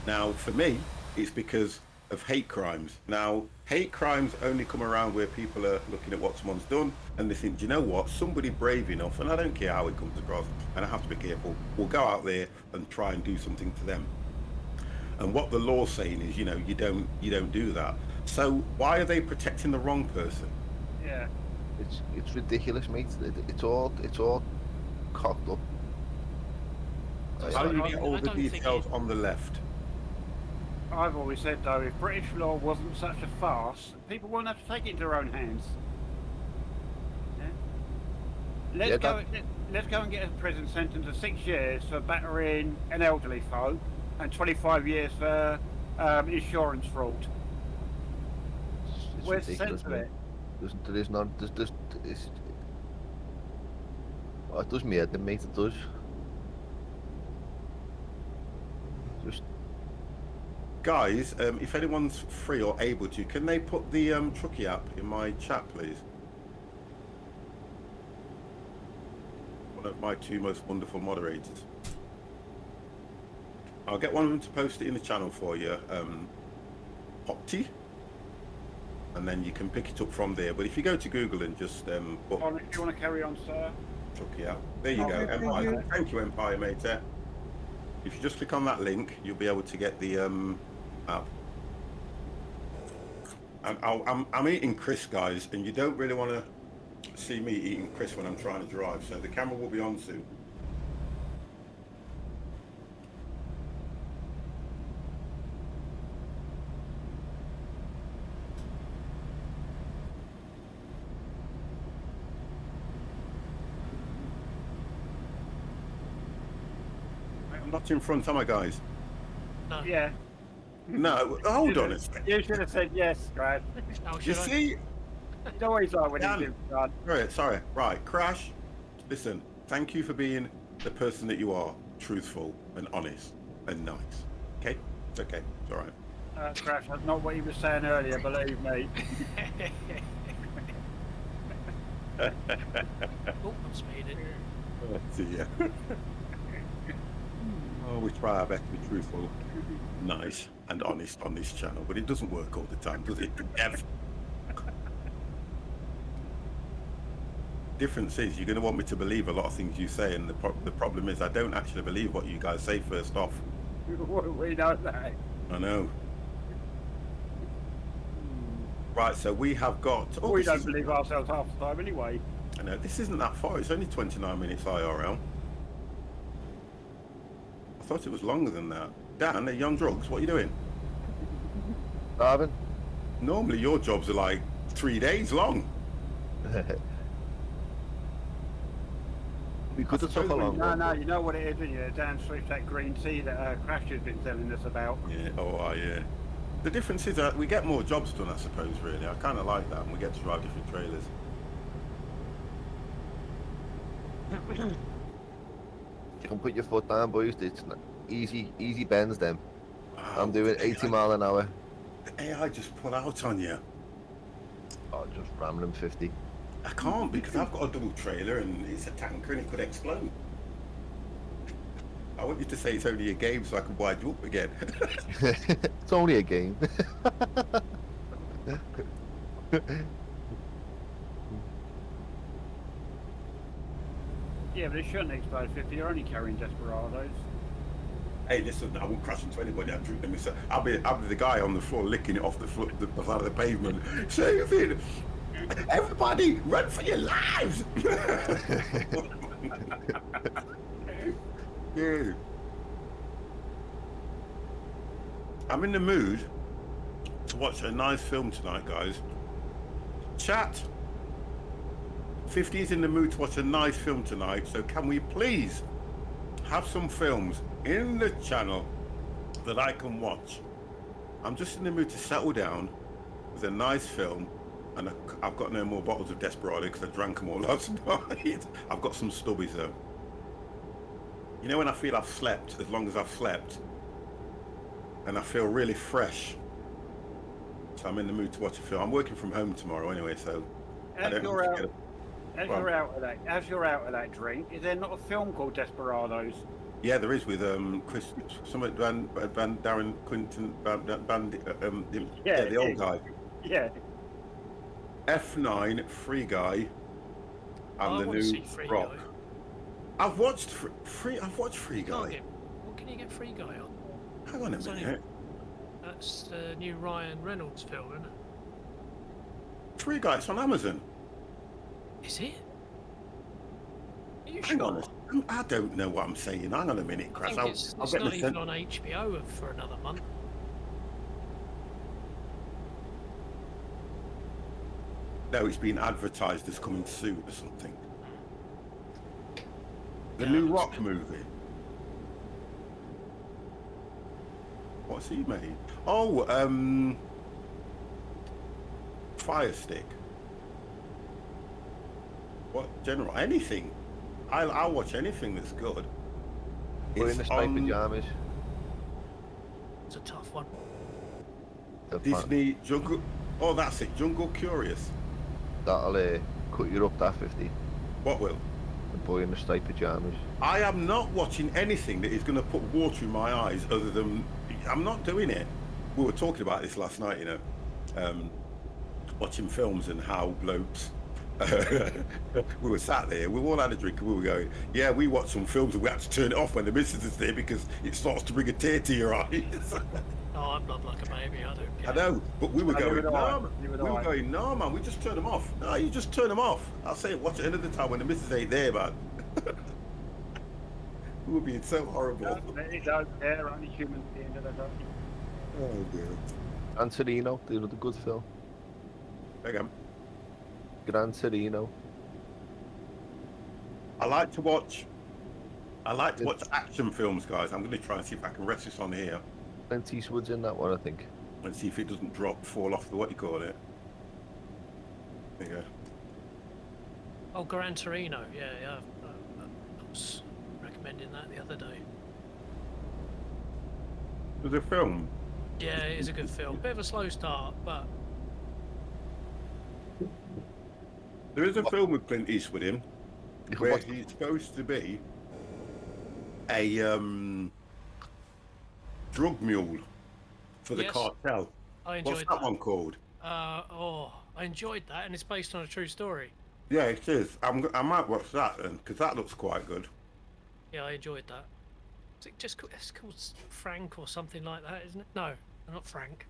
Now, for me, it's because of hate crimes. Now, hate crimes only come around where people are looking at what someone's done and they think, do you know what? Somebody brave enough, and I don't care how it comes across, and I have to be careful, will go out there and try and do something to them. And what the law's saying is, you know, you don't do that. So why are they protecting the wrong person? Yeah. It's ridiculous, mate. It's all cocked up. How do you I get all the don't think details on the left? I've always said though, if British law wasn't such a farce, people wouldn't have to take it into their own hands. Yeah? Let's go and get a prison sentence of 6 years for battering an elderly folk and 25 years for insurance fraud. It's Where's the ridiculous, sense of mate. it? There is none. Oh, it does me head in, mate. It does. Just Guys, if anyone's free or able to, can they put the Truckee app in my chat, please? One of my two most wonderful moderators. I'll get one of them to post it in the channel for you, Popty, and then you can pick it up from there. But if you go to Google and just put If you want to carry on, sir. Truckee app, there you go. Okay, thank Empire. you. Thank you, Empire, mate. If you just click on that link, you'll be able to get the app. I'm eating Chris, guys, and you don't really want to see me eating Chris when I'm trying to drive, so the camera will be on soon. I'm not in front, am I, guys? No. Yeah. No, hold on a second. You should have said yes, Brad. Oh, You should I? see? You know what he's like when Dan. he's in front. Sorry. Right, Crash. Listen, thank you for being the person that you are, truthful and honest and nice. Okay? It's okay. It's all right. Crash, that's not what he was saying earlier, believe me. Oh, I'm speeding. See ya. Oh, we try our best to be truthful, nice, and honest on this channel, but it doesn't work all the time, does it? Ever. Difference is, you're going to want me to believe a lot of things you say, and the problem is I don't actually believe what you guys say first off. We know that. I know. Right, so we have got... Oh, We this don't isn't- believe ourselves half the time anyway. I know, this isn't that far. It's only 29 minutes IRL. I thought it was longer than that. Dan, are you on drugs? What are you doing? Darwin. Normally your jobs are like 3 days long. We could have took a long one. No, you know what it is, don't you? Dan Swift, that green tea that Crash has been telling us about. Yeah, yeah. The difference is that we get more jobs done, I suppose, really. I kind of like that, and we get to drive different trailers. You can put your foot down, boys. It's easy bends them. Wow, I'm doing 80 mile an hour. The AI just pull out on you. Oh, just rambling 50. I can't because I've got a double trailer and it's a tanker and it could explode. I want you to say it's only a game so I can wind you up again. It's only a game. Yeah, but it shouldn't explode 50. You're only carrying Desperados. Hey, listen, I won't crash into anybody. I'll be the guy on the floor licking it off the side of the pavement. Saving! Everybody, run for your lives! Yeah. I'm in the mood to watch a nice film tonight, guys. Chat. 50 is in the mood to watch a nice film tonight, so can we please have some films in the channel that I can watch? I'm just in the mood to settle down with a nice film, and I've got no more bottles of Desperado because I drank them all last night. I've got some stubbies though. You know when I feel I've slept as long as I've slept, and I feel really fresh, so I'm in the mood to watch a film. I'm working from home tomorrow anyway, so I And don't you're have to out. As you're out of that drink, is there not a film called Desperados? Yeah, there is with Chris, something Van Darren Quinton, the old guy. Yeah. F9, Free Guy, and I the wanna new see Free Rock. Guy. I've watched Free Can't Guy. get, what can you get Free Guy on? Hang on a It's only- minute. That's the new Ryan Reynolds film, isn't it? Free Guy, it's on Amazon. Is it? Are you Hang sure? on. I don't know what I'm saying. Hang on a minute, I Chris. think it's not even on HBO for another month. No, it's been advertised as coming soon or something. The Yeah, new looks Rock good. movie. What's he made? Oh, Fire Stick. What general? Anything. I'll watch anything that's good. We're in It's the striped on pajamas. It's a tough one. Disney Jungle. Oh, that's it. Jungle Curious. That'll cut you up that 50. What will? The boy in the striped pajamas. I am not watching anything that is going to put water in my eyes other than I'm not doing it. We were talking about this last night, you know, watching films and how blokes. We were sat there, we all had a drink and we were going, yeah, we watch some films and we had to turn it off when the missus is there because it starts to bring a tear to your eyes. Oh, I'm not like a baby. I don't care. I know, but we were Neither going, would I. no, Neither we would were I. going, no, man, we just turn them off. No, you just turn them off. I'll say it, watch it another time when the missus ain't there, man. We were being so horrible. They don't care, only humans at the end of the day. Oh, dear. Gran Torino, the other good film. Again. Gran Torino. I like to watch action films, guys. I'm going to try and see if I can rest this on here Clint Eastwood's in that one, I think. and see if it doesn't fall off the, what you call it. There you go. Oh, Gran Torino. Yeah. I was recommending that the other day. There's a film. Yeah, it is a good film. Bit of a slow start, but There is a film with Clint Eastwood in You can where watch he's supposed to be a drug mule for the Yes. cartel. I enjoyed What's that one called? I enjoyed that, and it's based on a true story. Yeah, it is. I might watch that then because that looks quite good. Yeah, I enjoyed that. Is it just it's called Frank or something like that, isn't it? No, not Frank.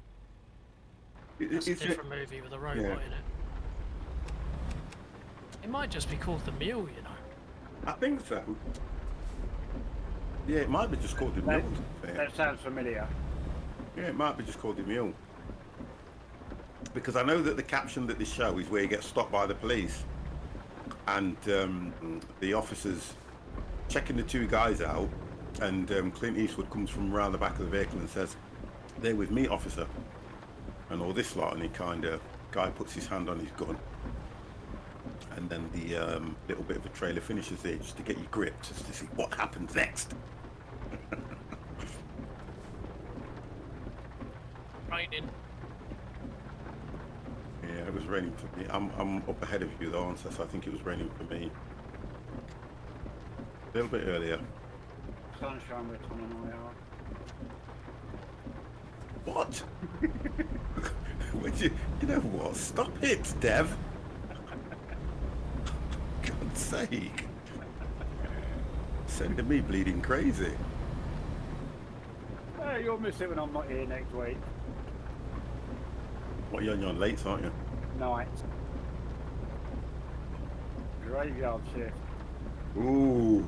That's a Is it- different movie with a robot Yeah. in it. It might just be called The Mule, you know. I think so. Yeah, it might be just called the mule. to be fair. That sounds familiar. Yeah, it might be just called the mule. Because I know that the caption that they show is where he gets stopped by the police. And the officers checking the two guys out. And Clint Eastwood comes from around the back of the vehicle and says, "They're with me, officer." And all this lot. And he guy puts his hand on his gun. And then the little bit of a trailer finishes there just to get you gripped, just to see what happens next. Raining. Yeah, it was raining for me. I'm up ahead of you though, so I think it was raining for me. A little bit earlier. Sunshine with Tom and I are. What? Would you know what? Stop it, Dev. God's sake. Sending me bleeding crazy. Hey, you'll miss it when I'm not here next week. What, you're on late, aren't you? Night. Graveyard shift. Ooh.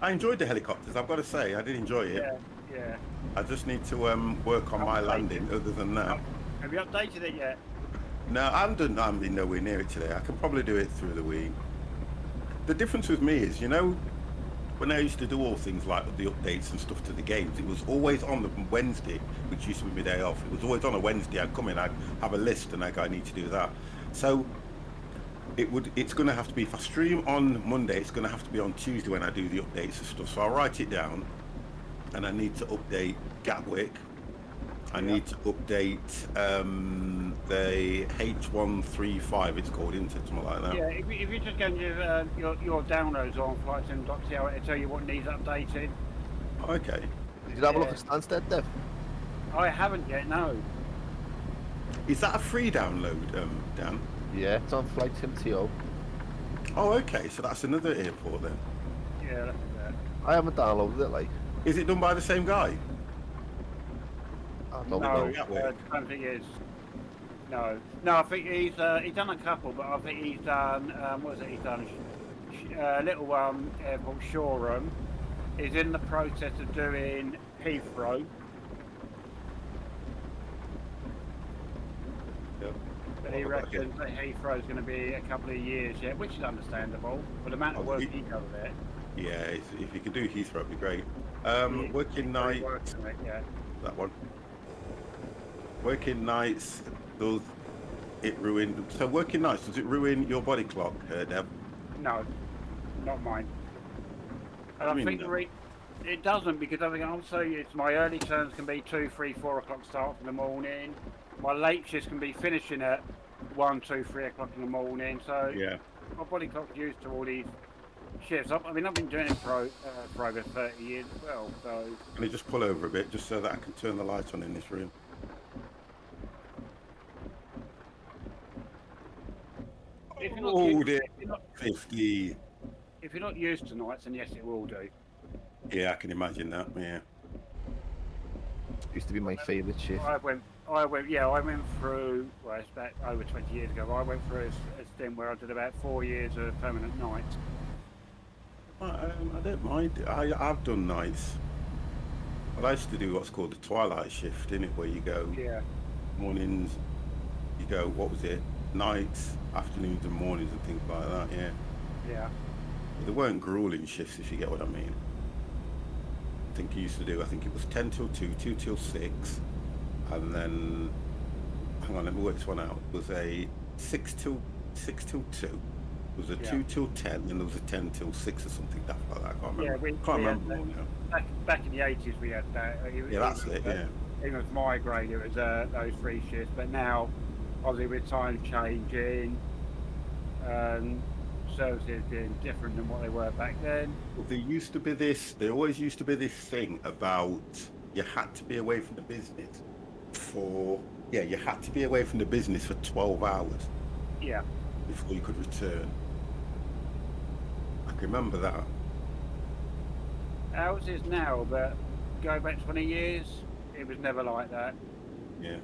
I enjoyed the helicopters, I've got to say. I did enjoy it. Yeah. I just need to work on my landing other than that. Have you updated it yet? No, I'm been nowhere near it today. I can probably do it through the week. The difference with me is, you know, when I used to do all things like the updates and stuff to the games, it was always on the Wednesday, which used to be my day off. It was always on a Wednesday. I'd come in, I'd have a list, and I'd go, I need to do that. So it's going to have to be, if I stream on Monday, it's going to have to be on Tuesday when I do the updates and stuff. So I'll write it down, and I need to update Gatwick I need to update the H135. It's called, isn't it? Something like that. Yeah, if you just go into your downloads on flightsim.co, it'll tell you what needs updating. Okay. Did you have a look Yeah. at Stansted, Dev? I haven't yet, no. Is that a free download, Dan? Yeah, it's on Flight Sim TO. Oh, okay. So that's another airport then. Yeah, that's that. I haven't downloaded it, like. Is it done by the same guy? I don't No, know. that way. I don't think it is. No, I think he's done a couple, but I think he's done what is it? He's done a little airport Shoreham. He's in the process of doing Heathrow, Yep. but he What about reckons that Heathrow's going to be a couple of years yet, which is understandable. But the amount of work he does there, Yeah, if you could do Heathrow, it'd be great. he- Working he night, works on it, yeah. that one. Working nights, does it ruin? So working nights, does it ruin your body clock, Deb? No, not mine. And I I mean, think it doesn't, because I think also it's my early turns can be 2, 3, 4 o'clock starts in the morning. My late shifts can be finishing at 1, 2, 3 o'clock in the morning. So Yeah. my body clock's used to all these shifts. I mean, I've been doing it for over 30 years as well. So Can I just pull over a bit, just so that I can turn the light on in this room? if you're not, Oh, used, dear. if you're not 50. if you're not used to nights, then yes, it will do. Yeah, I can imagine that. Yeah. Used to be my favourite shift. I went through. Well, it's about over 20 years ago. I went through a stint where I did about 4 years of permanent nights. I don't mind. I've done nights. But I used to do what's called the twilight shift, in it, where you go Yeah. mornings, you go, what was it? Nights, afternoons, and mornings, and things like that. Yeah. Yeah. They weren't grueling shifts, if you get what I mean. I think you used to do, I think it was 10 till 2, 2 till 6, and then, hang on, let me work this one out. It was a 6 till 2. It was a Yeah. 2 till 10, and there was a 10 till 6 or something daft like that. I can't remember. Yeah, we Can't had remember that. more now. Back in the 80s, we had that. Yeah, that's it, yeah. Even with my grade, it was those 3 shifts. But now, obviously, with time changing, services being different than what they were back then. Well, there always used to be this thing about you had to be away from the business you had to be away from the business for 12 hours Yeah. before you could return. I can remember that. Ours is now, but go back 20 years, it was never like that. Yeah.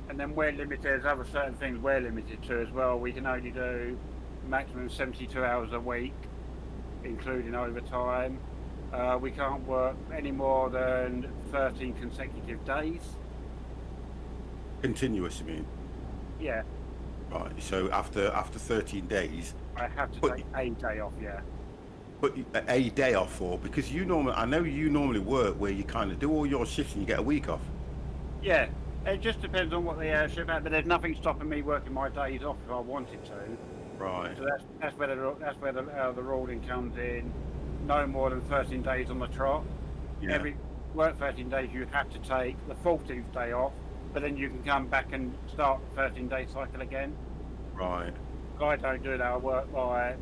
And then we're limited, there's other certain things we're limited to as well. We can only do maximum 72 hours a week, including overtime. We can't work any more than 13 consecutive days. Continuous, you mean? Yeah, Right. So after 13 days, I have to But- take a day off, yeah. but a day off, or because I know you normally work where you kind of do all your shifts and you get a week off. Yeah, it just depends on what the shift at, but there's nothing stopping me working my days off if I wanted to. Right. So that's where the ruling comes in. No more than 13 days on the trot. Yeah. Every work 13 days, you have to take the 14th day off, but then you can come back and start the 13-day cycle again. Right. I don't do that. I work my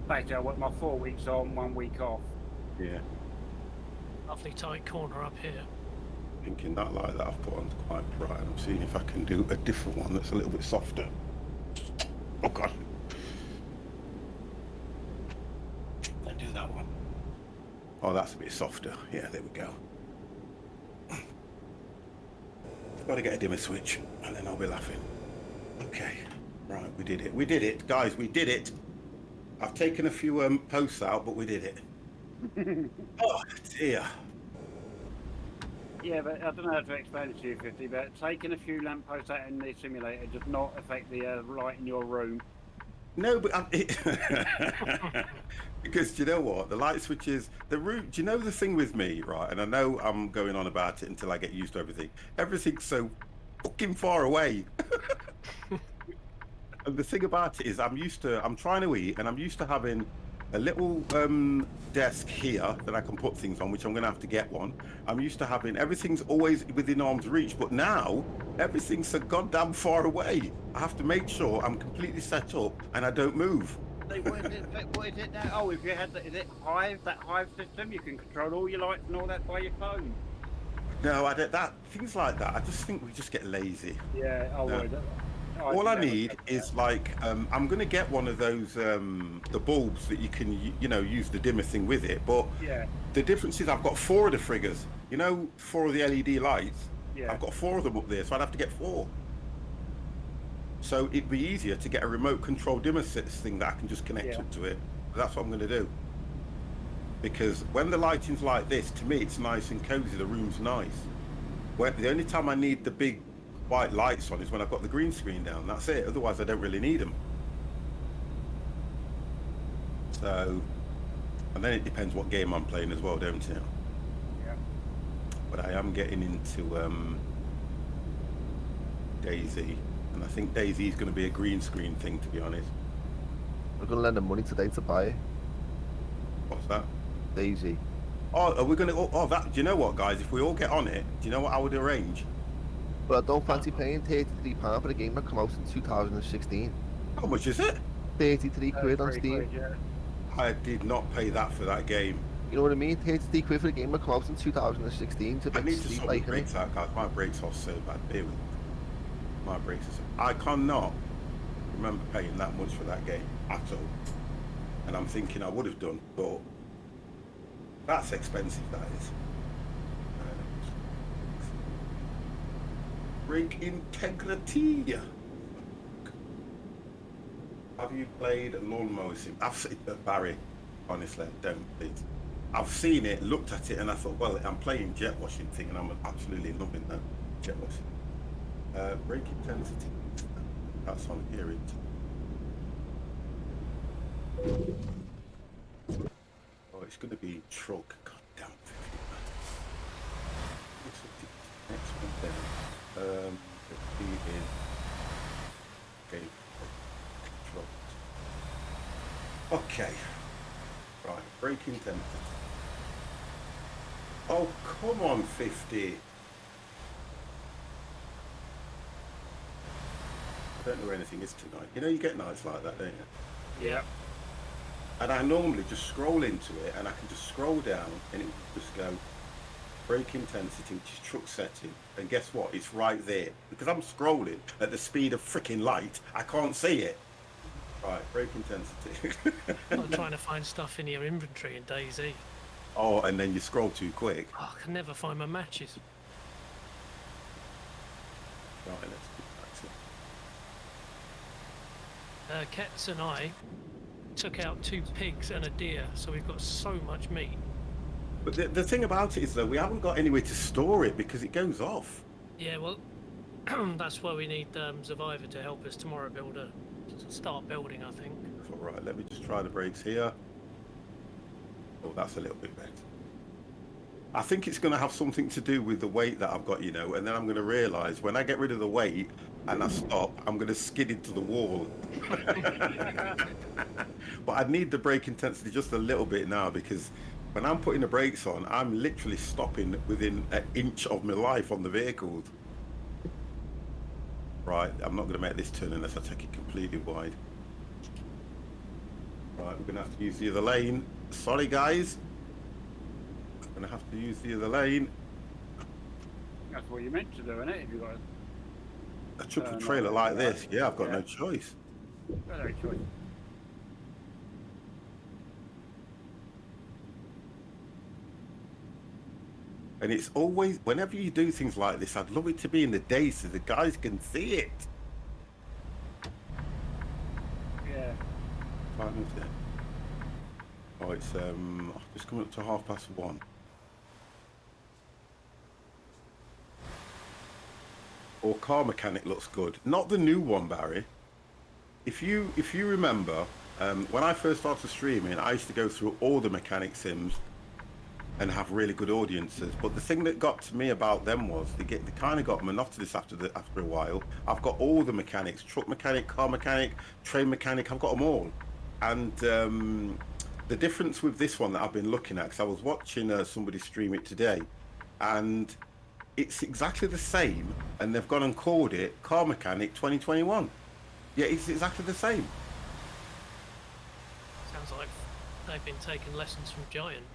basically I work my 4 weeks on, 1 week off. Yeah. Lovely tight corner up here. Thinking that light that I've put on quite bright. I'm seeing if I can do a different one that's a little bit softer. Oh god. Let's do that one. Oh, that's a bit softer. Yeah, there we go. Got to get a dimmer switch, and then I'll be laughing. Okay, right, we did it. We did it, guys. We did it. I've taken a few posts out, but we did it. Oh dear. Yeah, but I don't know how to explain it to you, 50, but taking a few lampposts out in the simulator does not affect the light in your room. No, but because do you know what? The light switches, the room. Do you know the thing with me, right? And I know I'm going on about it until I get used to everything. Everything's so fucking far away. And the thing about it is, I'm trying to eat, and I'm used to having a little desk here that I can put things on, which I'm going to have to get one. I'm used to having everything's always within arm's reach, but now everything's so goddamn far away. I have to make sure I'm completely set up and I don't move. So what is it now? Oh, if you had is it Hive, that Hive system, you can control all your lights and all that by your phone. No, I don't, that things like that. I just think we just get lazy. Yeah, oh, No. All I need is like I'm gonna get one of those the bulbs that you can use the dimmer thing with it. But Yeah, the difference is I've got 4 of the friggers. 4 of the LED lights. yeah. I've got 4 of them up there, so I'd have to get 4. So it'd be easier to get a remote control dimmer thing that I can just connect Yeah. up to it. That's what I'm gonna do. Because when the lighting's like this, to me it's nice and cozy. The room's nice. The only time I need the big white lights on is when I've got the green screen down. That's it. Otherwise, I don't really need them. So, and then it depends what game I'm playing as well, don't it? Yeah. But I am getting into Daisy, and I think Daisy's going to be a green screen thing, to be honest. We're gonna lend them money today to buy it. What's that? Daisy. Oh, are we going to? Oh, that. Do you know what, guys? If we all get on it, do you know what I would arrange? But I don't fancy paying £33 for a game that came out in 2016. How much is it? 33 quid on 30 Steam. quid, yeah. I did not pay that for that game. You know what I mean? 33 quid for a game that came out in 2016. It's a I bit need to steep, sort my like, innit? brakes out, guys. My brakes are so bad. Bear with me. My brakes are so... I cannot remember paying that much for that game at all. And I'm thinking I would have done, but that's expensive, that is. Brake integrity. Have you played Lawnmower Sim? I've seen Barry, honestly, don't please. I've seen it, looked at it, and I thought, well, I'm playing jet washing thing, and I'm absolutely loving that jet washing. Brake intensity. That's on here. Oh, it's going to be truck. God damn. Next one then. Let's be in. Okay. Truck. Okay. Right. Brake intensity. Oh, come on, 50. I don't know where anything is tonight. You get nights like that, don't you? Yeah. And I normally just scroll into it, and I can just scroll down, and it will just go brake intensity, which is truck setting. And guess what? It's right there. Because I'm scrolling at the speed of freaking light, I can't see it. Right, brake intensity. I'm trying to find stuff in your inventory in DayZ. Oh, and then you scroll too quick. Oh, I can never find my matches. Right, let's do that. Kets and I took out 2 pigs and a deer, so we've got so much meat. But the thing about it is, though, we haven't got anywhere to store it because it goes off. Yeah, well, that's why we need Survivor to help us tomorrow start building, I think. All right, let me just try the brakes here. Oh, that's a little bit better. I think it's going to have something to do with the weight that I've got, and then I'm going to realise when I get rid of the weight and I stop, I'm going to skid into the wall. But I need the brake intensity just a little bit now, because when I'm putting the brakes on, I'm literally stopping within an inch of my life on the vehicles. Right, I'm not going to make this turn unless I take it completely wide. Right, we're going to have to use the other lane. Sorry, guys. I'm going to have to use the other lane. That's what you're meant to do, isn't it? If you got A triple no, trailer like right. this, yeah, I've got Yeah. no choice. no choice. And it's always, whenever you do things like this, I'd love it to be in the day so the guys can see it. Yeah. Right, what's that? Oh, it's just coming up to 1:30. Or car mechanic looks good. Not the new one, Barry. If you remember, when I first started streaming, I used to go through all the mechanic sims and have really good audiences. But the thing that got to me about them was they kind of got monotonous after a while. I've got all the mechanics: truck mechanic, car mechanic, train mechanic. I've got them all, and the difference with this one that I've been looking at, because I was watching somebody stream it today, and it's exactly the same, and they've gone and called it Car Mechanic 2021. Yeah, it's exactly the same. Sounds like they've been taking lessons from Giant.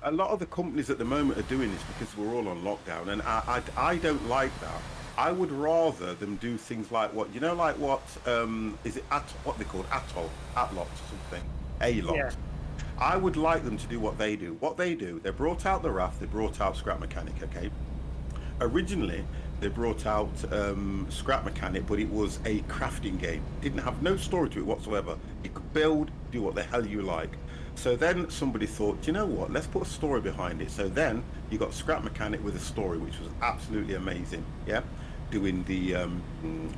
A lot of the companies at the moment are doing this because we're all on lockdown, and I don't like that. I would rather them do things like what, like what is it, what they called Atlot or something, A-lot. Yeah. I would like them to do what they do. What they do, they brought out the RAF, they brought out Scrap Mechanic, okay? Originally, they brought out Scrap Mechanic, but it was a crafting game. Didn't have no story to it whatsoever. You could build, do what the hell you like. So then somebody thought, you know what, let's put a story behind it. So then you got Scrap Mechanic with a story, which was absolutely amazing, yeah? Doing the,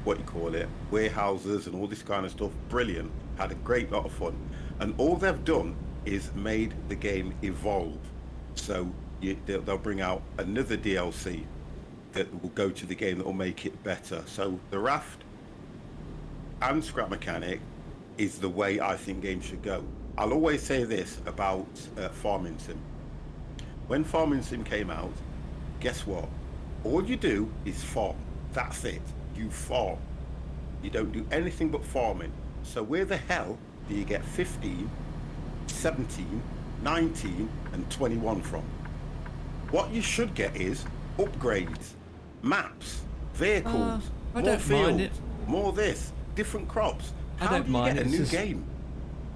what you call it, warehouses and all this kind of stuff. Brilliant. Had a great lot of fun. And all they've done is made the game evolve. So they'll bring out another DLC that will go to the game that will make it better. So the Raft and Scrap Mechanic is the way I think games should go. I'll always say this about Farming Sim. When Farming Sim came out, guess what? All you do is farm. That's it. You farm. You don't do anything but farming. So where the hell do you get 15, 17, 19 and 21 from? What you should get is upgrades, maps, vehicles, I more don't fields, mind it. more this, different crops. I How don't do you mind get a it, new it's just- game?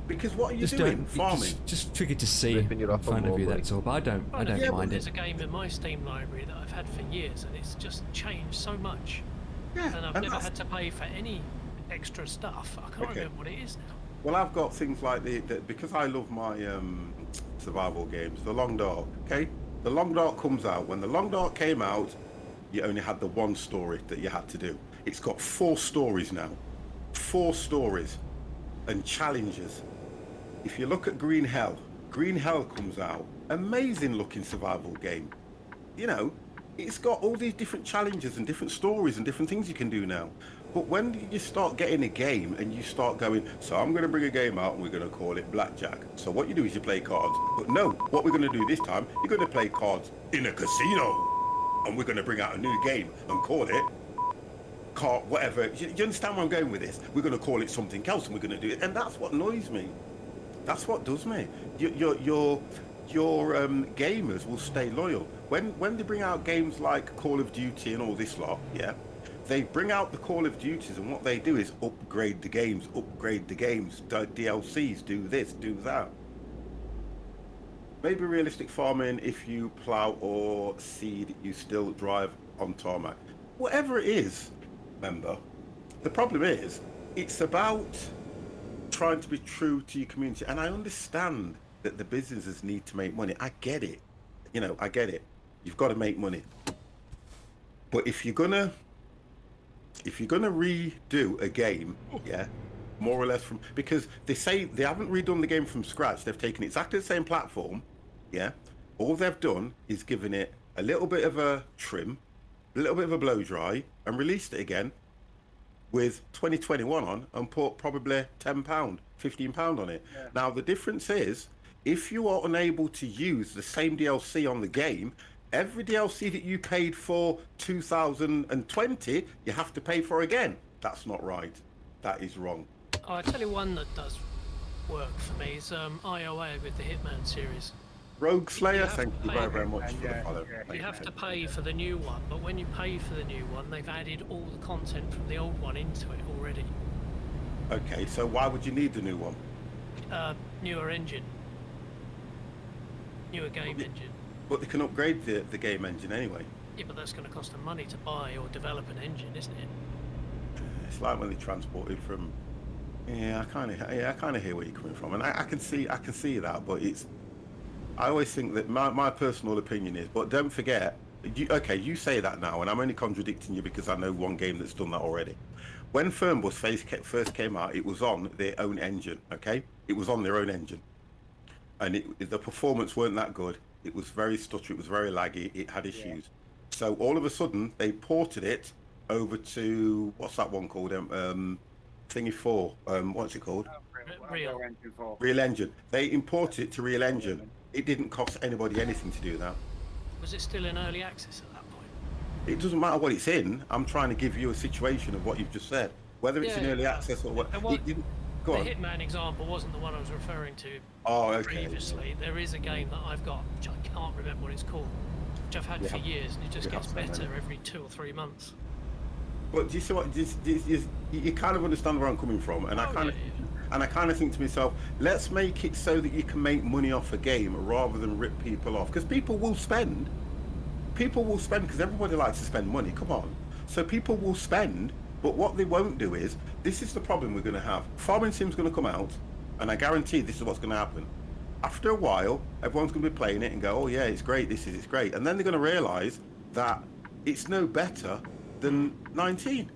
Because what are you Just doing? don't Farming. Just trigger to see Ripping your in off front on of you. more That's all. But I don't Yeah, mind there's it. a game in my Steam library that I've had for years, and it's just changed so much. Yeah, And I've and never that's- had to pay for any extra stuff. I can't Okay. remember what it is now. Well, I've got things like the because I love my survival games. The Long Dark, okay? The Long Dark comes out. When the Long Dark came out, you only had the one story that you had to do. It's got 4 stories now, 4 stories, and challenges. If you look at Green Hell comes out. Amazing looking survival game. You know, it's got all these different challenges and different stories and different things you can do now. But when you start getting a game and you start going, so I'm going to bring a game out and we're going to call it Blackjack. So what you do is you play cards. But no, what we're going to do this time, you're going to play cards in a casino. And we're going to bring out a new game and call it card, whatever. You understand where I'm going with this? We're going to call it something else and we're going to do it. And that's what annoys me. That's what does me. Your gamers will stay loyal. When they bring out games like Call of Duty and all this lot, yeah, they bring out the Call of Duties and what they do is upgrade the games, DLCs, do this, do that. Maybe realistic farming, if you plow or seed, you still drive on tarmac. Whatever it is, remember, the problem is, it's about trying to be true to your community. And I understand that the businesses need to make money. I get it. You know, I get it. You've got to make money. But if you're gonna redo a game, yeah, more or less from, because they say they haven't redone the game from scratch. They've taken exactly the same platform, yeah. All they've done is given it a little bit of a trim, a little bit of a blow dry, and released it again with 2021 on and put probably £10, £15 on it. Yeah. Now the difference is, if you are unable to use the same DLC on the game, every DLC that you paid for 2020, you have to pay for again. That's not right. That is wrong. Oh, I tell you one that does work for me is IOA with the Hitman series. Rogue Slayer, have thank to you pay very, very much and for the yeah, follow. yeah. Thank You have to pay for the new one, but when you pay for the new one, they've added all the content from the old one into it already. Okay, so why would you need the new one? Newer engine. Newer game engine. But they can upgrade the game engine anyway. Yeah, but that's going to cost them money to buy or develop an engine, isn't it? It's like when they transported from. Yeah, I kind of hear where you're coming from, and I can see that, but it's. I always think that my personal opinion is, but don't forget, you say that now, and I'm only contradicting you because I know one game that's done that already. When Fernbus first came out, it was on their own engine, okay? It was on their own engine. And the performance weren't that good. It was very stuttery, it was very laggy, it had issues. Yeah. So all of a sudden, they ported it over to, what's that one called? Thingy 4, what's it called? Real. Unreal Engine 4. Real Engine. They imported it to Real Engine. It didn't cost anybody anything to do that. Was it still in early access at that point? It doesn't matter what it's in. I'm trying to give you a situation of what you've just said. Whether it's in early access or what. And what It didn't. Go the on. Hitman example wasn't the one I was referring to Oh, okay. previously. There is a game that I've got, which I can't remember what it's called, which I've had You for have- years, and it just you have gets so many. better every 2 or 3 months. But do you see what? You kind of understand where I'm coming from, and I Oh, kind of. yeah. And I kind of think to myself, let's make it so that you can make money off a game rather than rip people off. Because people will spend. People will spend because everybody likes to spend money. Come on. So people will spend, but what they won't do is, this is the problem we're going to have. Farming Sim's going to come out, and I guarantee this is what's going to happen. After a while, everyone's going to be playing it and go, oh yeah, it's great, it's great. And then they're going to realise that it's no better than 19.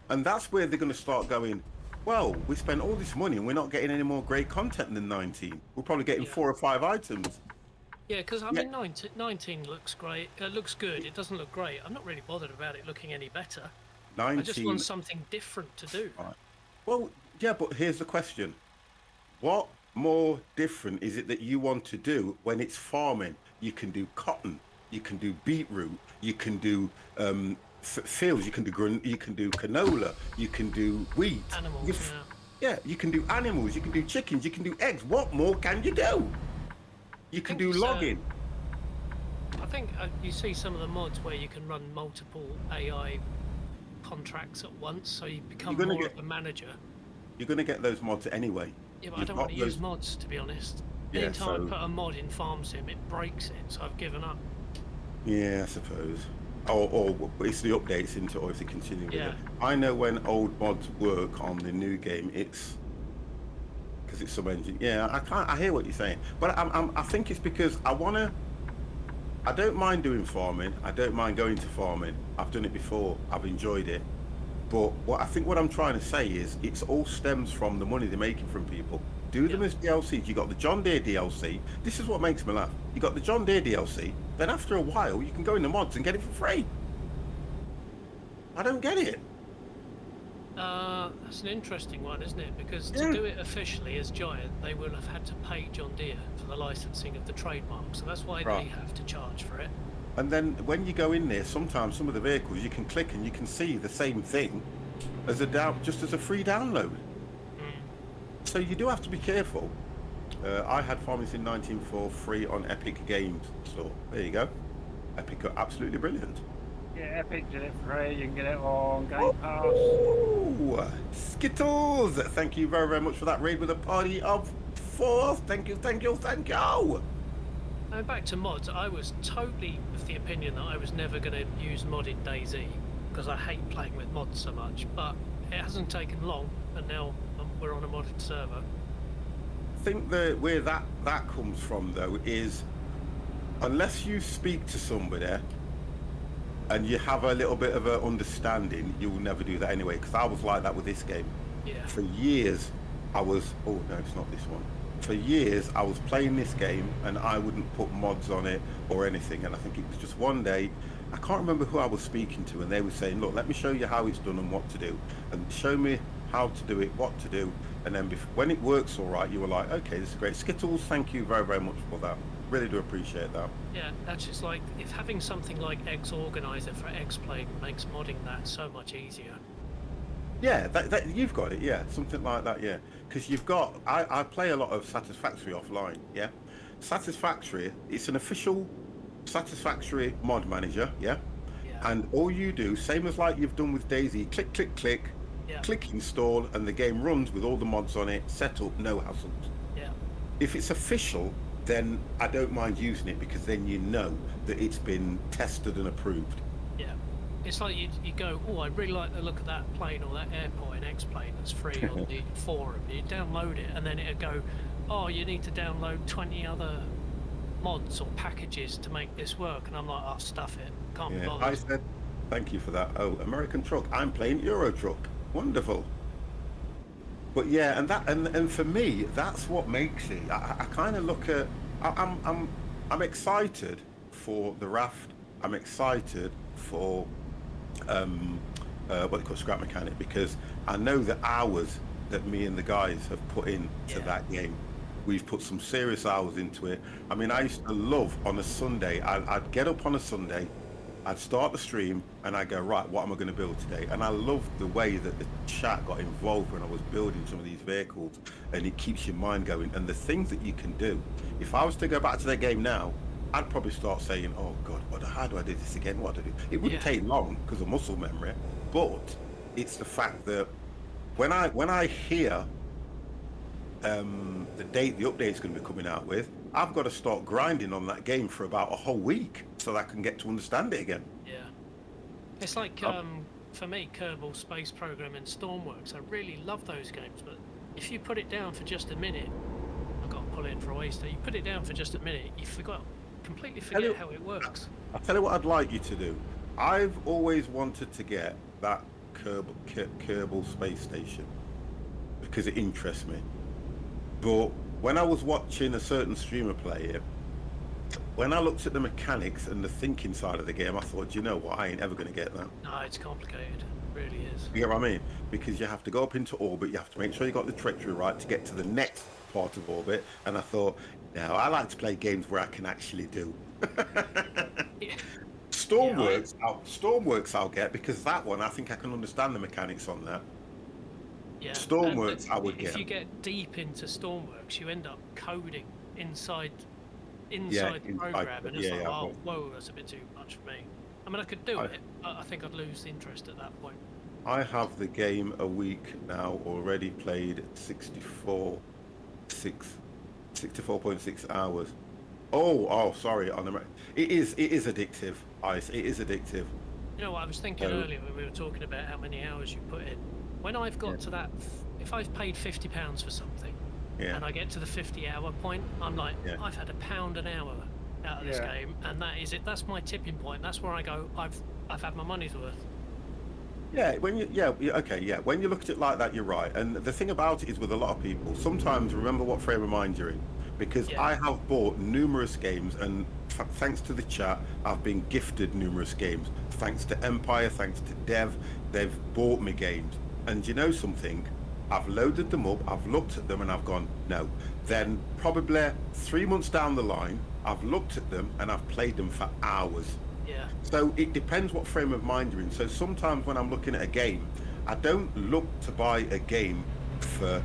And that's where they're going to start going, well, we spent all this money and we're not getting any more great content than 19. We're probably getting Yeah. 4 or 5 items. Yeah, because I Yeah. mean, 19 looks great. It looks good. It doesn't look great. I'm not really bothered about it looking any better. 19. I just want something different to do. Right. Well, yeah, but here's the question. What more different is it that you want to do when it's farming? You can do cotton, you can do beetroot, you can do fields, you can do canola, you can do wheat. Animals, You- Yeah, you can do animals, you can do chickens, you can do eggs. What more can you do? You can do think so. logging. I think you see some of the mods where you can run multiple AI contracts at once, so you become gonna more get- of a manager. You're going to get those mods anyway. Yeah, but I You've don't got want to use those- mods, to be honest. Yeah, Anytime so- I put a mod in Farm Sim, it breaks it, so I've given up. Yeah, I suppose. Or it's the updates into, or if they continue with Yeah. it. I know when old mods work on the new game, it's because it's some engine. Yeah, I hear what you're saying, but I think it's because I don't mind doing farming. I don't mind going to farming. I've done it before. I've enjoyed it. But what I'm trying to say is, it's all stems from the money they're making from people. Do them Yeah. as DLCs. You got the John Deere DLC. This is what makes me laugh. You got the John Deere DLC. Then after a while, you can go in the mods and get it for free. I don't get it. That's an interesting one, isn't it? Because Yeah. to do it officially as Giant, they will have had to pay John Deere for the licensing of the trademark, so that's why Right. they have to charge for it. And then when you go in there, sometimes some of the vehicles you can click and you can see the same thing as just as a free download. So you do have to be careful. I had Farming Sim 19 for free on Epic Games Store. There you go. Epic are absolutely brilliant. Yeah, Epic did it free. You can get it on Game Pass. Ooh, Skittles! Thank you very, very much for that raid with a party of 4. Thank you, thank you, thank you! And back to mods, I was totally of the opinion that I was never going to use modded DayZ because I hate playing with mods so much, but it hasn't taken long, and now we're on a modded server. I think where that comes from, though, is unless you speak to somebody and you have a little bit of an understanding, you will never do that anyway, because I was like that with this game. Yeah. For years, oh no, it's not this one. For years, I was playing this game and I wouldn't put mods on it or anything. And I think it was just one day, I can't remember who I was speaking to, and they were saying, look, let me show you how it's done and what to do. And show me how to do it, what to do. And then when it works all right, you were like, okay, this is great. Skittles, thank you very, very much for that. Really do appreciate that. Yeah, that's just like, if having something like X Organizer for X-Plane makes modding that so much easier. Yeah, that you've got it, yeah, something like that, yeah. Because you've got, I play a lot of Satisfactory offline, yeah. Satisfactory, it's an official Satisfactory mod manager, yeah. Yeah. And all you do, same as like you've done with DayZ, click, click, click, Yeah. click install, and the game runs with all the mods on it, set up, no hassles. Yeah. If it's official, then I don't mind using it because then you know that it's been tested and approved. Yeah. It's like you go, oh, I really like the look of that plane or that airport in X-Plane that's free on the forum. You download it and then it'll go, oh, you need to download 20 other mods or packages to make this work. And I'm like, oh, stuff it. Can't be Yeah, bothered. I said, thank you for that. Oh, American truck. I'm playing Euro truck. Wonderful. But yeah, and for me, that's what makes it. I kind of look at. I'm excited for the raft. I'm excited for what they call scrap mechanic, because I know the hours that me and the guys have put into Yeah. that game. We've put some serious hours into it. I mean, I used to love on a Sunday. I'd get up on a Sunday, I'd start the stream, and I go, right, what am I going to build today? And I loved the way that the chat got involved when I was building some of these vehicles, and it keeps your mind going. And the things that you can do. If I was to go back to the game now, I'd probably start saying, oh God, how do I do this again? What do I do? It wouldn't Yeah. take long because of muscle memory, but it's the fact that when I hear the date the update's going to be coming out with, I've got to start grinding on that game for about a whole week so that I can get to understand it again. Yeah. It's like for me, Kerbal Space Program and Stormworks. I really love those games, but if you put it down for just a minute, I've got to pull in for a waster. You put it down for just a minute, you completely forget how it works. I'll tell you what I'd like you to do. I've always wanted to get that Kerbal Space Station because it interests me. But when I was watching a certain streamer play it, when I looked at the mechanics and the thinking side of the game, I thought, you know what, I ain't ever going to get that. No, it's complicated. It really is. You get what I mean? Because you have to go up into orbit, you have to make sure you got the trajectory right to get to the next part of orbit. And I thought, no, I like to play games where I can actually do. Yeah. Stormworks I'll get, because that one I think I can understand the mechanics on that. Yeah. Stormworks And I would if get. you get deep into Stormworks, you end up coding inside the inside program, and it's yeah, like, yeah, oh, but- whoa, that's a bit too much for me. I mean, I could do I- it, but I think I'd lose interest at that point. I have the game a week now, already played 64.6 hours. Oh, sorry. It is addictive, Ice. It is addictive. You know what, I was thinking So- earlier when we were talking about how many hours you put in. When I've got to that, if I've paid £50 for something, Yeah. and I get to the 50-hour point, I'm like, Yeah. I've had £1 an hour out of this Yeah. game, and that is it. That's my tipping point. That's where I go, I've had my money's worth. Yeah, when you when you look at it like that, you're right. And the thing about it is, with a lot of people, sometimes remember what frame of mind you're in, because Yeah. I have bought numerous games, and thanks to the chat, I've been gifted numerous games. Thanks to Empire, thanks to Dev, they've bought me games. And you know something? I've loaded them up, I've looked at them, and I've gone, no. Then probably 3 months down the line, I've looked at them and I've played them for hours. Yeah. So it depends what frame of mind you're in. So sometimes when I'm looking at a game, I don't look to buy a game for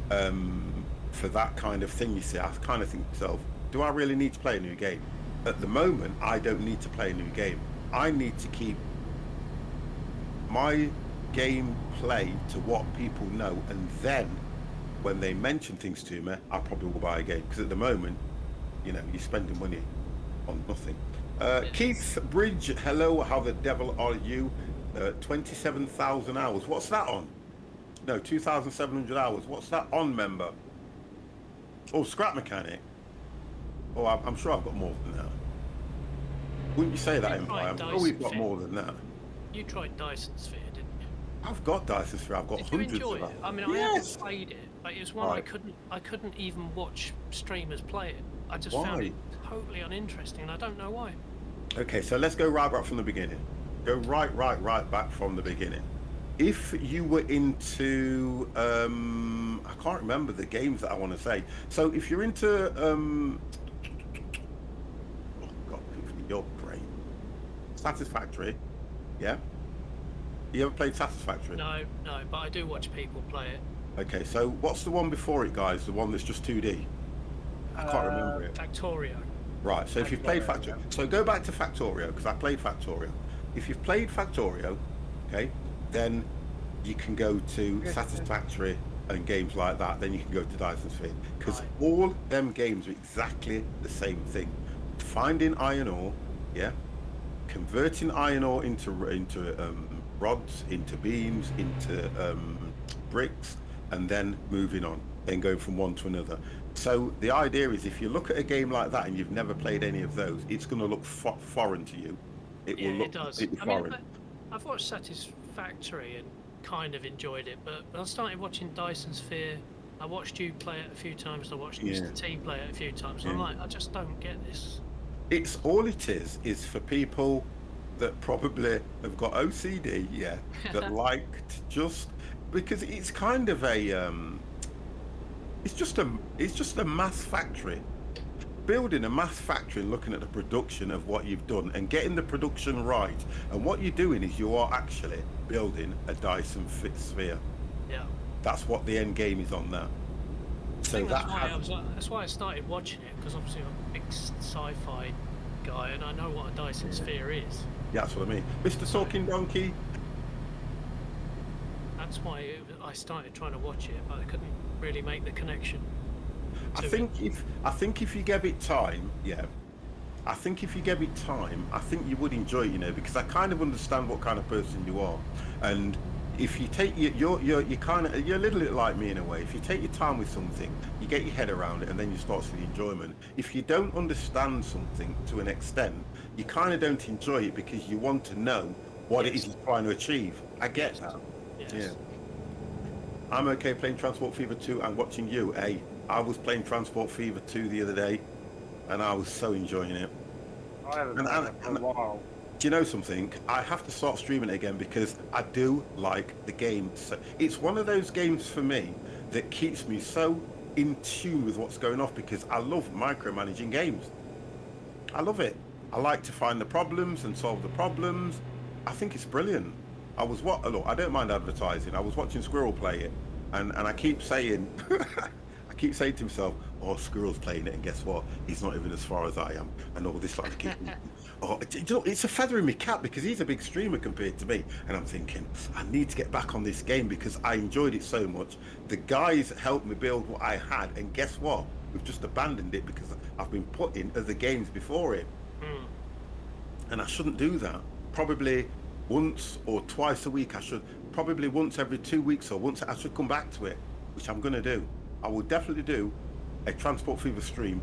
that kind of thing. You see, I kind of think to myself, do I really need to play a new game? At the moment, I don't need to play a new game. I need to keep my game play to what people know, and then when they mention things to me, I probably will buy a game, because at the moment, you know, you're spending money on nothing. Keith Bridge, hello, how the devil are you? 27,000 hours. What's that on? No, 2,700 hours. What's that on, member? Oh, Scrap Mechanic. Oh, I'm sure I've got more than that. Wouldn't you say that, You tried Empire? I'm sure we've got Dyson more than that. You tried Dyson Sphere, didn't you? I've got Dyson Sphere. I've got Did you hundreds enjoy of it? them. I mean, I Yes. haven't played it, but it was one Right. I couldn't even watch streamers play it. I just Why? found it totally uninteresting, and I don't know why. Okay, so let's go right back from the beginning. Go right back from the beginning. If you were into, I can't remember the games that I want to say. So if you're into, oh God, your brain. Satisfactory, yeah? You ever played Satisfactory? No, but I do watch people play it. Okay, so what's the one before it, guys? The one that's just 2D? I can't remember it. Factorio. Right, so if you've played Factorio, so go back to Factorio, because I played Factorio. If you've played Factorio, okay, then you can go to Satisfactory and games like that, then you can go to Dyson Sphere, because Right. all them games are exactly the same thing. Finding iron ore, yeah, converting iron ore into rods, into beams, into bricks, and then moving on, then going from one to another. So the idea is, if you look at a game like that and you've never played any of those, it's going to look foreign to you. It Yeah, will look it does. completely I mean, foreign. I've watched Satisfactory and kind of enjoyed it, but I started watching Dyson Sphere. I watched you play it a few times. I watched Yeah. Mr. T play it a few times. I'm Yeah. like, I just don't get this. It's all it is for people that probably have got OCD, yeah, that like to just because it's kind of a it's just a mass factory. Building a mass factory and looking at the production of what you've done and getting the production right. And what you're doing is you are actually building a Dyson fit sphere. Yeah. That's what the end game is on that. I So think that that's why I started watching it, because obviously I'm a big sci-fi guy and I know what a Dyson sphere is. yeah, that's what I mean. Mr. Talking Donkey. That's why I started trying to watch it, but I couldn't really make the connection. I to think if you gave it time, yeah. I think if you gave it time, I think you would enjoy it, you know, because I kind of understand what kind of person you are, and if you take you're a little bit like me in a way. If you take your time with something, you get your head around it, and then you start seeing the enjoyment. If you don't understand something to an extent, you kind of don't enjoy it because you want to know what it is you're trying to achieve. I get that. Yes. Yeah. I'm okay playing Transport Fever 2 and watching you. Hey, I was playing Transport Fever 2 the other day, and I was so enjoying it. I haven't played it for a while. Do you know something? I have to start streaming it again because I do like the game. So it's one of those games for me that keeps me so in tune with what's going on because I love micromanaging games. I love it. I like to find the problems and solve the problems. I think it's brilliant. Look, I don't mind advertising. I was watching Squirrel play it, and I keep saying, I keep saying to myself, oh, Squirrel's playing it, and guess what? He's not even as far as I am. And all this like, oh, you know, it's a feather in my cap because he's a big streamer compared to me. And I'm thinking, I need to get back on this game because I enjoyed it so much. The guys helped me build what I had, and guess what? We've just abandoned it because I've been put in other games before it. And I shouldn't do that. Probably once or twice a week. I should probably once every 2 weeks or once. I should come back to it, which I'm going to do. I will definitely do a Transport Fever stream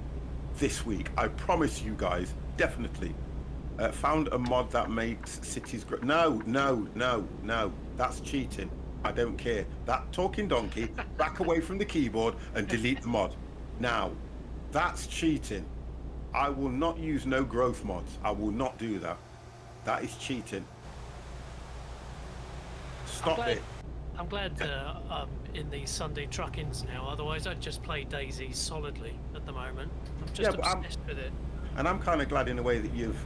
this week. I promise you guys, definitely. Found a mod that makes cities grow. No. That's cheating. I don't care. That Talking Donkey, back away from the keyboard and delete the mod. Now, that's cheating. I will not use no growth mods. I will not do that. That is cheating. Stop it. I'm glad I'm in these Sunday truck-ins now. Otherwise, I'd just play DayZ solidly at the moment. I'm just obsessed with it. And I'm kind of glad in a way that you've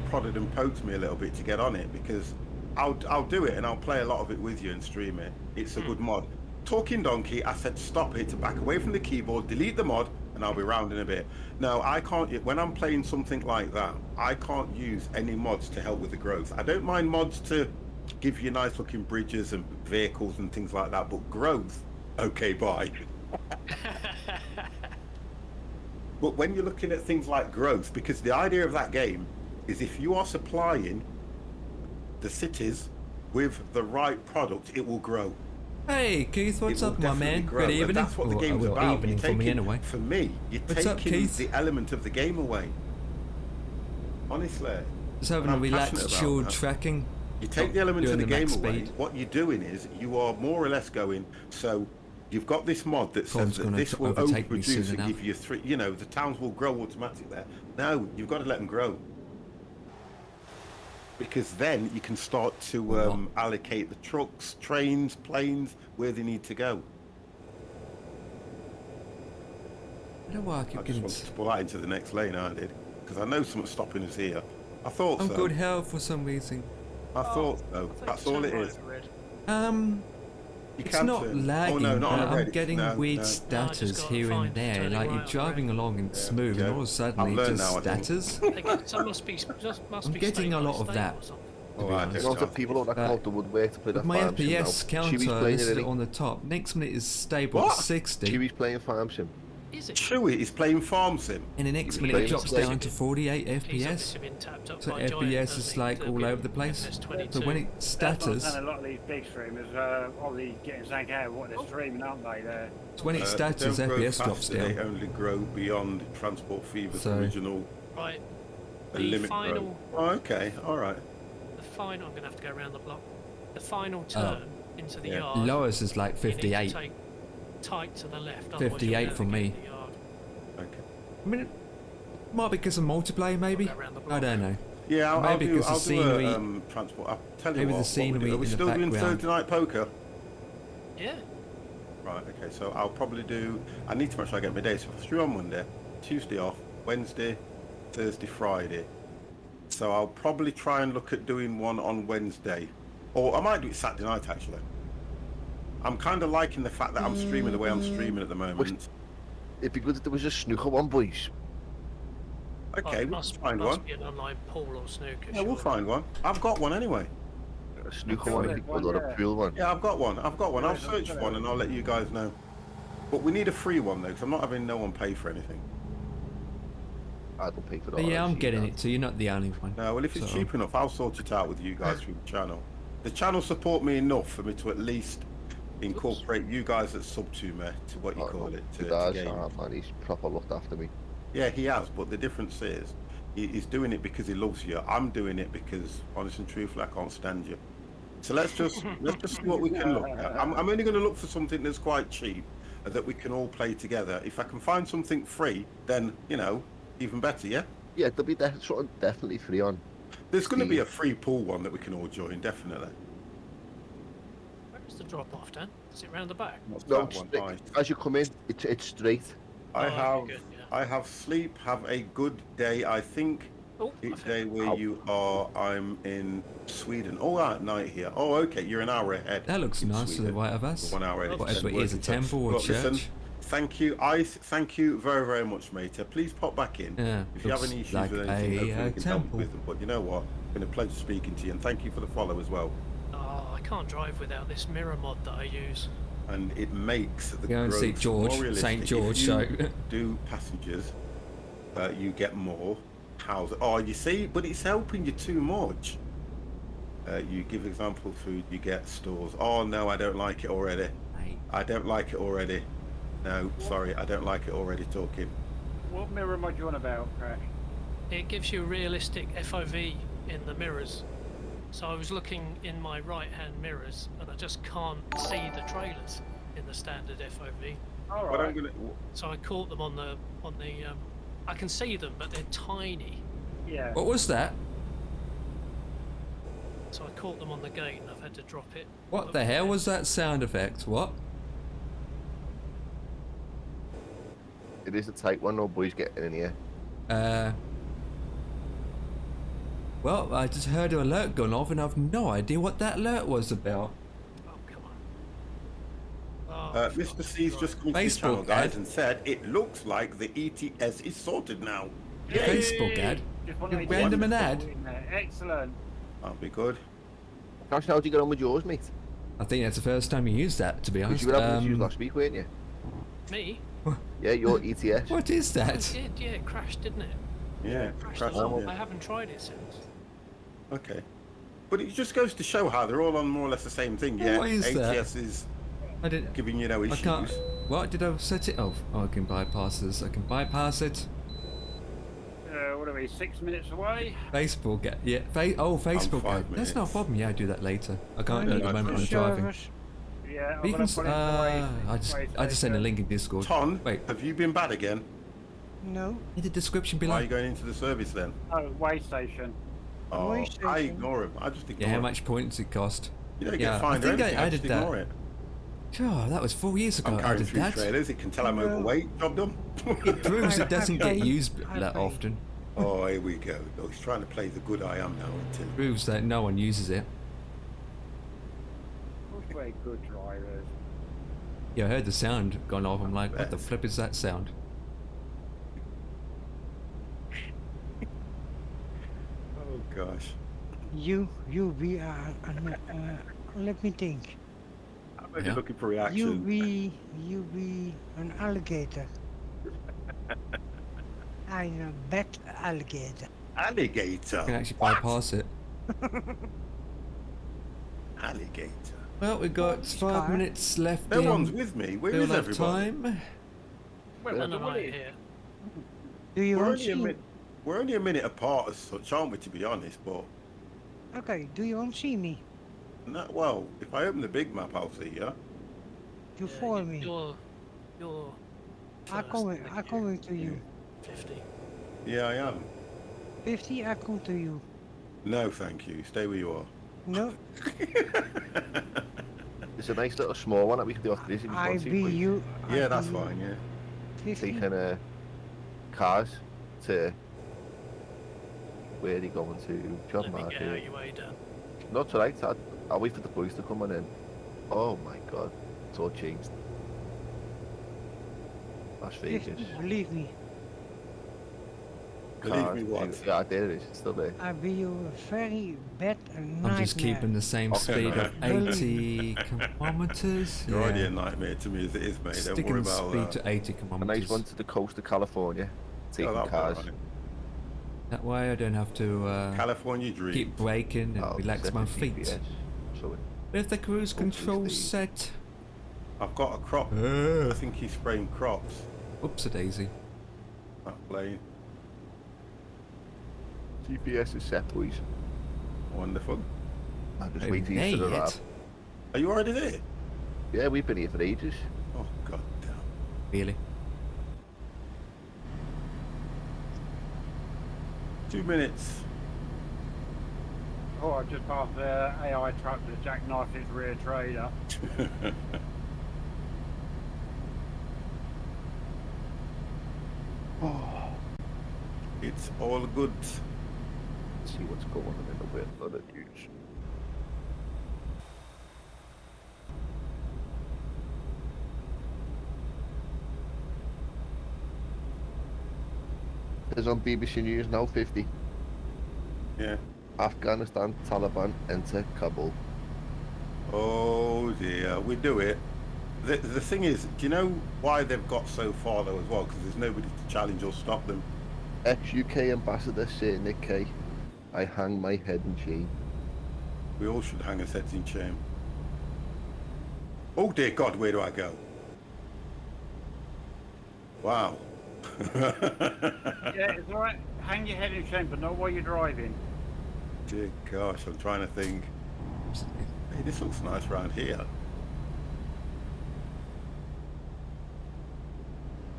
prodded and poked me a little bit to get on it because I'll do it and I'll play a lot of it with you and stream it. It's a good mod. Talking Donkey, I said stop it to back away from the keyboard, delete the mod, and I'll be round in a bit. Now, I can't, when I'm playing something like that, I can't use any mods to help with the growth. I don't mind mods to give you nice looking bridges and vehicles and things like that, but growth, okay, bye. But when you're looking at things like growth, because the idea of that game is if you are supplying the cities with the right product, it will grow. Hey Keith, what's It will up, my definitely man? grow, Good and evening. that's what the game's well, about. evening You're for me taking- anyway. For me, you're What's up, taking Keith? the element of the game away. Honestly. Just having And a I'm relaxed, passionate about chilled that. tracking. You take the element of Doing the the game max away. speed. What you're doing is you are more or less going. So you've got this mod that Tom's says that gonna this will overtake me overproduce soon and enough. give you three. You know, the towns will grow automatically there. No, you've got to let them grow. Because then you can start to allocate the trucks, trains, planes where they need to go. I don't know why I keep I just getting. wanted to pull out into the next lane, I did, because I know someone's stopping us here. I thought I'm so. good health for some reason. I thought so. That's all it is. You It's can not turn. lagging, Oh no, not but on I'm red. getting No, weird no. stutters gotta here and find there. turning Like right you're or driving red. along and Yeah, smooth, and okay. all of a sudden I've it learned just now, I think. stutters. Some must be I'm getting a lot of stable that. or something. Oh, be I honest. don't Lots of people that But come out the woodwork to play With that my farm sim now. FPS Chewy's counter playing listed it, on the top. Next minute is stable at What? 60, Chewy's playing farm sim. Is it? Chewy is playing farm sim. and the next Chewy's minute it playing drops it. down to 48 He's FPS. obviously been tapped up So by Giant, FPS doesn't is he, like to all be over the place. FS22. So when it That's what I'm stutters, saying, a lot of these big streamers obviously getting something out of what they're streaming, aren't they? There. so when it They stutters, don't grow FPS drops faster, They down. only grow beyond Transport Fever's So- original Right. The limit final, growth. Oh, okay, all right. the final. I'm gonna have to go around the block. The final turn into the Yeah. yard. Lowest is like you need to 58. take tight to the left. otherwise you'll 58 from navigate me. the yard. Okay. I mean, it might be because of multiplayer, maybe. Go around the I block. don't know. Yeah, I'll Maybe do. because the I'll scenery- do a transport. I'll tell you maybe the what. scenery Are we in the still doing background. Thursday night poker? Yeah. Right, okay, so I'll probably do... I need to make sure I get my days. So 3 on Monday, Tuesday off, Wednesday, Thursday, Friday. So I'll probably try and look at doing one on Wednesday. Or I might do it Saturday night, actually. I'm kind of liking the fact that I'm streaming the way I'm streaming at the moment. It'd be good if there was a snooker one, boys. Okay, we'll find one. Must be an online pool or snooker. Yeah, we'll surely. find one. I've got one anyway. A snooker one would be good, or a pool one. Yeah, I've got one. Yeah, I'll search for one and I'll let you guys know. But we need a free one though, because I'm not having no one pay for anything. I don't pay for that. But yeah, I'm actually, getting no. it too. You're not the only one. No, well, if it's So- cheap enough, I'll sort it out with you guys through the channel. The channel support me enough for me to at least incorporate you guys that sub to me, to what you call it, He to does, game. man. He's proper looked after me. Yeah, he has, but the difference is, he's doing it because he loves you. I'm doing it because, honest and truthfully, I can't stand you. So let's just see what we can look at. I'm only going to look for something that's quite cheap, that we can all play together. If I can find something free, then, you know, even better, yeah? Yeah, there'll be something definitely free on. There's going to be a free pool one that we can all join, definitely. Where's the drop off, Dan? Is it round the back? What's No, that one? straight- Right. as you come in, it's straight. I Oh, okay, have good, yeah. I have sleep, have a good day. I think Oh, each day where you are, I'm in Sweden. Oh, at night here. Oh, okay, you're an hour ahead. That looks in nice to the Sweden. right of us. 1 hour ahead. Whatever it Working is, a time. temple or But listen, church. thank you. Thank you very, very much, mate. Please pop back in. Yeah, If you have looks any issues like with anything, a, hopefully we can help you temple. with them. But you know what? It's been a pleasure speaking to you, and thank you for the follow as well. Oh, I can't drive without this mirror mod that I use. And it makes the Go and see growth George, more realistic. St. George If you show. do passengers, you get more houses. Oh, you see, but it's helping you too much. You give example food, you get stores. Oh no, I don't like it already. Mate. I don't like it already. No, sorry, I don't like it already. Talking. What mirror mod you on about, Crash? It gives you realistic FOV in the mirrors. So I was looking in my right-hand mirrors, and I just can't see the trailers in the standard FOV. All But I'm right. gonna. So I caught them on the I can see them, but they're tiny. Yeah. What was that? So I caught them on the gate, and I've had to drop it. What the hell was that sound effect? What? It is a tight one, no boys getting in here. Well, I just heard an alert going off, and I've no idea what that alert was about. Oh, come on. Oh, Mr. fuck, C's right. just come to the Facebook channel, guys, ad. and said it looks like the ETS is sorted now. Facebook ad. Just one You of these random ones an that's ad? in there. Excellent. That'll be good. Crash, how'd you get on with yours, mate? I think that's the first time you used that, to be Because honest. you were having issues last week, weren't you? Me? Yeah, your ETS. What is Oh, that? it did, yeah, it crashed, didn't it? Yeah, Crashed crash a lot. on, I yeah. haven't tried it since. Okay. But it just goes to show how they're all on more or less the same thing. Yeah, What is that? ATS is I didn't. giving you no I issues. can't. What did I set it off? Oh, I can bypass this. I can bypass it. What are we, 6 minutes away? Facebook ad. Yeah. Facebook 5 ad. That's not a minutes. problem. Yeah, I do that later. I can't I do it need at the moment. the I'm driving. service. Yeah, I'm You gonna can. put it into I just sent a link in Discord. Ton, Wait. have you been bad again? No. In the description below. Why are you going into the service then? Oh, way station. Oh, Way I station. ignore him. I just ignore Yeah, how him. much points it cost? You don't Yeah, get fined I or think I anything. added just that. ignore it. Oh, that was 4 years ago. I'm I carrying did 3 that. trailers. It can tell I'm Oh. No. overweight. Job done. It proves it doesn't get paid. used I that paid. often. Oh, here we go. Oh, he's trying to play the good I am now until. Proves that no one uses it. Those very good drivers. Yeah, I heard the sound gone off. I'm like, what the Bet. flip is that sound? Oh gosh. You be let me think. I'm only Yeah. looking for You reaction. be an alligator. I'm a bad alligator. I can Alligator. actually What? bypass it. Alligator. Well, we've got Which 5 car? minutes left. No in one's with me. Where is real life everybody? time. Well, None the of one mine is- here. Do you We're want only, a see? minute, we're only a minute apart as such, aren't we, to be honest? But, Okay. Do you want see me? no, well, if I open the big map, I'll see you. You Yeah, follow me. You're I first, coming. thank I coming to you. 50. Yeah, I am. 50. I come to you. No, thank you. Stay where you are. No. It's a nice little small one that we can do after this if you want to. Boys. IBU. Yeah, that's fine. Yeah. 50. Taking cars to where are they going to? John Let me get out Market. your way, Dan. Not right. I'll wait for the boys to come on in. Oh my god, it's all changed. Las 50, Vegas. believe me. Believe me what? Yeah, there it is. It's still there. IBU very bad nightmare. I'm just keeping the same Okay, speed of right. 80 kilometers. You're already Yeah. a nightmare to me as it is, mate. Don't Sticking worry the about speed that. to 80 A kilometers. nice one to the coast of California. Taking that'll be cars. alright. That way I don't have to California dream. keep braking and I'll relax set my the feet. GPS, so it With the cruise control Steve. set. I've got a crop. I think he's spraying crops. Oops a daisy. That plane. GPS is set, boys. Wonderful. I'm just Over waiting there for the yet? wrap. Are you already there? Yeah, we've been here for ages. Oh god damn. Really? 2 minutes. Oh, I just passed the AI truck that jackknifed its rear trailer. Oh, It's all good. let's see what's going on in the world of the news. It's on BBC News now, 50. Yeah. Afghanistan Taliban enter Kabul. Oh dear, we do it. The thing is, do you know why they've got so far though as well? Because there's nobody to challenge or stop them. Ex-UK ambassador Sir Nick Kay. I hang my head in shame. We all should hang our heads in shame. Oh dear God, where do I go? Wow. Yeah, it's alright. Hang your head in shame, but not while you're driving. Dear gosh, I'm trying to think. Hey, this looks nice around here.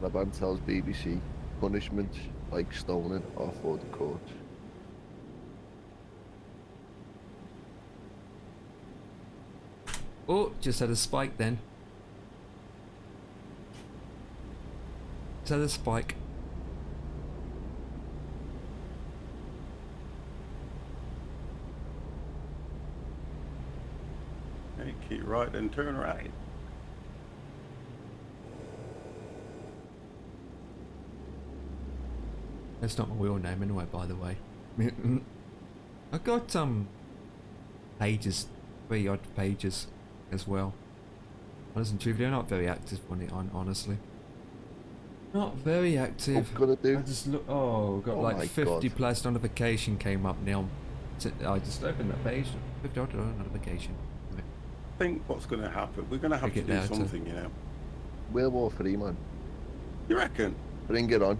Taliban tells BBC punishments like stoning are for the courts. Oh, just had a spike then. Just had a spike. Okay, keep right then turn right. That's not my real name anyway, by the way. I got pages, 3 odd pages as well. Honestly, truthfully, I'm not very active on it, honestly. Not very active. What gonna do? I just look. Oh, got Oh my like 50 God. plus notification came up now. I just opened that page. 50 odd notification. I think what's going to happen, we're going to have Take to it do later. something, you know. World War III, man. You reckon? Bring it on.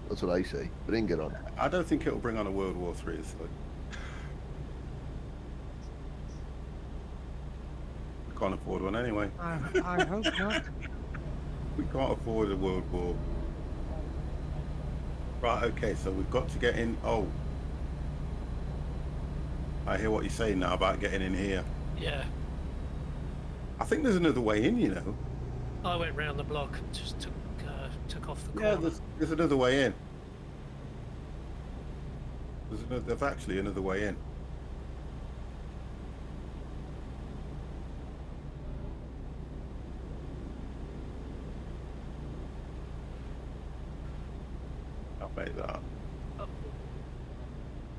That's what I say. Bring it on. I don't think it'll bring on a World War III. It's like... We can't afford one anyway. I hope not. We can't afford a World War. Right, okay, so we've got to get in. Oh. I hear what you're saying now about getting in here. Yeah. I think there's another way in, you know. I went round the block and just took off the Yeah, corner. there's another way in. There's actually another way in. I'll make that. Oh,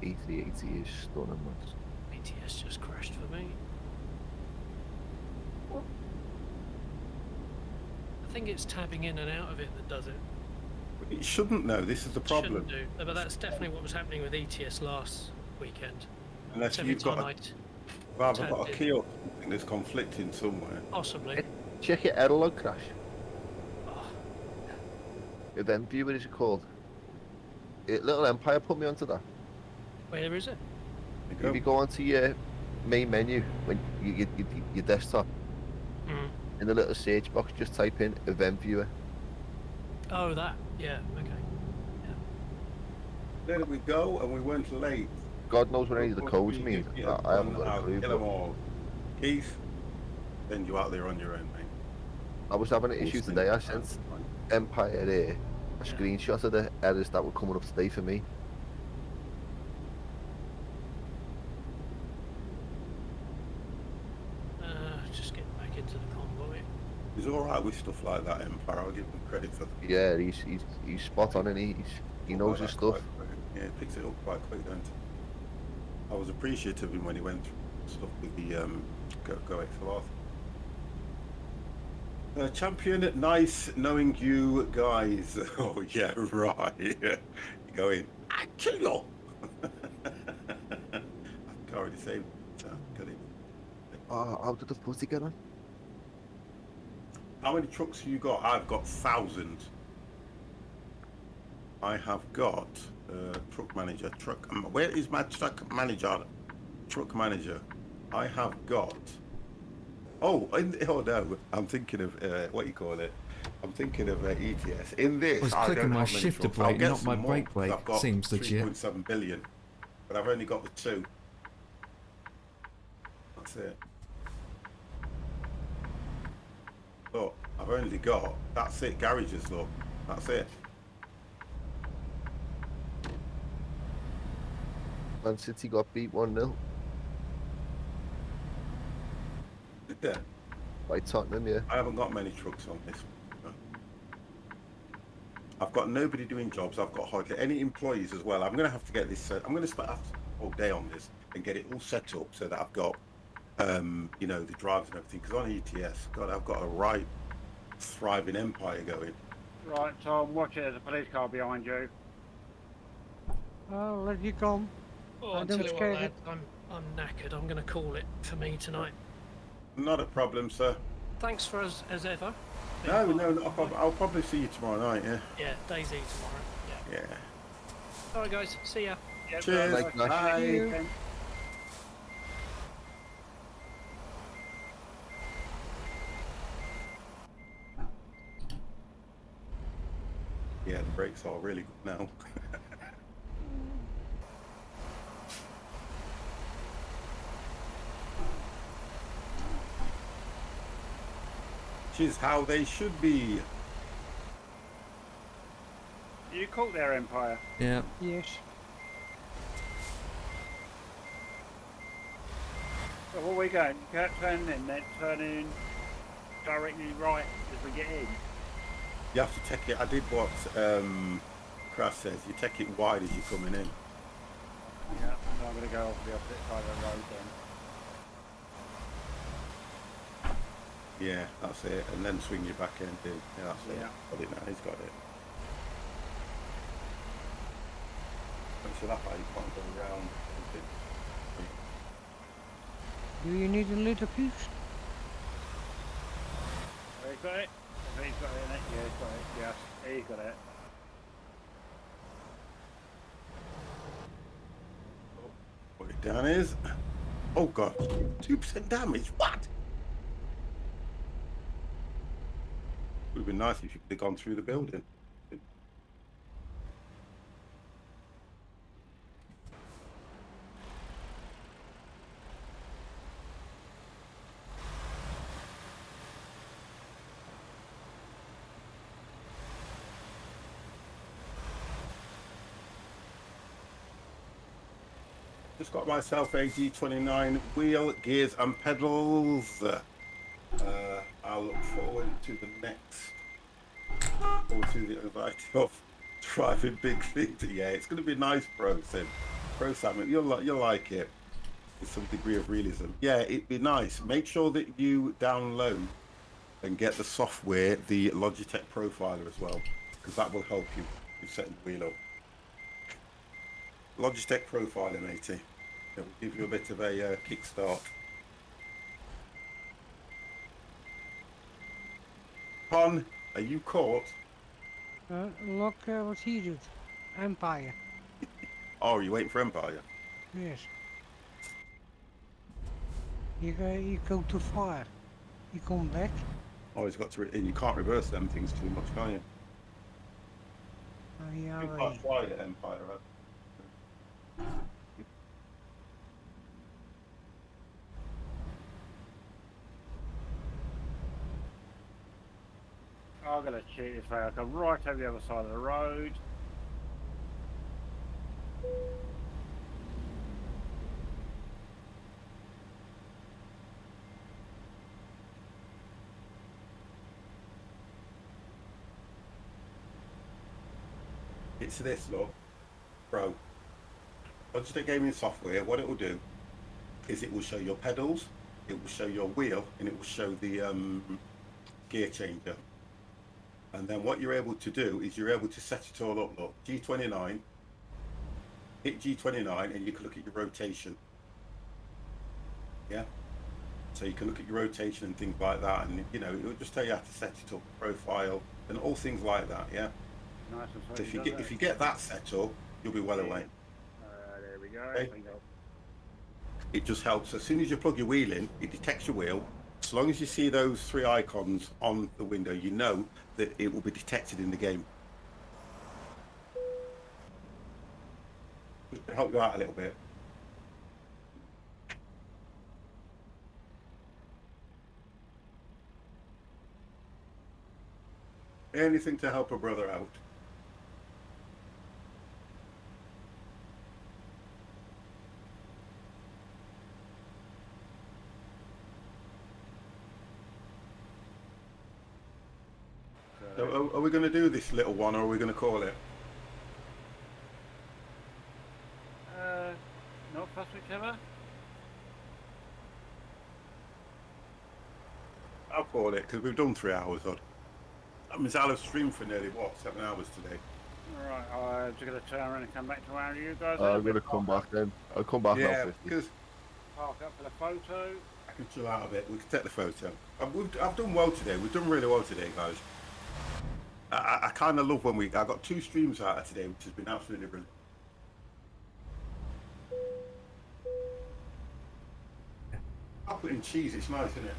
8080 is stunning, man. ATS just crashed for me. I think it's tapping in and out of it that does it. It shouldn't though, this is the problem. Shouldn't do. But that's definitely what was happening with ETS last weekend. Unless So every you've got time a, I'd rather got a tapped key or something that's conflicting somewhere. possibly. Check your analog crash. Oh, Event viewer is it called? Little Empire put me onto that. where is it? There If you you go. go onto your main menu when your desktop, Mm. in the little search box, just type in event viewer. Oh, that. Yeah. Okay. There we go, and we weren't late. God knows what any of the codes mean. I haven't got a clue. Kill them But all. Keith, send you out there on your own, mate. I was having an issue We'll send today. you I out. sent Empire a screenshot of the errors that were coming up today for me. Just getting back into the convoy. He's all right with stuff like that, Empire. I'll give him credit for that. Yeah, he's spot on, and he knows his stuff. Yeah, he picks it up quite quick, don't he? I was appreciative of him when he went through stuff with the Go XLR. Champion, nice knowing you guys. Oh yeah, right. You're going, I kill you. I've already saved it. Got it. How did the pussy get on? How many trucks have you got? I've got thousands. I have got truck manager. Where is my truck manager? Truck manager. I have got. Oh no! I'm thinking of what you call it. I'm thinking of ETS. In this, I was I clicking don't my have many shifter trucks. I'll brake, get not my some more, brake 'cause brake. I've got Seems legit. 3.7 billion, but I've only got the 2. That's it. Look, I've only got. That's it. Garages. Look, that's it. Man City got beat 1-0 Did they? by Tottenham. Yeah. I haven't got many trucks on this one. I've got nobody doing jobs. I've got hardly any employees as well. I'm going to have to get this. I'm going to spend all day on this and get it all set up so that I've got, you know, the drives and everything. Because on ETS, God, I've got a right thriving empire going. Right, Tom, watch it. There's a police car behind you. I'll let you come. Oh, I I'll don't tell you what, scare lad, I'm knackered. I'm going to call it for me tonight. Not a problem, sir. Thanks for us as ever. No, not a problem. I'll probably see you tomorrow night. Yeah. Yeah, Daisy tomorrow. Yeah. Yeah. All right, guys. See ya. Yeah, Cheers. Thank you. Bye. Okay. Yeah, the brakes are really good now. Which is how they should be. You caught their Empire. Yeah. Yes. So what are we going? Turn in, then turn in directly right as we get in. You have to take it. I did what Crash says. You take it wide as you're coming in. Yeah, so I'm going to go off the opposite side of the road then. Yeah, that's it. And then swing your back end in. Yeah, that's it. Yeah. Got it now. He's got it. So that way you can't go around. Do you need a little piece? He's got it. He's got it, innit? Yeah, he's got it. Yes, he's got it. Put it down is. Oh god, 2% damage. What? Would have been nice if you could have gone through the building. Just got myself a G29 wheel, gears and pedals. I'll look forward to the next, or to the anxiety of driving big things. Yeah, it's going to be nice, Sam. Sam, you'll like it. With some degree of realism. Yeah, it'd be nice. Make sure that you download and get the software, the Logitech Profiler as well, because that will help you with setting the wheel up. Logitech Profiler, matey. It will give you a bit of a kickstart. Pon, are you caught? Look what he doet. Empire. Oh, are you waiting for Empire? Yes. You go too far. You come back. Oh, he's got to, and you can't reverse them things too much, can you? Yeah, You can't fly at Empire, right? I'm gonna cheat this way. I come right over the other side of the road. It's this, look, bro. Logitech gaming software, what it will do is it will show your pedals, it will show your wheel, and it will show the gear changer. And then what you're able to do is you're able to set it all up. Look, G29, hit G29, and you can look at your rotation. Yeah. So you can look at your rotation and things like that, and you know it will just tell you how to set it up, profile, and all things like that. Yeah. Nice and So sweet. if you get that set up, you'll be well away. There we go. Okay. There we go. It just helps. As soon as you plug your wheel in, it detects your wheel. As long as you see those three icons on the window, you know that it will be detected in the game. Just to help you out a little bit. Anything to help a brother out. So are we going to do this little one, or are we going to call it? Not fuss whichever. I'll call it, because we've done 3 hours odd. That means I'll have streamed for nearly, what, 7 hours today. Alright, I'm just going to turn around and come back to where you guys I'm going to come back then. I'll come back now, Yeah, 50. because Park up for the photo. I can chill out a bit. We can take the photo. I've done well today. We've done really well today, guys. I kind of love when I got 2 streams out of today, which has been absolutely brilliant. I'll put in cheese. It's nice, isn't it?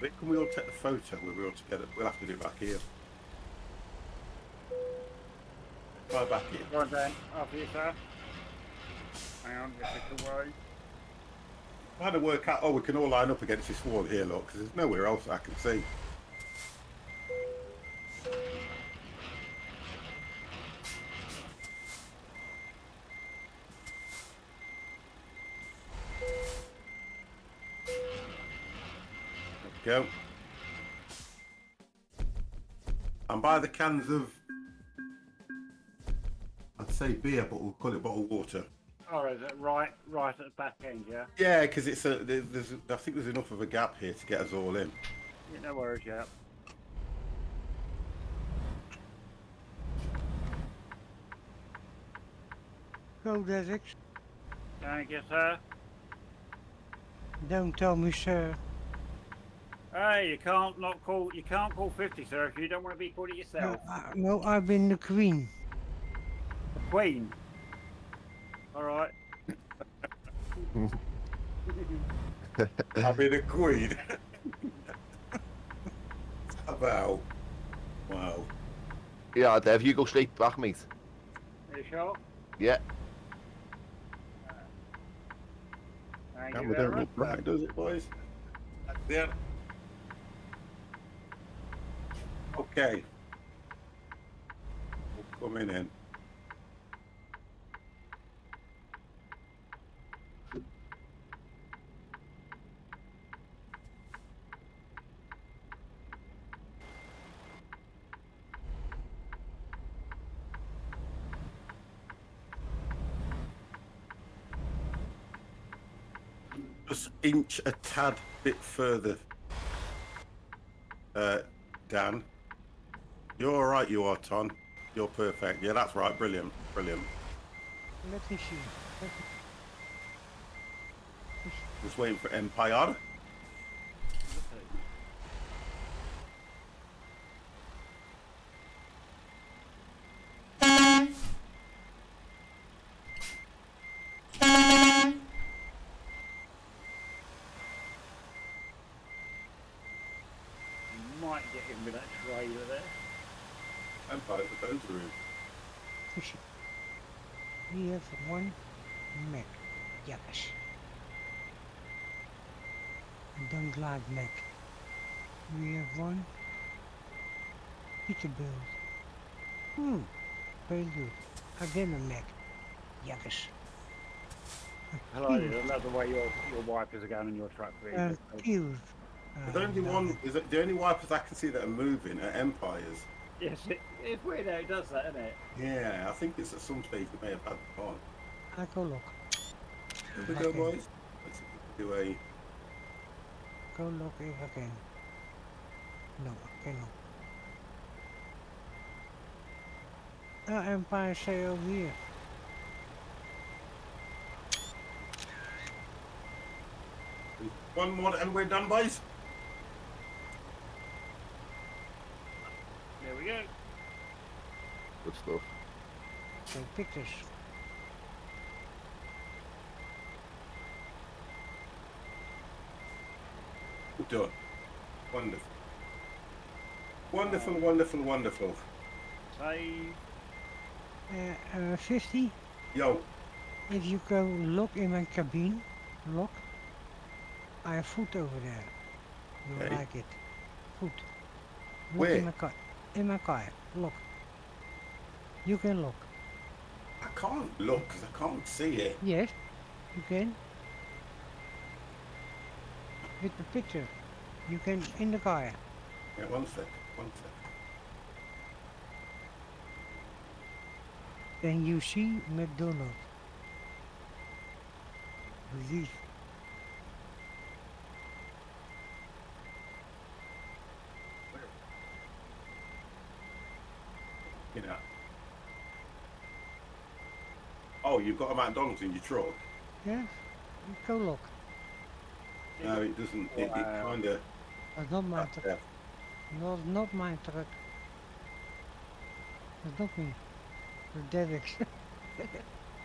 Rick, can we all take the photo when we're all together? We'll have to do it back here. Try back here. Go on, Dan. After you, sir. Hang on, get it away. Trying to work out. Oh, we can all line up against this wall here, look, because there's nowhere else I can see. There we go. And buy the cans of, I'd say beer, but we'll call it bottled water. Oh, is it right at the back end, yeah? Yeah, because it's I think there's enough of a gap here to get us all in. Yeah, no worries, yeah. Go, Desix. Thank you, sir. Don't tell me, sir. Hey, you can't call 50, sir, if you don't want to be called it yourself. No, I've been the queen. The Queen. Alright. I'll be the queen. Wow. Wow. Yeah, Dev, you go straight back, mate. Are you sure? Yeah. Thank That you we very don't much. look right, does it, boys? There. Okay. We're coming in. Just inch a tad bit further, Dan. You're all right, you are, Ton. You're perfect. Yeah, that's right. Brilliant. Brilliant. Let me see. Just waiting for Empire. Might might get in with that trailer there. Empire for those room. Push it. We have one mech. Yes. Don't glide mech. We have one Peterbilt. Very good. Again a mech. Yes. Hello, I love the way your wipers are going on your truck. Really. Fuse. There's only one. Is it the only wipers I can see that are moving are Empires? Yes, it's weird how it does that, isn't it? Yeah, I think it's at some stage it may have had the on. I go look. Here we go, boys. Let's see if we can do a. Go look if I can. No, I cannot. Empire say over here. One more and we're done, boys. There we go. Good stuff. Take pictures. Done. Wonderful. Wonderful, wonderful, wonderful. Save. 50. Yo, If you go look in my cabine, look. I have food over there. You Okay. like it? Food. Look Where? in my car. In my car. Look. You can look. I can't look because I can't see it. Yes, you can. With the picture. You can in the car. Yeah, one sec. One sec. Then you see McDonald's. Precies. You know. Oh, you've got a McDonald's in your truck? Yes, go look. No, it doesn't. It kind of. That's not my truck. No, not my truck. That's not me. The Derek's.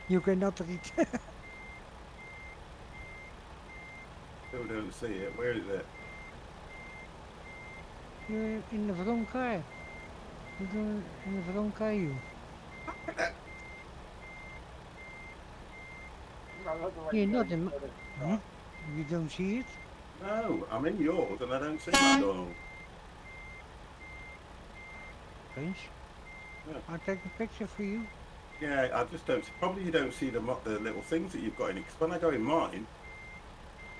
You cannot read. Still don't see it. Where is it? You're in the wrong car. You're in the wrong car, you. You're not in my... Huh? You don't see it? No, I'm in yours and I don't see McDonald's. Strange. Yeah. I'll take a picture for you. Yeah, I just don't. Probably you don't see the little things that you've got in it. Because when I go in mine,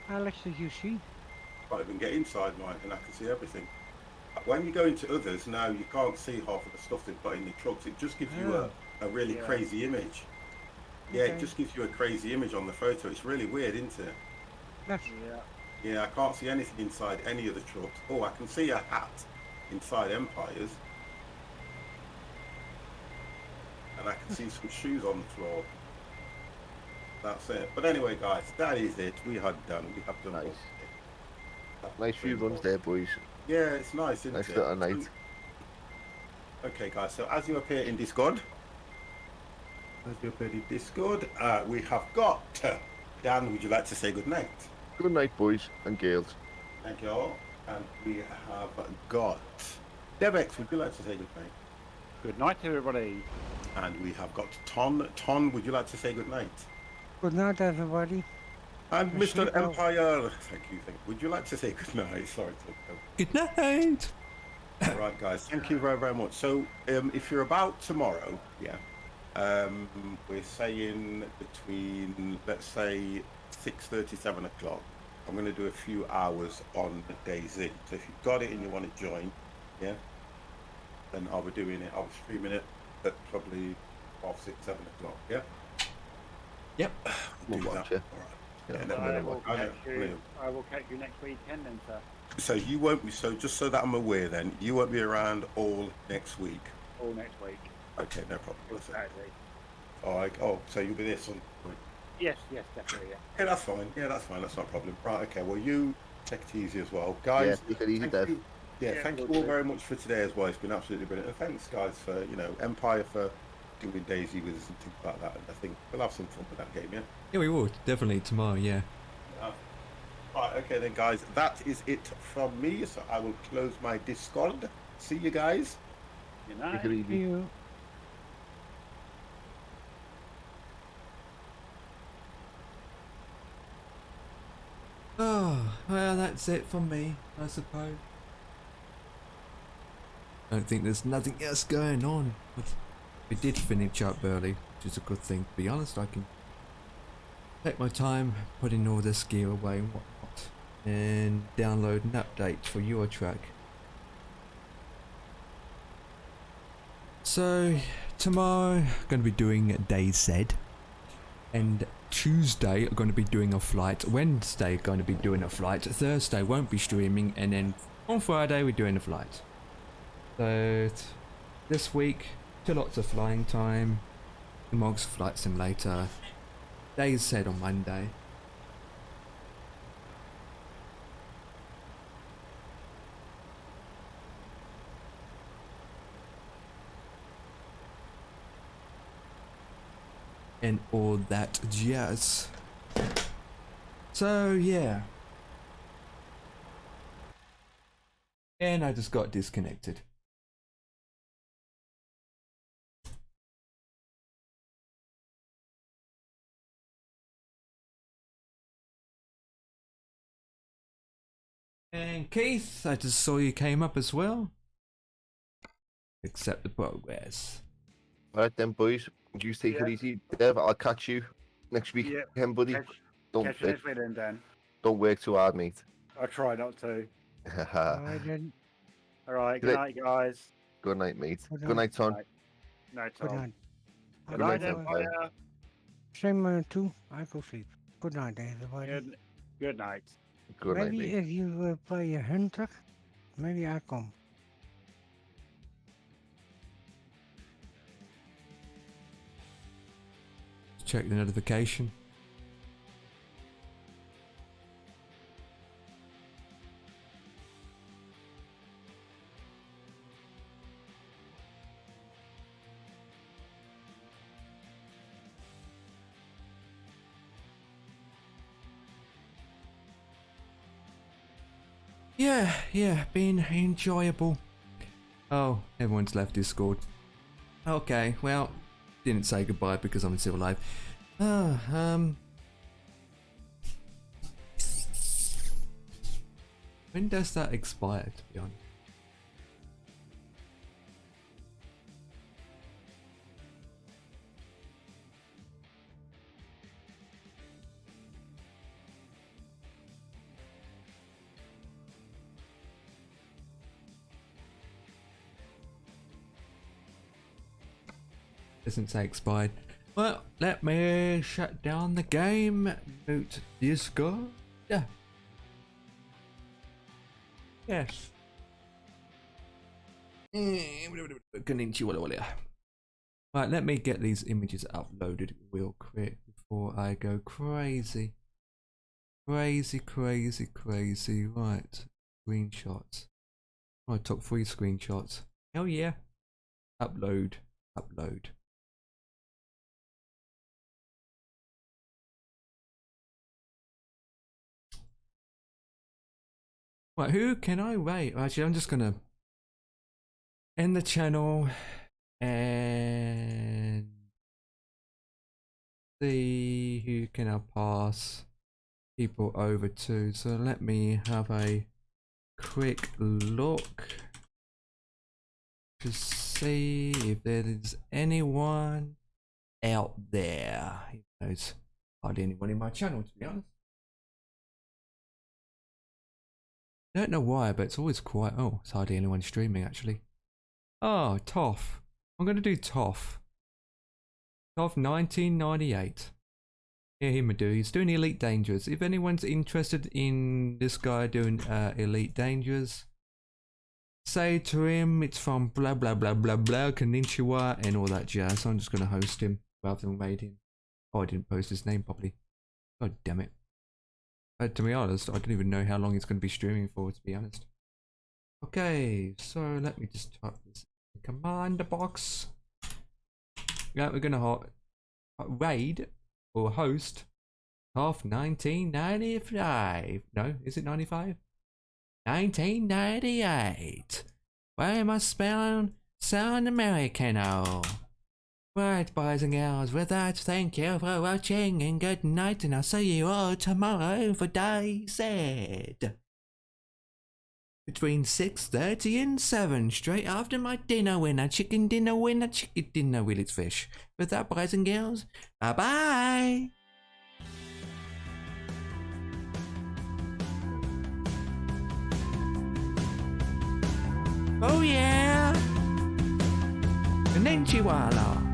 How much did you see? I can't even get inside mine and I can see everything. When you go into others, now you can't see half of the stuff they've got in the trucks. It just gives you a really crazy image. Yeah, Okay. it just gives you a crazy image on the photo. It's really weird, isn't it? That's Yeah. Yeah, I can't see anything inside any of the trucks. Oh, I can see a hat inside Empires. And I can see some shoes on the floor. That's it. But anyway, guys, that is it. We have done. We have done. Nice. all of it. Nice few runs there, boys. Yeah, it's nice, isn't Nice it? little night. Okay, guys. So as you appear in Discord, we have got Dan. Would you like to say good night? Good night, boys and girls. Thank you all. And we have got Devex. Would you like to say good night? Good night, everybody. And we have got Ton. Ton, would you like to say good night? good night, everybody. And I Mr. sleep well. Empire, thank you. Would you like to say good night? Sorry to Good night. All right, guys. Thank you very, very much. So, if you're about tomorrow, yeah, we're saying between, let's say, 6:30, 7 o'clock. I'm going to do a few hours on DayZ. So if you've got it and you want to join, yeah, then I'll be doing it. I'll be streaming it at probably 5, 6, 7 o'clock. Yeah. Yep. We'll Do watch that. it. All right. Yeah, Yeah, I then will I know, catch you. brilliant. I will catch you next weekend, then, sir. So you won't be. So just so that I'm aware, then you won't be around all next week. All next week. Okay, no problem. That's it. Exactly. All right. Oh, so you'll be there some point. Yes, definitely. Yeah. Yeah, that's fine. Yeah, that's fine. That's not a problem. Right. Okay. Well, you take it easy as well, guys. Yeah, take it easy, thank Dev. you- Yeah, Yeah, thank you will all do. very much for today as well. It's been absolutely brilliant. And thanks, guys, for Empire for doing Daisy with us and things like that. And I think we'll have some fun with that game. Yeah. Yeah, we will definitely tomorrow. Yeah. Right, okay then, guys. That is it from me. So I will close my Discord. See you guys. You know. Take it See easy. you. Oh, well, that's it from me, I suppose. I don't think there's nothing else going on. But we did finish up early, which is a good thing. To be honest, I can take my time putting all this gear away and whatnot, and download an update for your track. So tomorrow I'm going to be doing Bayside, and Tuesday I'm going to be doing a flight. Wednesday going to be doing a flight. Thursday won't be streaming, and then on Friday we're doing a flight. So this week, 2 lots of flying time. Tomorrow's flight simulator. Bayside on Monday. And all that jazz. So yeah. And I just got disconnected. And Keith, I just saw you came up as well. Accept the progress. Alright then, boys. You take it easy. Dev, I'll catch you next week, Yeah. buddy. Catch, Don't catch you next week then, Dan. don't work too hard, mate. I try not to. Alright then. All right. Good Good night, guys. Good night, mate. Good Good night, Tom. No, Good Tom. night. I Good Good night, night, go, Empire. same too. I go sleep. Good night, everybody. Good night. Good night, Maybe mate. if you play a hunter, maybe I come. Check the notification. Yeah, been enjoyable. Oh, everyone's left Discord. Okay, well, didn't say goodbye because I'm still alive. When does that expire, to be honest? Doesn't say expired. Well, let me shut down the game. Mute Discord. Yeah. Yes. Konnichiwa. Right, let me get these images uploaded real quick before I go crazy. Crazy. Right. Screenshots. Oh, top 3 screenshots. Hell yeah. Upload. Right, who can I rate? Actually, I'm just gonna end the channel and see who can I pass people over to. So let me have a quick look to see if there is anyone out there. There's hardly anyone in my channel, to be honest. I don't know why, but it's always quiet. Oh, it's hardly anyone streaming, actually. Oh, Toff. I'm going to do Toff. Toff 1998. Yeah, him do. He's doing Elite Dangerous. If anyone's interested in this guy doing Elite Dangerous, say to him it's from blah blah blah blah blah Konnichiwa and all that jazz. So I'm just going to host him rather than raid him. Oh, I didn't post his name properly. God damn it. To be honest, I don't even know how long he's going to be streaming for, to be honest. Okay, so let me just type this in the command box. Yeah, we're going to raid or host of 1995. No, is it 95? 1998. Why am I spelling sound Americano? Right, boys and girls, with that, thank you for watching and good night, and I'll see you all tomorrow for Bayside. Between 6:30 and 7, straight after my dinner winner, chicken dinner winner, chicken dinner with its fish. With that, boys and girls, bye-bye! Oh yeah! Konnichiwa.